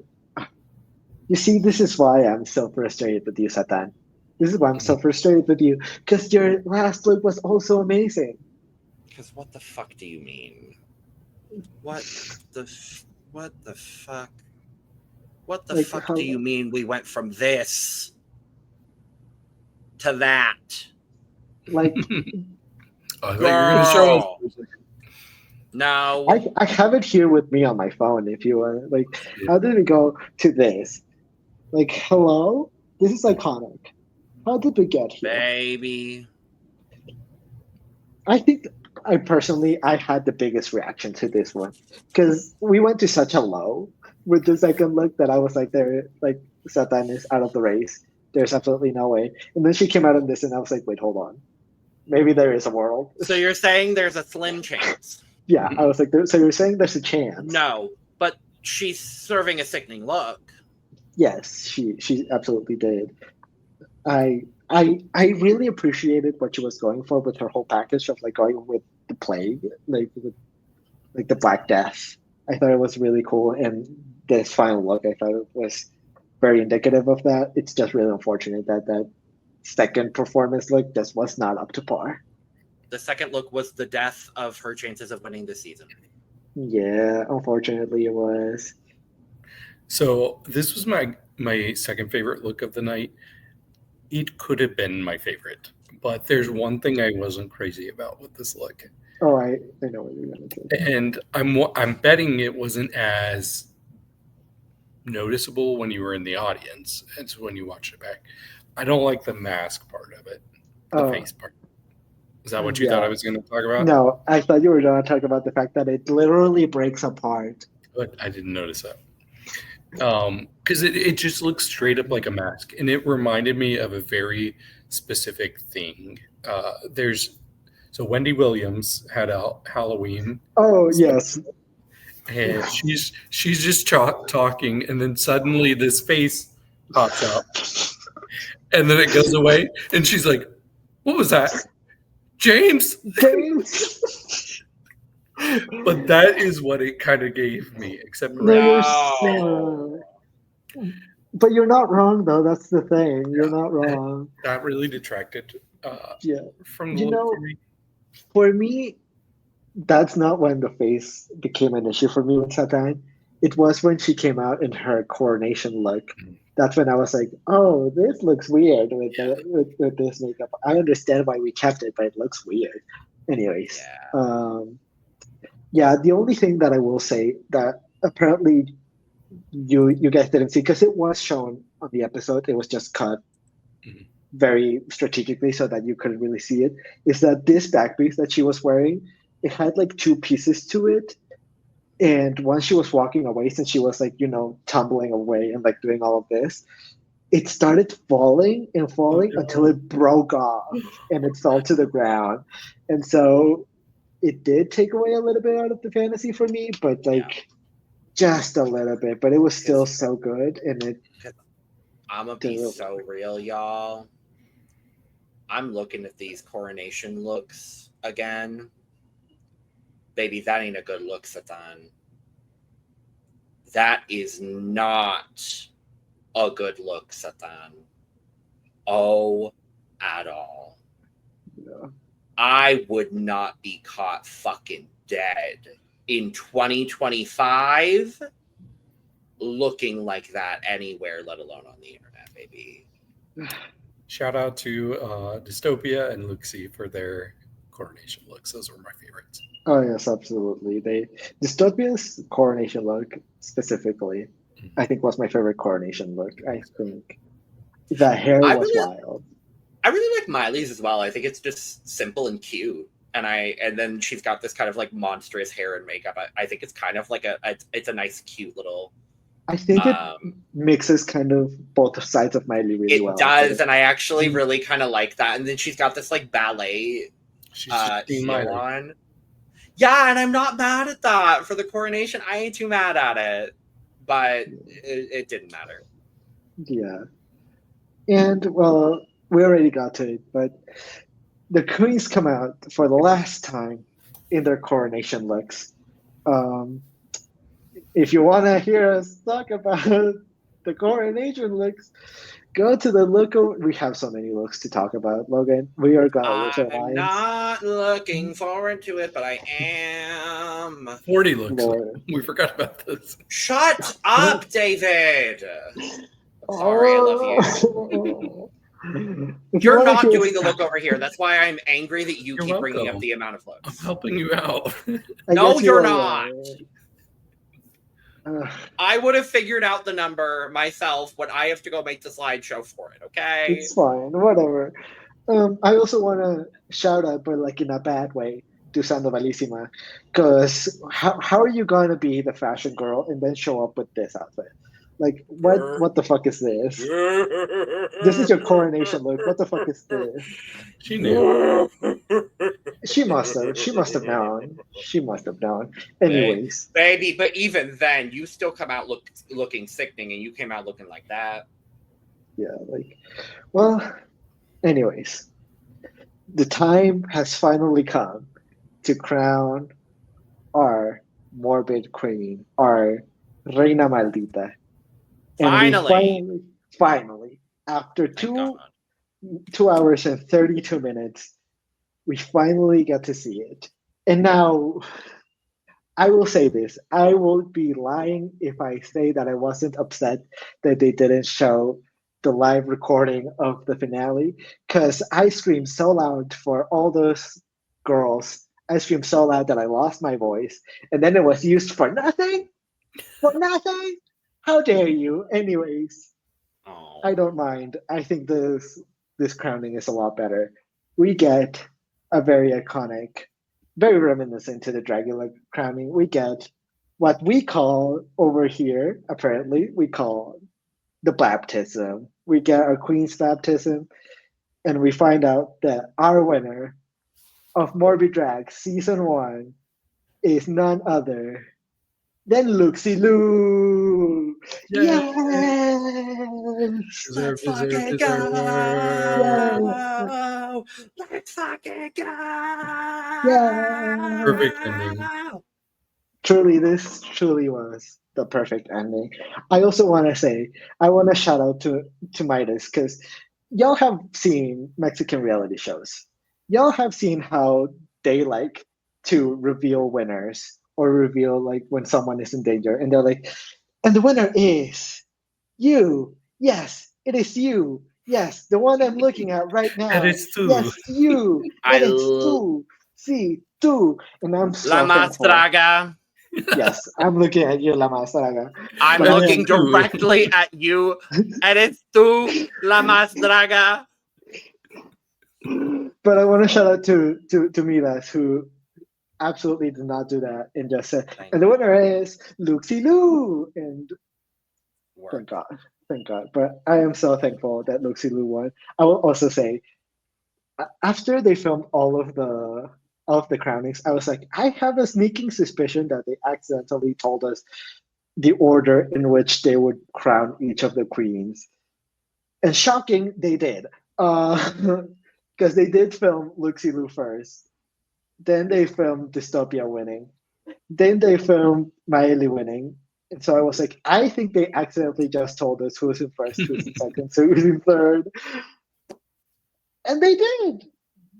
You see, this is why I'm so frustrated with you, Satan. This is why I'm so frustrated with you, because your last look was also amazing. Because what the fuck do you mean? What the fuck? What the fuck do you mean we went from this to that? Like, I thought you were going to show us. No. I have it here with me on my phone if you want. Like, how did we go to this? Like, hello? This is iconic. How did we get here? Baby. I think I had the biggest reaction to this one because we went to such a low with the second look that I was like, Satan is out of the race. There's absolutely no way. And then she came out in this and I was like, wait, hold on. Maybe there is a world. So you're saying there's a slim chance? Yeah, I was like, so you're saying there's a chance? No, but she's serving a sickening look. Yes, she absolutely did. I really appreciated what she was going for with her whole package of like going with the plague, like the Black Death. I thought it was really cool, and this final look, I thought it was very indicative of that. It's just really unfortunate that second performance look just was not up to par. The second look was the death of her chances of winning this season. Yeah, unfortunately it was. So this was my second favorite look of the night. It could have been my favorite, but there's one thing I wasn't crazy about with this look. Oh, I know what you're going to say. And I'm betting it wasn't as noticeable when you were in the audience as when you watched it back. I don't like the mask part of it, the face part. Is that what you thought I was going to talk about? No, I thought you were going to talk about the fact that it literally breaks apart. But I didn't notice that. Because it just looks straight up like a mask, and it reminded me of a very specific thing. So Wendy Williams had a Halloween. Oh yes, and she's just talking, and then suddenly this face pops up, and then it goes away, and she's like, "What was that, James?" But that is what it kind of gave me, except no. But you're not wrong, though. That's the thing. You're not wrong. That really detracted from the look for me. For me, that's not when the face became an issue for me with Satan. It was when she came out in her coronation look. That's when I was like, oh, this looks weird with this makeup. I understand why we kept it, but it looks weird. Anyways. The only thing that I will say that apparently you guys didn't see, because it was shown on the episode, it was just cut very strategically so that you couldn't really see it, is that this back piece that she was wearing, it had like two pieces to it. And once she was walking away, since she was like, tumbling away and like doing all of this, it started falling until it broke off and it fell to the ground. And so it did take away a little bit out of the fantasy for me, but just a little bit, but it was still so good, and it. I'm gonna be so real, y'all. I'm looking at these coronation looks again. Baby, that ain't a good look, Satan. That is not a good look, Satan. Oh, at all. Yeah. I would not be caught fucking dead in 2025 looking like that anywhere, let alone on the internet, baby. Shout out to Dystopia and Luxie for their coronation looks. Those were my favorites. Oh yes, absolutely. Dystopia's coronation look specifically, I think was my favorite coronation look. I think the hair was wild. I really like Maely's as well. I think it's just simple and cute. And then she's got this kind of like monstrous hair and makeup. I think it's kind of like it's a nice, cute little. I think it mixes kind of both sides of Maely really well. It does, and I actually really kind of like that. And then she's got this like ballet heel on. Yeah, and I'm not mad at that for the coronation. I ain't too mad at it, but it didn't matter. Yeah, and well, we already got to it, but the queens come out for the last time in their coronation looks. If you want to hear us talk about the coronation looks, go to the look. We have so many looks to talk about, Logan. We are gonna lose our minds. I'm not looking forward to it, but I am. 40 looks. Lord. We forgot about this. Shut up, David. Sorry, I love you. You're not doing the look over here. That's why I'm angry that you keep bringing up the amount of looks. I'm helping you out. No, you're not. I would have figured out the number myself when I have to go make the slideshow for it, okay? It's fine, whatever. I also want to shout out, but like in a bad way, to Sandovalisima, because how are you going to be the fashion girl and then show up with this outfit? Like, what the fuck is this? This is your coronation look. What the fuck is this? She knew. She must have known. She must have known. Anyways. Baby, but even then, you still come out looking sickening, and you came out looking like that. Yeah, well, anyways. The time has finally come to crown our morbid queen, our Reina Maldita. And finally, after 2 hours and 32 minutes, we finally get to see it. And now, I will say this. I will be lying if I say that I wasn't upset that they didn't show the live recording of the finale, because I screamed so loud for all those girls. I screamed so loud that I lost my voice. And then it was used for nothing? For nothing? How dare you? Anyways, I don't mind. I think this crowning is a lot better. We get a very iconic, very reminiscent to the Dragula crowning. We get what we call over here, apparently, we call the baptism. We get our queen's baptism, and we find out that our winner of MorbiDrags Season 1 is none other than Luxie Luu. Yes! Let's fucking go! Let's fucking go! Yeah! Perfect ending. This truly was the perfect ending. I also want to say, I want to shout out to Midas, because y'all have seen Mexican reality shows. Y'all have seen how they like to reveal winners, or reveal like when someone is in danger, and they're like, and the winner is you. Yes, it is you. Yes, the one I'm looking at right now. And it's two. Yes, you. And it's two. See, two. And I'm so La Mastraga. Yes, I'm looking at you, La Mastraga. I'm looking directly at you, and it's tu, La Mastraga. But I want to shout out to Midas, who absolutely did not do that and just said, and the winner is Luxie Luu. And thank God. But I am so thankful that Luxie Luu won. I will also say, after they filmed all of the crownings, I was like, I have a sneaking suspicion that they accidentally told us the order in which they would crown each of the queens. And shocking, they did. Because they did film Luxie Luu first. Then they filmed Dystopia winning. Then they filmed Maely winning. And so I was like, I think they accidentally just told us who's in first, who's in second, so who's in third. And they did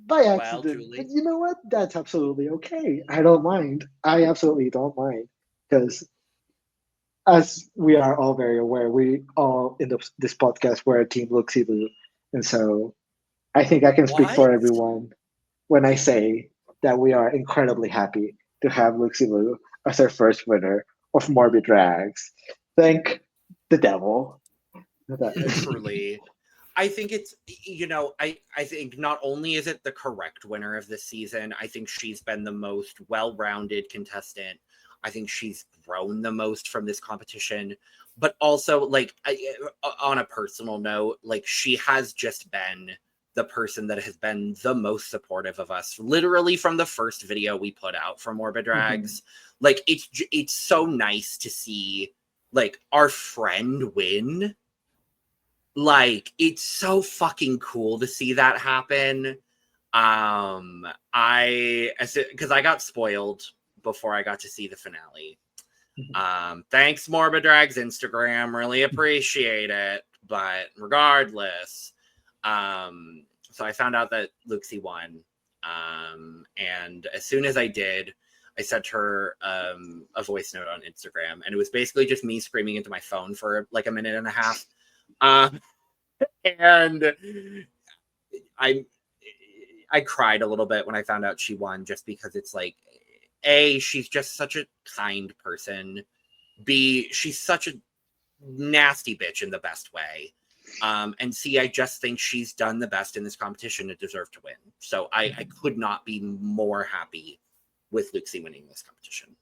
by accident. Julie. But you know what? That's absolutely okay. I don't mind. I absolutely don't mind. Because as we are all very aware, we all in this podcast were a team Luxie Luu. And so I think I can speak for everyone when I say that we are incredibly happy to have Luxie Luu as our first winner of MorbiDrags. Thank the devil. Truly. I think it's, I think not only is it the correct winner of this season, I think she's been the most well-rounded contestant. I think she's grown the most from this competition. But also, like, on a personal note, like, she has just been the person that has been the most supportive of us, literally from the first video we put out for MorbiDrags. Like, it's so nice to see, like, our friend win. Like, it's so fucking cool to see that happen. Because I got spoiled before I got to see the finale. Thanks, MorbiDrags Instagram. Really appreciate it. But regardless, so I found out that Luxie won. And as soon as I did, I sent her a voice note on Instagram. And it was basically just me screaming into my phone for like a minute and a half. And I cried a little bit when I found out she won, just because it's like, A, she's just such a kind person. B, she's such a nasty bitch in the best way. And C, I just think she's done the best in this competition and deserved to win. So I could not be more happy with Luxie winning this competition.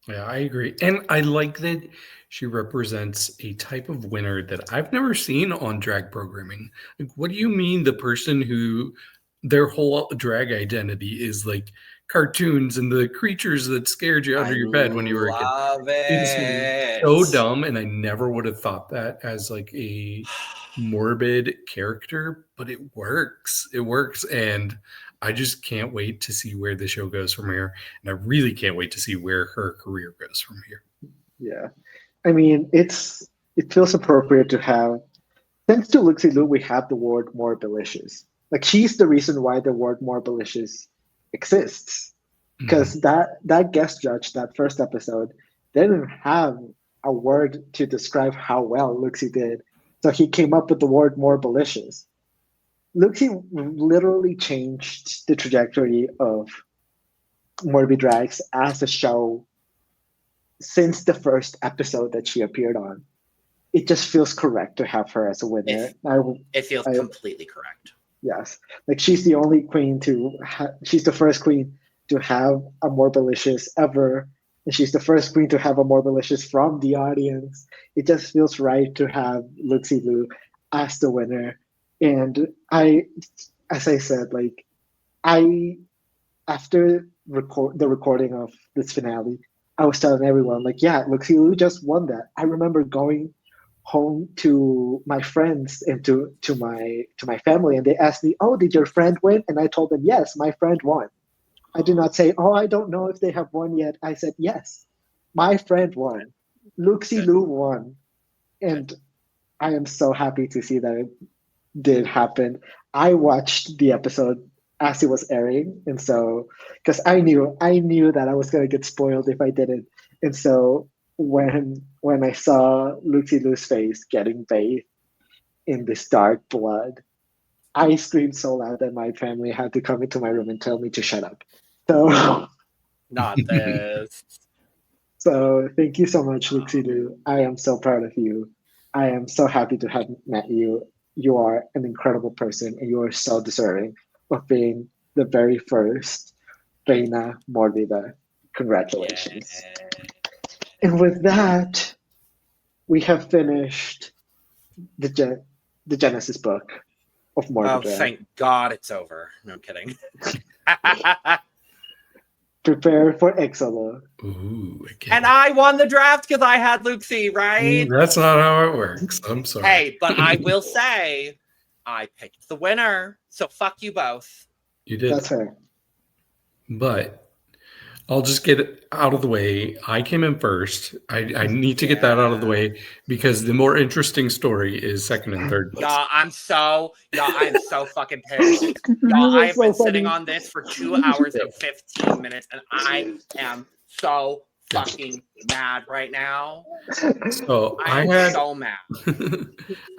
Yeah, I agree. And I like that she represents a type of winner that I've never seen on drag programming. Like, what do you mean the person who their whole drag identity is like cartoons and the creatures that scared you under your bed when you were a kid? It's so dumb, and I never would have thought that as like a morbid character, but it works. It works, and I just can't wait to see where the show goes from here. And I really can't wait to see where her career goes from here. Yeah. I mean, it feels appropriate to have, thanks to Luxie Luu, we have the word Morbilicious. Like, she's the reason why the word Morbilicious exists. Because that guest judge, that first episode, didn't have a word to describe how well Luxie did. So he came up with the word Morbilicious. Luxie literally changed the trajectory of MorbiDrags as a show since the first episode that she appeared on. It just feels correct to have her as a winner. It feels completely correct. Yes. Like, she's the only queen she's the first queen to have a Morbilicious ever. And she's the first queen to have a Morbilicious from the audience. It just feels right to have Luxie Luu as the winner. And as I said, like, after the recording of this finale, I was telling everyone, like, yeah, Luxie Luu just won that. I remember going home to my friends and to my family, and they asked me, "Oh, did your friend win?" And I told them, "Yes, my friend won." I did not say, "Oh, I don't know if they have won yet." I said, "Yes, my friend won. Luxie Luu won," and I am so happy to see that it did happen. I watched the episode as it was airing, and so because I knew that I was gonna get spoiled if I didn't, and so when I saw Luxie Luu's face getting bathed in this dark blood, I screamed so loud that my family had to come into my room and tell me to shut up. So not this. So thank you so much, Luxie Luu. I am so proud of you. I am so happy to have met you. You are an incredible person, and you are so deserving of being the very first Reina Maldita. Congratulations. Yeah. And with that, we have finished the Genesis book of MorbiDrags. Oh, thank God it's over. No, I'm kidding. Prepare for Exolo. Ooh, And I won the draft because I had Luxie, right? That's not how it works. I'm sorry. Hey, but I will say, I picked the winner. So fuck you both. You did. That's fair. But I'll just get it out of the way. I came in first. I need to get that out of the way because the more interesting story is second and third place. I'm so fucking pissed. I have been sitting on this for 2 hours and 15 minutes, and I am so fucking mad right now. So I'm so mad.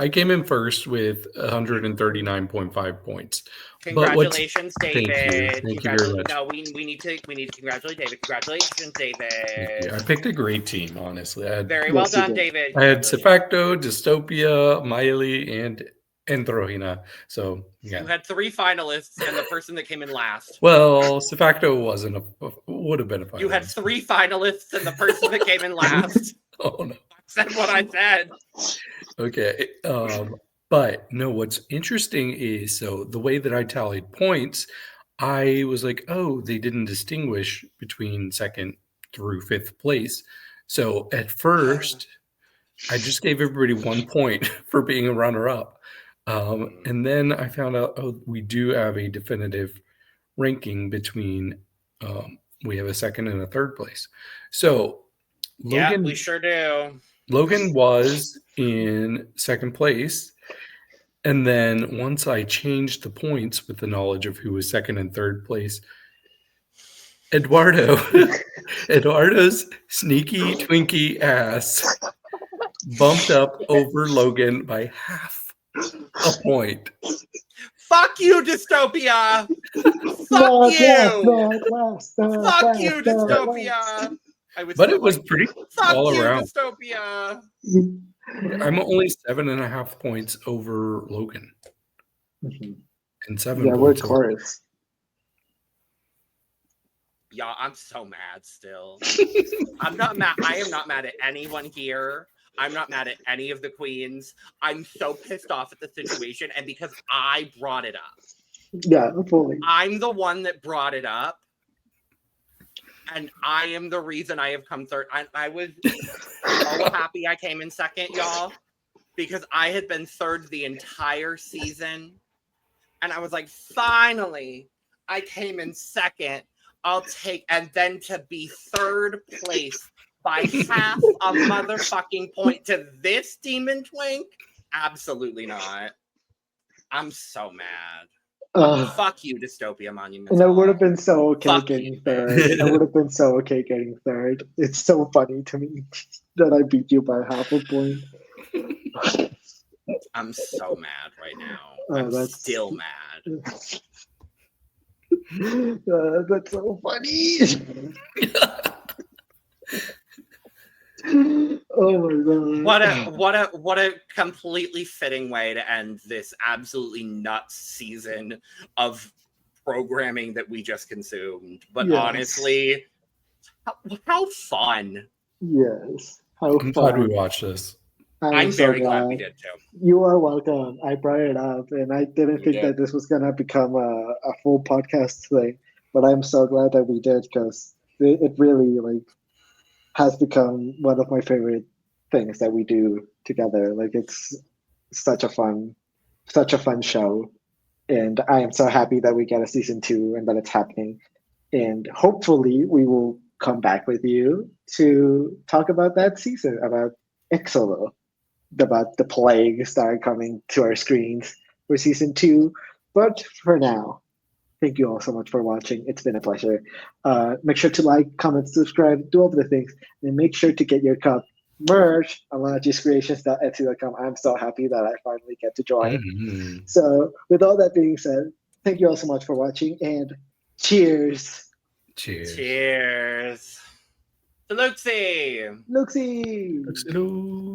I came in first with 139.5 points. Congratulations, David. Thank you very much. No, we need to congratulate David. Congratulations, David. I picked a great team, honestly. Very well done, David. I had C-Facto, Dystopia, Maely, and Androgina. So yeah. You had 3 finalists and the person that came in last. Well, C-Facto would have been a finalist. You had 3 finalists and the person that came in last. Oh no. I said what I said. Okay. But no, what's interesting is, so the way that I tallied points, I was like, oh, they didn't distinguish between second through fifth place. So at first, I just gave everybody 1 point for being a runner-up. And then I found out, oh, we do have a definitive ranking between, we have a second and a third place. So Logan, yeah, we sure do. Logan was in second place. And then once I changed the points with the knowledge of who was second and third place, Eduardo's sneaky Twinkie ass bumped up over Logan by half a point. Fuck you, Dystopia! Fuck you, Dystopia! But it was pretty all around. Dystopia! I'm only 7.5 points over Logan. Mm-hmm. And 7 yeah, points we're close. Yeah, I'm so mad still. I'm not mad. I am not mad at anyone here. I'm not mad at any of the queens. I'm so pissed off at the situation, and because I brought it up. Yeah, fully. I'm the one that brought it up. And I am the reason I have come third. I was so happy I came in second, y'all, because I had been third the entire season. And I was like, finally, I came in second. And then to be third place by half a motherfucking point to this demon twink? Absolutely not. I'm so mad. Fuck you, Dystopia Monumental. And I would have been so okay getting third. I would have been so okay getting third. It's so funny to me that I beat you by half a point. I'm so mad right now. I'm still mad. That's so funny. Oh my god. What a completely fitting way to end this absolutely nuts season of programming that we just consumed. But yes. Honestly, how fun. Yes. How I'm fun. glad we watched this. I'm so very glad we did too. You are welcome. I brought it up and I didn't think that this was gonna become a full podcast thing. But I'm so glad that we did because it really has become one of my favorite things that we do together. It's such a fun show. And I am so happy that we get a season 2 and that it's happening. And hopefully we will come back with you to talk about that season, about Exolo, about the plagues that are coming to our screens for season 2. But for now, thank you all so much for watching. It's been a pleasure. Make sure to like, comment, subscribe, do all the things, and make sure to get your cup merch on launchescreations.etsy.com. I'm so happy that I finally get to join. Mm-hmm. So with all that being said, thank you all so much for watching, and cheers. Cheers. To Luxie. Luxie. Luxie Luu.